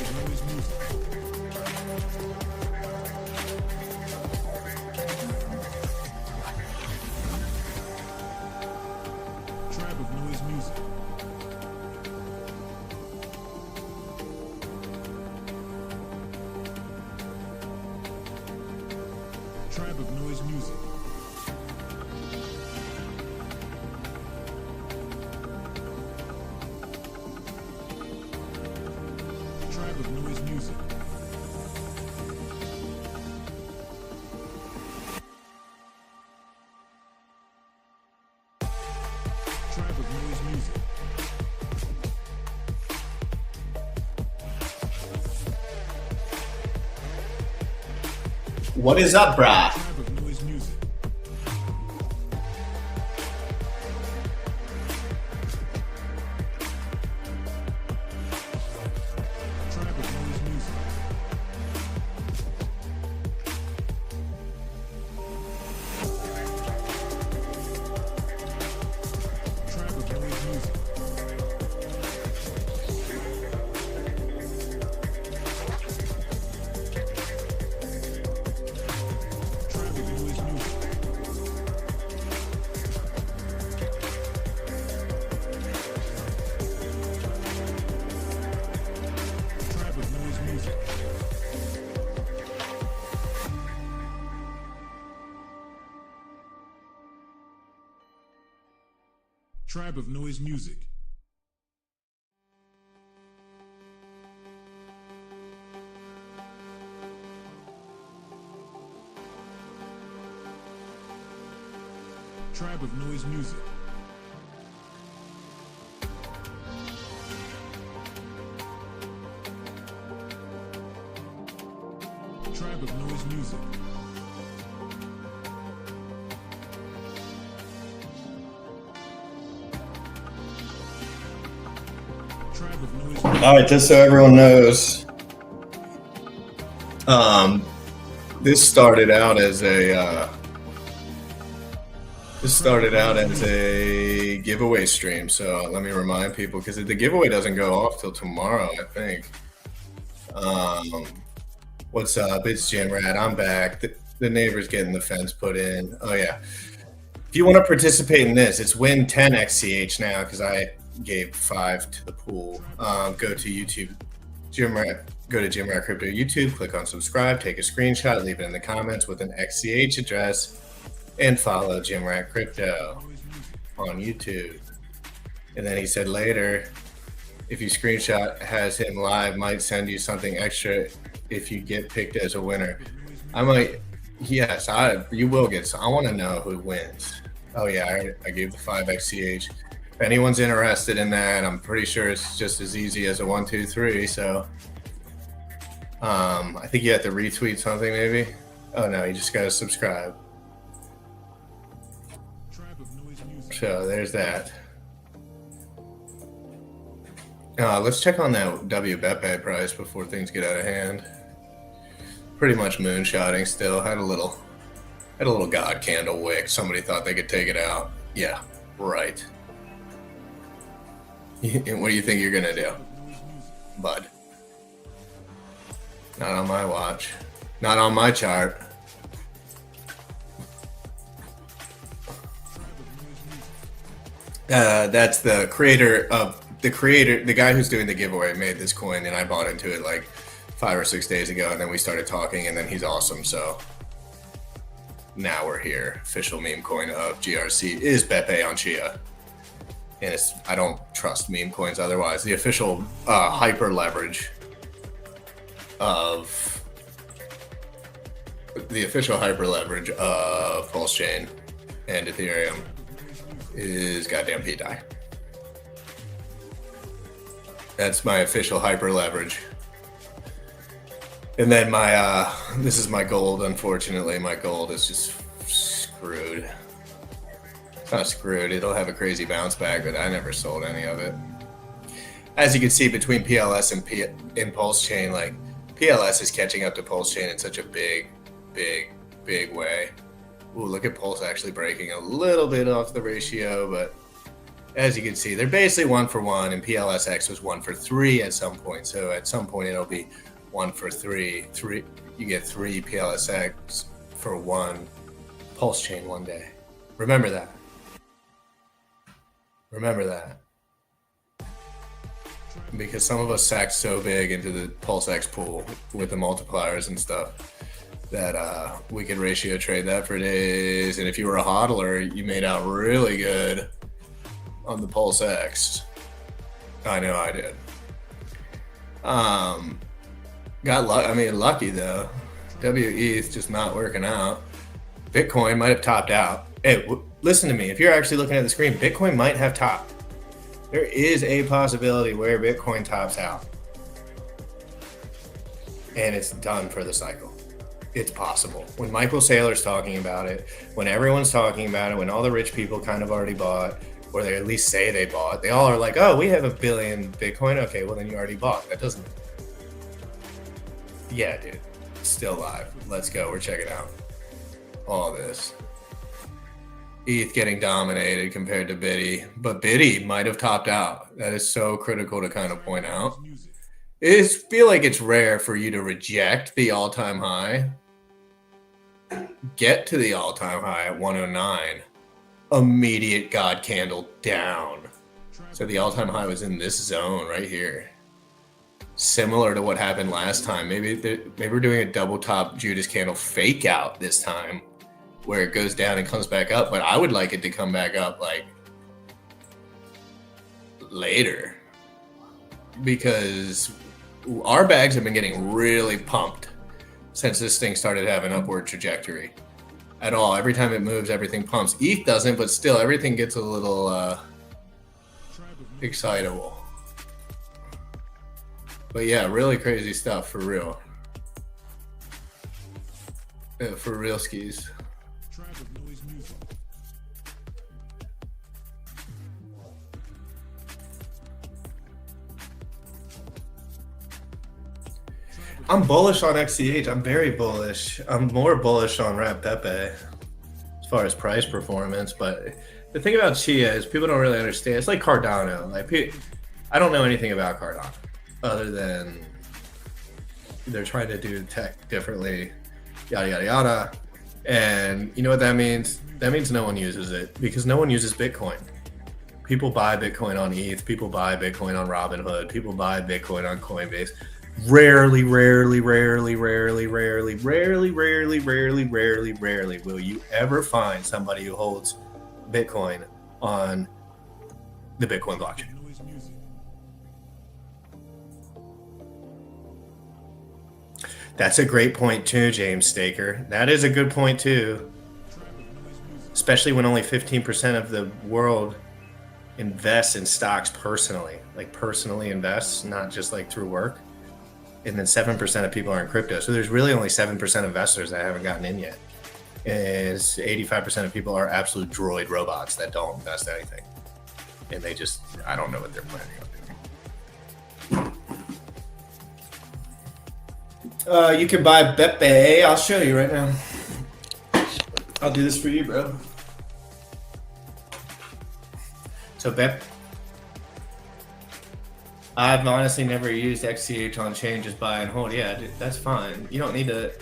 Tribe of noise music. Tribe of noise music. Tribe of noise music. Tribe of noise music. Tribe of noise music. Tribe of noise music. What is up, brah? Tribe of noise music. Tribe of noise music. Tribe of noise music. Tribe of noise music. Tribe of noise music. Tribe of noise music. Tribe of noise music. Tribe of noise music. Tribe of noise music. All right, just so everyone knows, this started out as a giveaway stream. So let me remind people, because the giveaway doesn't go off till tomorrow, I think. What's up? It's Jim Rat. I'm back. The neighbor's getting the fence put in. Oh yeah. If you want to participate in this, it's win 10 XCH now, because I gave 5 to the pool. Go to YouTube, go to Jim Rat Crypto YouTube, click on subscribe, take a screenshot, leave it in the comments with an XCH address, and follow Jim Rat Crypto on YouTube. And then he said later, if you screenshot has him live, might send you something extra if you get picked as a winner. I might, yes, you will get some. I want to know who wins. Oh yeah, I gave the 5 XCH. If anyone's interested in that, I'm pretty sure it's just as easy as a 1, 2, 3. So I think you have to retweet something maybe. Oh no, you just gotta subscribe. So there's that. Let's check on that Bepe price before things get out of hand. Pretty much moonshotting still. Had a little God candle wick. Somebody thought they could take it out. Yeah, right. And what do you think you're gonna do, bud? Not on my watch. Not on my chart. That's the guy who's doing the giveaway made this coin, and I bought into it like 5 or 6 days ago, and then we started talking, and then he's awesome. So now we're here. Official meme coin of GRC is Bepe on Chia, and I don't trust meme coins otherwise. The official hyper leverage of PulseChain and Ethereum is goddamn pDAI. That's my official hyper leverage. And then this is my gold. Unfortunately, my gold is just screwed. It's not screwed. It'll have a crazy bounce back, but I never sold any of it. As you can see, between PLS and PulseChain, like PLS is catching up to PulseChain in such a big way. Ooh, look at Pulse actually breaking a little bit off the ratio, but as you can see, they're basically 1 for 1, and PLSX was 1 for 3 at some point. So at some point, it'll be 1 for 3. You get 3 PLSX for 1 PulseChain one day. Remember that. Because some of us sacked so big into the PulseX pool with the multipliers and stuff that we could ratio trade that for days. And if you were a hodler, you made out really good on the PulseX. I know I did. Lucky though. WETH just not working out. Bitcoin might have topped out. Hey, listen to me. If you're actually looking at the screen, Bitcoin might have topped. There is a possibility where Bitcoin tops out. And it's done for the cycle. It's possible. When Michael Saylor's talking about it, when everyone's talking about it, when all the rich people kind of already bought, or they at least say they bought, they all are like, oh, we have 1 billion Bitcoin. Okay, well then you already bought. That doesn't... Yeah, dude. It's still live. Let's go. We're checking out all this. ETH getting dominated compared to Bitty, but Bitty might have topped out. That is so critical to kind of point out. I feel like it's rare for you to reject the all-time high, get to the all-time high at 109, immediate God candle down. So the all-time high was in this zone right here. Similar to what happened last time. Maybe we're doing a double top Judas candle fake out this time, where it goes down and comes back up, but I would like it to come back up like later, because our bags have been getting really pumped since this thing started having upward trajectory at all. Every time it moves, everything pumps. ETH doesn't, but still everything gets a little excitable. But yeah, really crazy stuff for real. For real skis. I'm bullish on XCH. I'm very bullish. I'm more bullish on Bepe as far as price performance. But the thing about Chia is people don't really understand. It's like Cardano. Like, I don't know anything about Cardano other than they're trying to do tech differently, yada, yada, yada. And you know what that means? That means no one uses it, because no one uses Bitcoin. People buy Bitcoin on ETH. People buy Bitcoin on Robinhood. People buy Bitcoin on Coinbase. Rarely will you ever find somebody who holds Bitcoin on the Bitcoin blockchain. That's a great point too, James Staker. That is a good point too. Especially when only 15% of the world invests in stocks personally. Like personally invests, not just like through work. And then 7% of people are in crypto. So there's really only 7% investors that haven't gotten in yet. And 85% of people are absolute droid robots that don't invest anything. And they just, I don't know what they're planning on doing. You can buy Bepe. I'll show you right now. I'll do this for you, bro. So Bepe. I've honestly never used XCH on chain, just buy and hold. Yeah, dude, that's fine. You don't need to.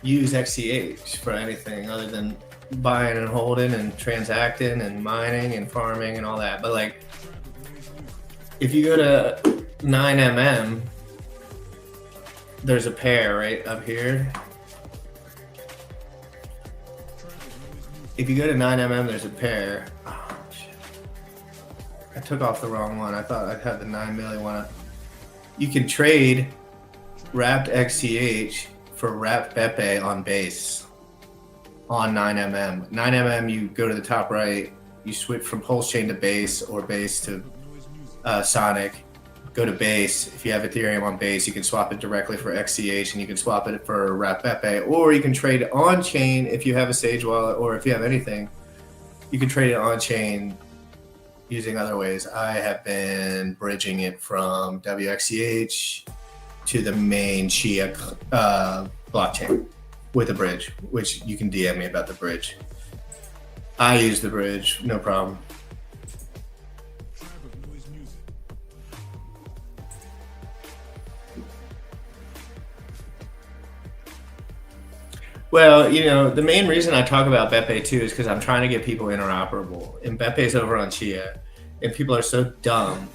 use XCH for anything other than buying and holding and transacting and mining and farming and all that. But like, if you go to 9mm, there's a pair right up here. If you go to 9mm, there's a pair. Oh, shit. I took off the wrong one. I thought I had the 9 milli one. You can trade wrapped XCH for wrapped Bepe on base on 9mm. 9mm, you go to the top right, you switch from PulseChain to base or base to Sonic. Go to base. If you have Ethereum on base, you can swap it directly for XCH, and you can swap it for wrapped Bepe, or you can trade it on chain if you have a Sage wallet, or if you have anything, you can trade it on chain using other ways. I have been bridging it from WXCH to the main Chia blockchain with a bridge, which you can DM me about the bridge. I use the bridge, no problem. Well, you know, the main reason I talk about Bepe too is because I'm trying to get people interoperable. And Bepe's over on Chia, and people are so dumb.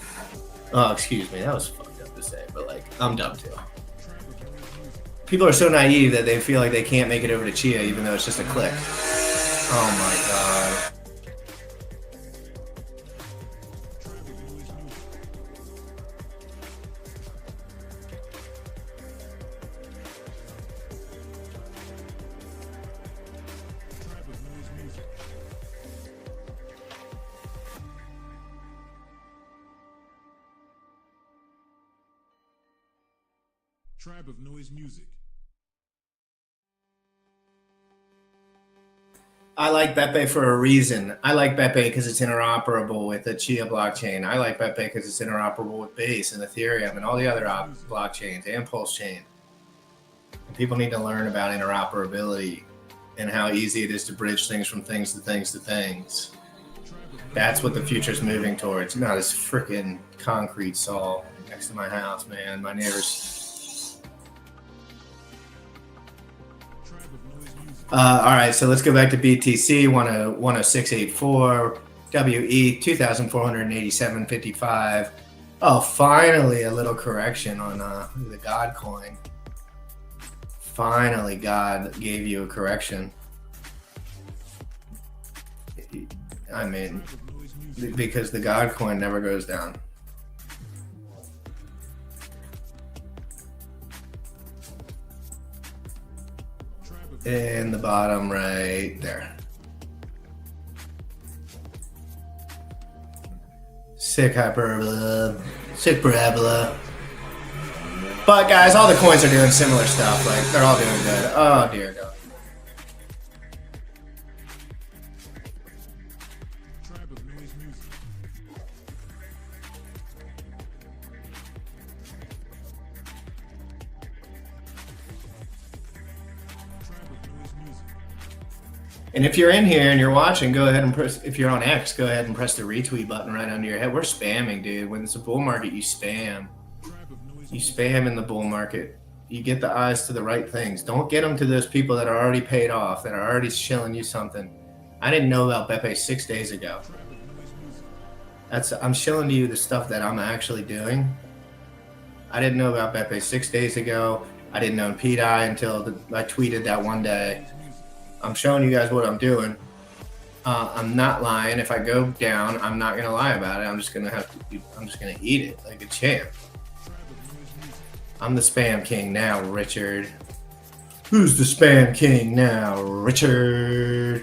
Oh, excuse me, that was fucked up to say, but like, I'm dumb too. People are so naive that they feel like they can't make it over to Chia, even though it's just a click. Oh my god. Tribe of Noise Music. I like Bepe for a reason. I like Bepe because it's interoperable with the Chia blockchain. I like Bepe because it's interoperable with Base and Ethereum and all the other blockchains and PulseChain. And people need to learn about interoperability and how easy it is to bridge things from things to things to things. That's what the future's moving towards. Not this freaking concrete saw next to my house, man. My neighbors. All right, so let's go back to BTC 106.84, WE 2,487.55. Oh, finally a little correction on the God coin. Finally, God gave you a correction. I mean, because the God coin never goes down. In the bottom right there. Sick hyperbola, sick parabola. But guys, all the coins are doing similar stuff. Like, they're all doing good. Oh dear God. And if you're in here and you're watching, go ahead and press, if you're on X, go ahead and press the retweet button right under your head. We're spamming, dude. When it's a bull market, you spam. You spam in the bull market. You get the eyes to the right things. Don't get them to those people that are already paid off, that are already shilling you something. I didn't know about Bepe 6 days ago. I'm shilling to you the stuff that I'm actually doing. I didn't know about Bepe 6 days ago. I didn't know pDAI until I tweeted that one day. I'm showing you guys what I'm doing. I'm not lying. If I go down, I'm not gonna lie about it. I'm just gonna eat it like a champ. I'm the spam king now, Richard. Who's the spam king now, Richard?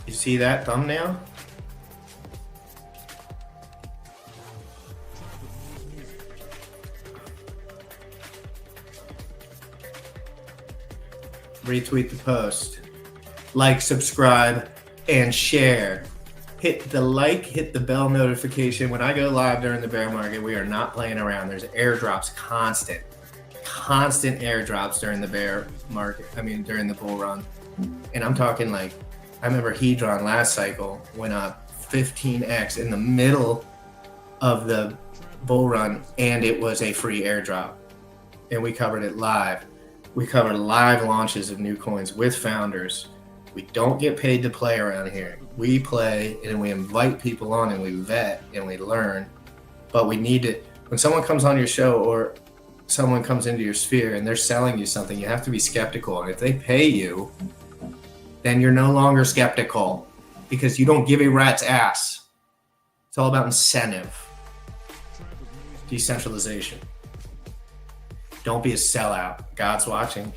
You see that thumbnail? Retweet the post, like, subscribe, and share. Hit the like, hit the bell notification. When I go live during the bear market, we are not playing around. There's airdrops, constant airdrops during the bear market. I mean, during the bull run. And I'm talking like, I remember Hedron last cycle went up 15x in the middle of the bull run, and it was a free airdrop, and we covered it live. We cover live launches of new coins with founders. We don't get paid to play around here. We play and we invite people on and we vet and we learn. But we need to, when someone comes on your show or someone comes into your sphere and they're selling you something, you have to be skeptical. And if they pay you, then you're no longer skeptical because you don't give a rat's ass. It's all about incentive, decentralization. Don't be a sellout. God's watching.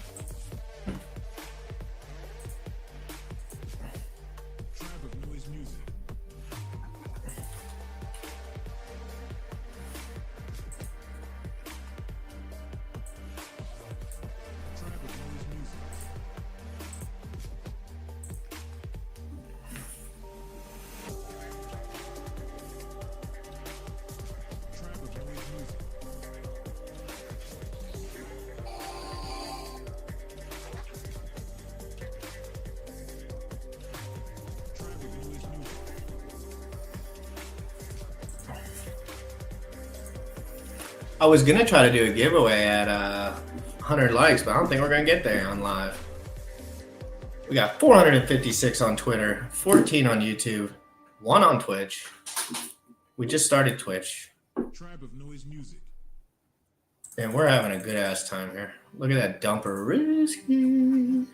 I was gonna try to do a giveaway at 100 likes, but I don't think we're gonna get there on live. We got 456 on Twitter, 14 on YouTube, 1 on Twitch. We just started Twitch. Tribe of Noise Music. And we're having a good ass time here. Look at that dumper risky.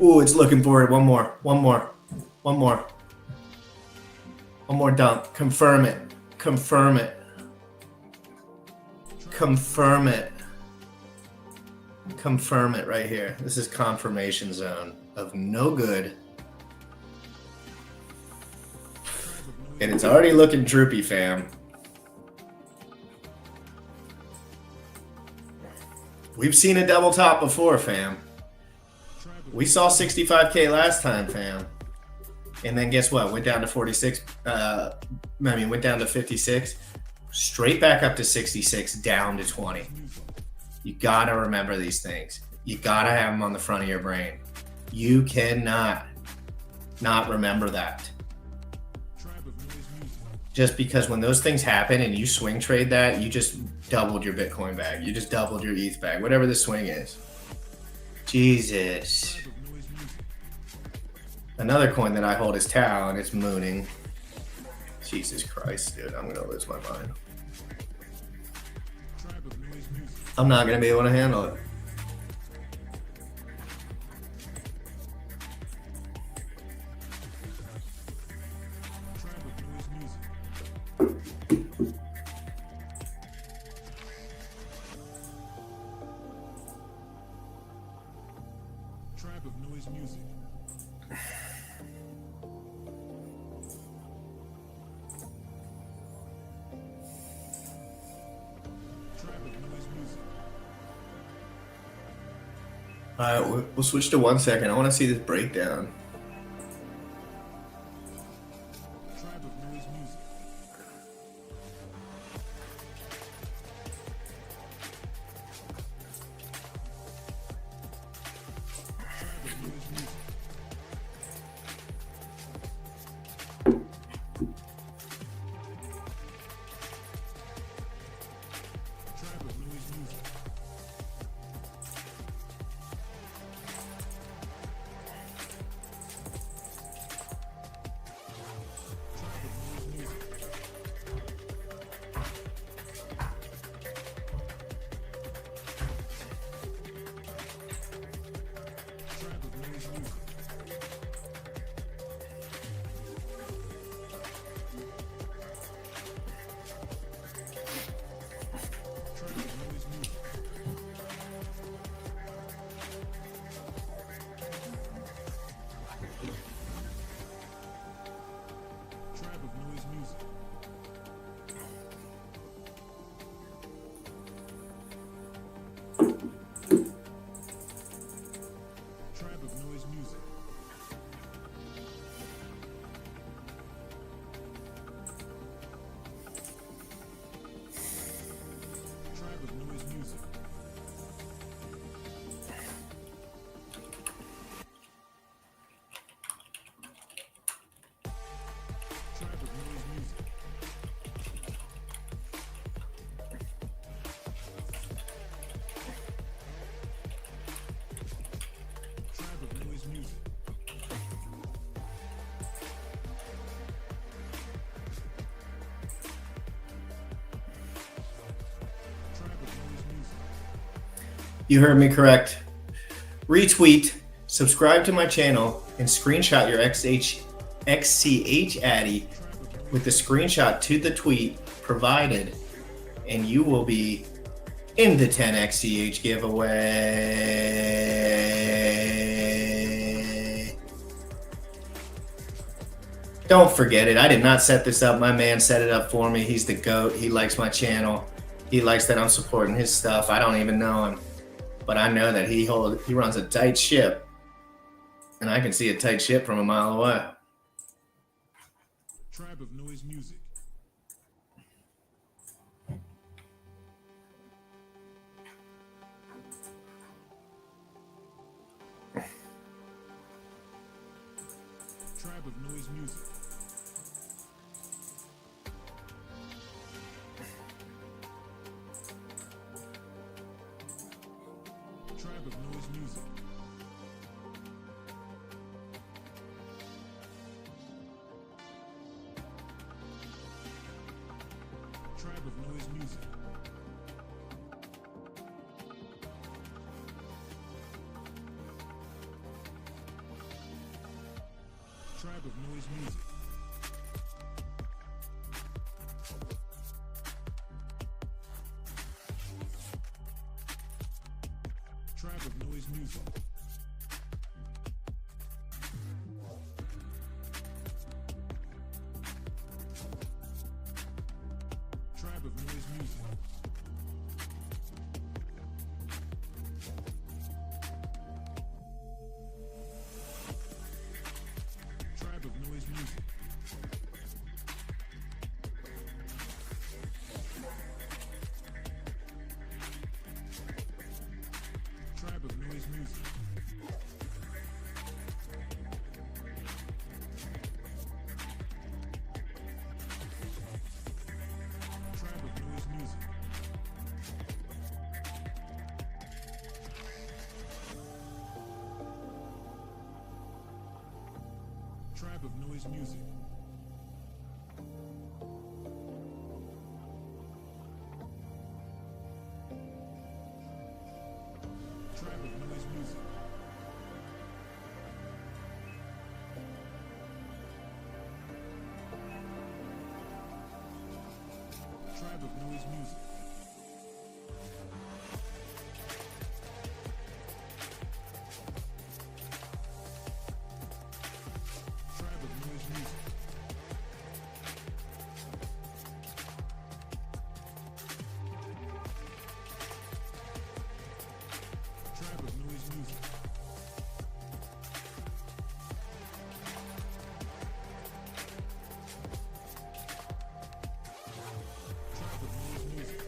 Ooh, it's looking for it. One more dump. Confirm it. Confirm it right here. This is confirmation zone of no good. And it's already looking droopy, fam. We've seen a double top before, fam. We saw 65K last time, fam. And then guess what? Went down to 46. Went down to 56. Straight back up to 66, down to 20. You gotta remember these things. You gotta have them on the front of your brain. You cannot not remember that. Just because when those things happen and you swing trade that, you just doubled your Bitcoin bag. You just doubled your ETH bag, whatever the swing is. Jesus. Another coin that I hold is Tau, and it's mooning. Jesus Christ, dude, I'm gonna lose my mind. I'm not gonna be able to handle it. Tribe of Noise Music. All right, we'll switch to 1 second. I want to see this breakdown. Tribe of Noise Music. Tribe of Noise Music. You heard me correct. Retweet, subscribe to my channel, and screenshot your XCH Addy with the screenshot to the tweet provided, and you will be in the 10 XCH giveaway. Don't forget it. I did not set this up. My man set it up for me. He's the GOAT. He likes my channel. He likes that I'm supporting his stuff. I don't even know him, but I know that he runs a tight ship, and I can see a tight ship from a mile away. Tribe of Noise Music. Tribe of Noise Music. Tribe of Noise Music. Tribe of Noise Music. Tribe of Noise Music. Tribe of Noise Music. Tribe of Noise Music. Tribe of Noise Music. Tribe of Noise Music. Tribe of Noise Music. Tribe of Noise Music. Tribe of Noise Music. Tribe of Noise Music. Tribe of Noise Music. Tribe of Noise Music. Tribe of Noise Music.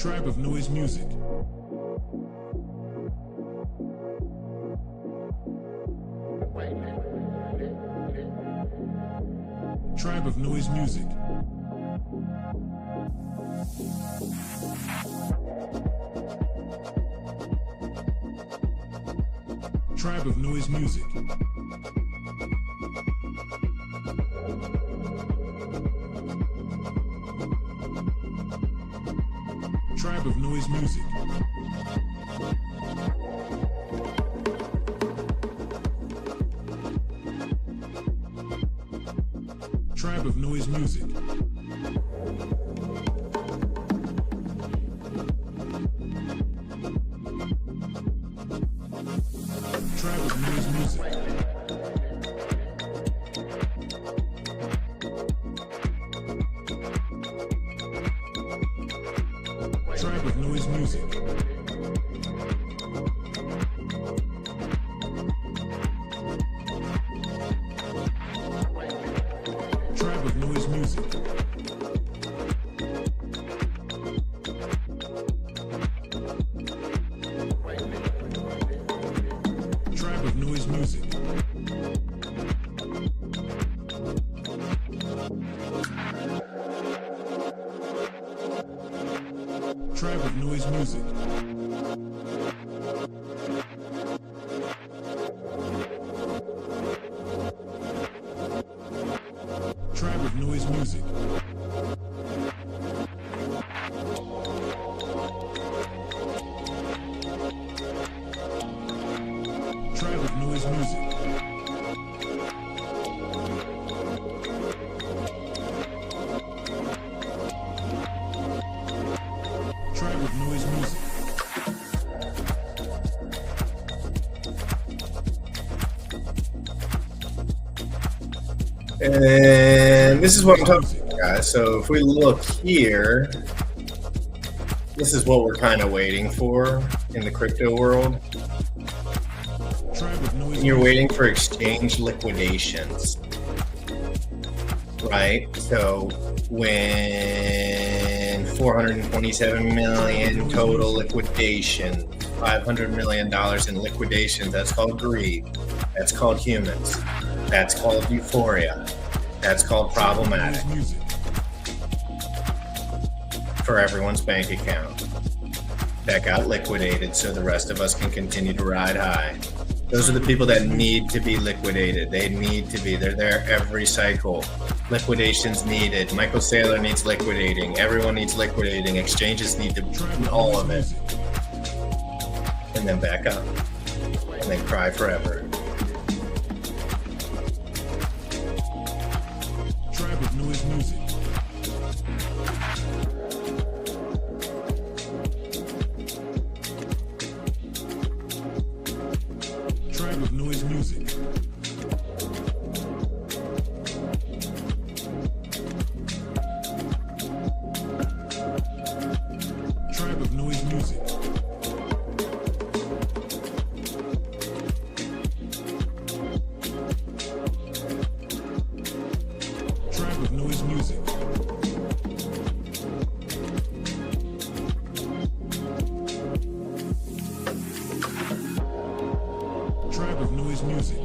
Tribe of Noise Music. Tribe of Noise Music. Tribe of Noise Music. Tribe of Noise Music. Tribe of Noise Music. Tribe of Noise Music. Tribe of Noise Music. Tribe of Noise Music. Tribe of Noise Music. Tribe of Noise Music. Tribe of Noise Music. Tribe of Noise Music. Tribe of Noise Music. And this is what I'm talking about, guys. So if we look here, this is what we're kind of waiting for in the crypto world. Tribe of Noise You're Music. waiting for exchange liquidations, right? So when 427 million total liquidation, $500 million in liquidations, that's called greed. That's called humans. That's called euphoria. That's called problematic Noise Music. for everyone's bank account. That got liquidated so the rest of us can continue to ride high. Those are the people that need to be liquidated. They need to be. They're there every cycle. Liquidations needed. Michael Saylor needs liquidating. Everyone needs liquidating. Exchanges need to all of it. And then back up. And then cry forever. Tribe of Noise Music. Tribe of Noise Music. Tribe of Noise Music. Tribe of Noise Music. Tribe of Noise Music.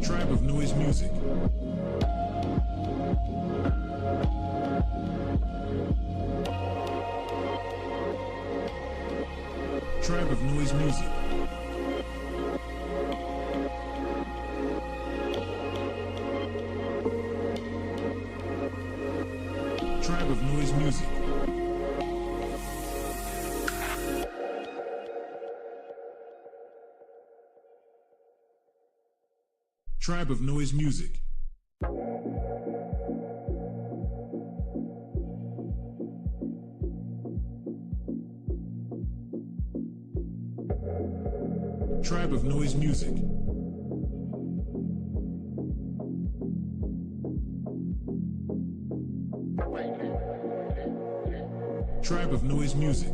Tribe of Noise Music. Tribe of Noise Music. Tribe of Noise Music. Tribe of Noise Music. Tribe of Noise Music. Tribe of Noise Music.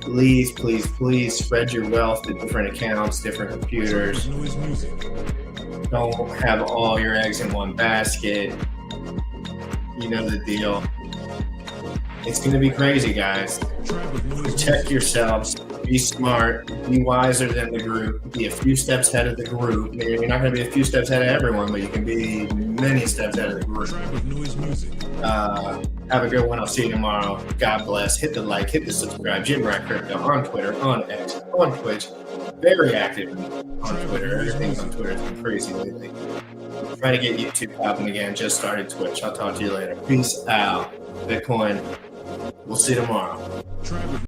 Please, please, please spread your wealth to different accounts, different computers. Noise music. Don't have all your eggs in one basket. You know the deal. It's going to be crazy, guys. Tribe of noise Protect music. yourselves. Be smart. Be wiser than the group. Be a few steps ahead of the group. Maybe you're not going to be a few steps ahead of everyone, but you can be many steps ahead of the group. Tribe of noise music. Have a good one. I'll see you tomorrow. God bless. Hit the like, hit the subscribe. Jim Rat Crypto on Twitter, on X, on Twitch. Very active on Twitter. Everything's on Twitter. It's been crazy lately. Trying to get YouTube popping again. Just started Twitch. I'll talk to you later. Peace out. Bitcoin. We'll see you tomorrow. Tribe of